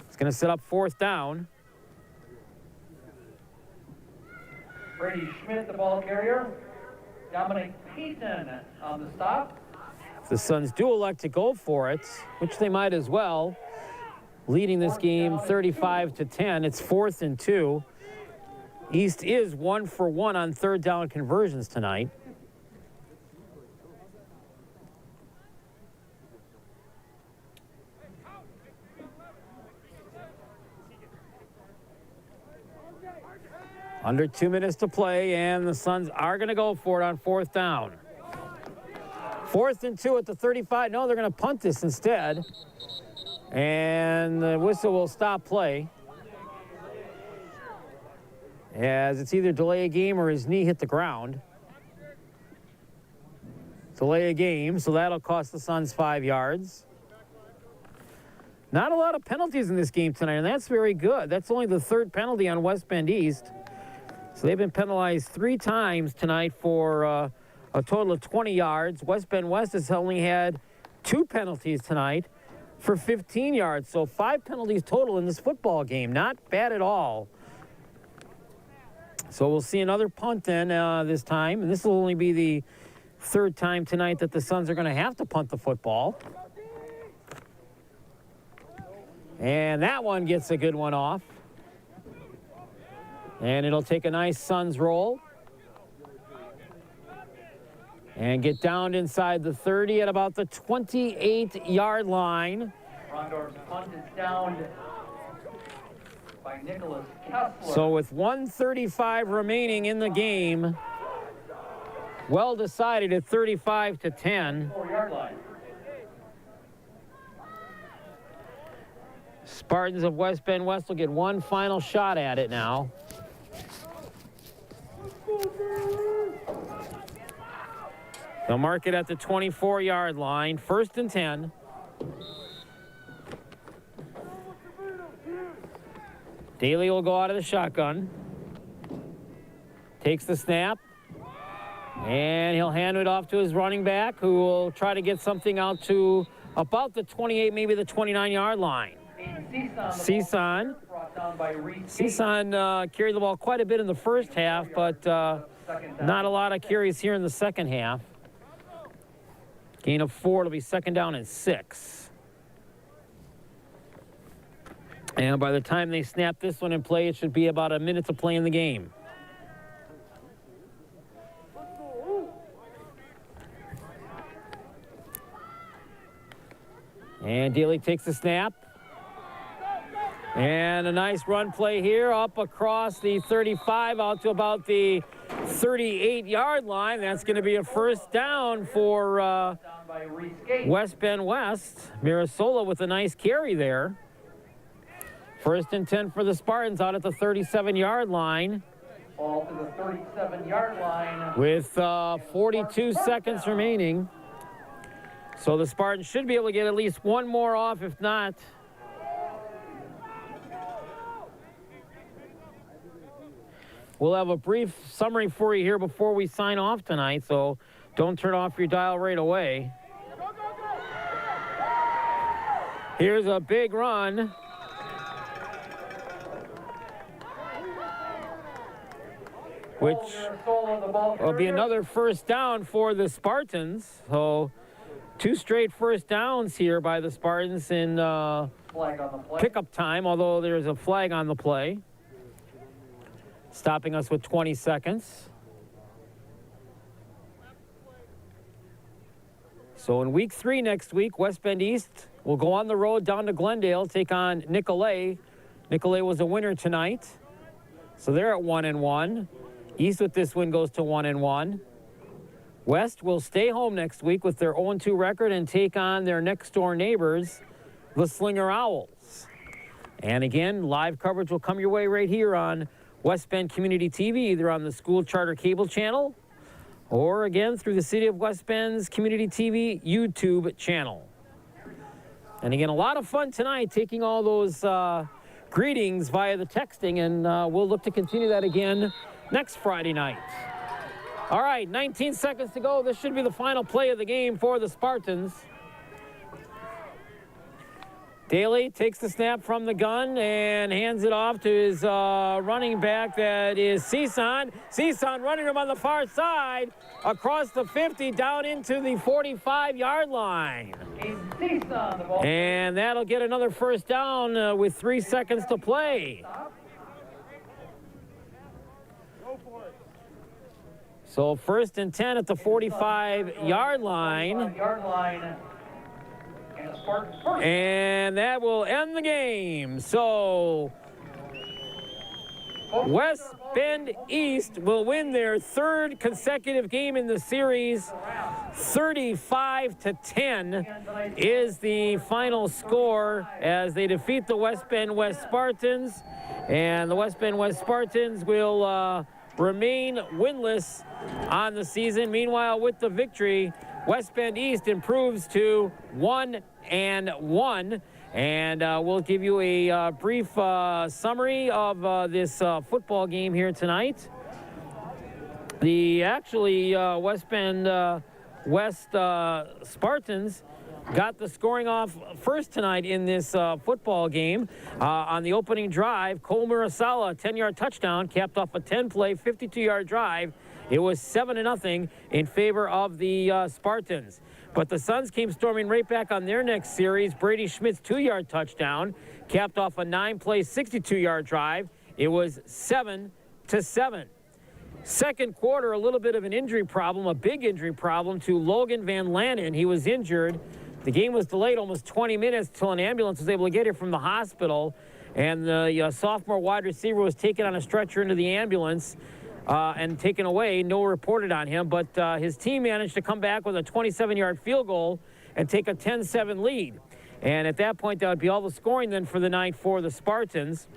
It's going to set up 4th down. Brady Schmidt, the ball carrier. Dominic Payton on the stop. If the Suns do elect to go for it, which they might as well, leading this game 35-10. It's 4th and 2. East is 1 for 1 on 3rd down conversions tonight. Under 2 minutes to play, and the Suns are going to go for it on 4th down. 4th and 2 at the 35. No, they're going to punt this instead. And the whistle will stop play. As it's either delay a game or his knee hit the ground. Delay a game, so that'll cost the Suns 5 yards. Not a lot of penalties in this game tonight, and that's very good. That's only the 3rd penalty on West Bend East. So they've been penalized 3 times tonight for a total of 20 yards. West Bend West has only had 2 penalties tonight for 15 yards. So 5 penalties total in this football game. Not bad at all. So we'll see another punt then this time. And this will only be the 3rd time tonight that the Suns are going to have to punt the football. And that one gets a good one off. And it'll take a nice Suns roll. And get down inside the 30 at about the 28-yard line. Rondorf's punt is down by Nicholas Kessler. So with 1:35 remaining in the game, well decided at 35-10. 4-yard line. Spartans of West Bend West will get one final shot at it now. They'll mark it at the 24-yard line, 1st and 10. Daly will go out of the shotgun. Takes the snap. And he'll hand it off to his running back, who will try to get something out to about the 28, maybe the 29-yard line. Cison carried the ball quite a bit in the first half, but not a lot of carries here in the second half. Gain of 4, it'll be 2nd down and 6. And by the time they snap this one in play, it should be about a minute to play in the game. And Daly takes the snap. And a nice run play here up across the 35 out to about the 38-yard line. That's going to be a 1st down for West Bend West. Mirasola with a nice carry there. 1st and 10 for the Spartans out at the 37-yard line. Ball to the 37-yard line. With 42 seconds remaining. So the Spartans should be able to get at least one more off, if not. We'll have a brief summary for you here before we sign off tonight, so don't turn off your dial right away. Here's a big run. Which will be another 1st down for the Spartans. So 2 straight 1st downs here by the Spartans in pickup time, although there's a flag on the play, stopping us with 20 seconds. So in week 3 next week, West Bend East will go on the road down to Glendale, take on Nicolet. Nicolet was a winner tonight, so they're at 1-1. East with this win goes to 1-1. West will stay home next week with their 0-2 record and take on their next-door neighbors, the Slinger Owls. And again, live coverage will come your way right here on West Bend Community TV, either on the school charter cable channel or again through the City of West Bend's Community TV YouTube channel. And again, a lot of fun tonight taking all those greetings via the texting, and we'll look to continue that again next Friday night. All right, 19 seconds to go. This should be the final play of the game for the Spartans. Daly takes the snap from the gun and hands it off to his running back, that is Cison. Cison running him on the far side across the 50 down into the 45-yard line. And that'll get another 1st down with 3 seconds to play. So 1st and 10 at the 45-yard line. And that will end the game. So West Bend East will win their 3rd consecutive game in the series. 35-10 is the final score as they defeat the West Bend West Spartans. And the West Bend West Spartans will remain winless on the season. Meanwhile, with the victory, West Bend East improves to 1-1. And we'll give you a brief summary of this football game here tonight. The West Bend West Spartans got the scoring off first tonight in this football game. On the opening drive, Cole Murasala, 10-yard touchdown, capped off a 10-play, 52-yard drive. It was 7-0 in favor of the Spartans. But the Suns came storming right back on their next series. Brady Schmidt's 2-yard touchdown capped off a 9-play, 62-yard drive. It was 7-7. Second quarter, a little bit of an injury problem, a big injury problem to Logan Van Lannen. He was injured The game was delayed almost 20 minutes till an ambulance was able to get here from the hospital, and the sophomore wide receiver was taken on a stretcher into the ambulance and taken away. No reported on him, but his team managed to come back with a 27-yard field goal and take a 10-7 lead. And at that point, that would be all the scoring then for the night for the Spartans.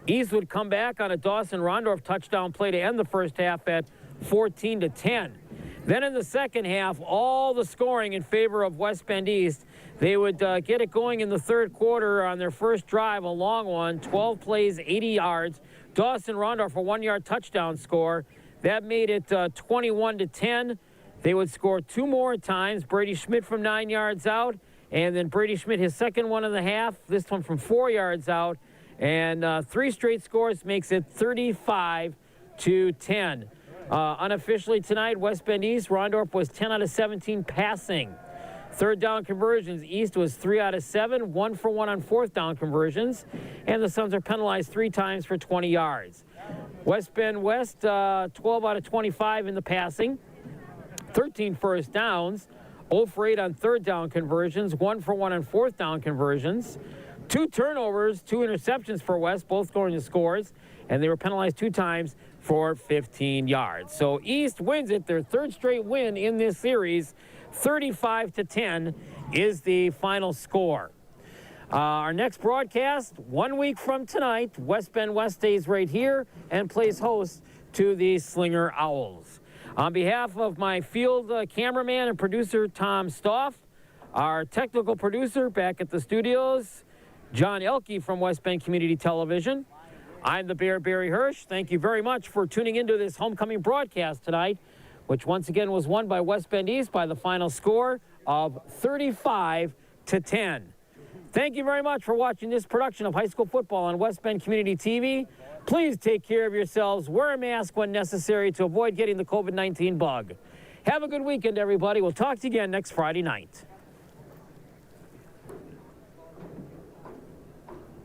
East would come back on a Dawson Rondorf touchdown play to end the first half at 14-10. Then in the second half, all the scoring in favor of West Bend East. They would get it going in the third quarter on their first drive, a long one, 12 plays, 80 yards. Dawson Rondorf, a 1-yard touchdown score. That made it 21-10. They would score 2 more times. Brady Schmidt from 9 yards out, and then Brady Schmidt, his second one of the half, this one from 4 yards out. And 3 straight scores makes it 35-10. Unofficially tonight, West Bend East, Rondorf was 10 out of 17 passing. Third down conversions, East was 3 out of 7, 1 for 1 on fourth down conversions. And the Suns are penalized 3 times for 20 yards. West Bend West, 12 out of 25 in the passing. 13 first downs, 0 for 8 on third down conversions, 1 for 1 on fourth down conversions. 2 turnovers, 2 interceptions for West, both scoring the scores, and they were penalized 2 times for 15 yards. So East wins it, their 3rd straight win in this series. 35-10 is the final score. Our next broadcast, 1 week from tonight, West Bend West stays right here and plays host to the Slinger Owls. On behalf of my field cameraman and producer, Tom Stoff, our technical producer back at the studios, John Elke from West Bend Community Television. I'm the Bear, Barry Hirsch. Thank you very much for tuning into this homecoming broadcast tonight, which once again was won by West Bend East by the final score of 35-10. Thank you very much for watching this production of high school football on West Bend Community TV. Please take care of yourselves. Wear a mask when necessary to avoid getting the COVID-19 bug. Have a good weekend, everybody. We'll talk to you again next Friday night.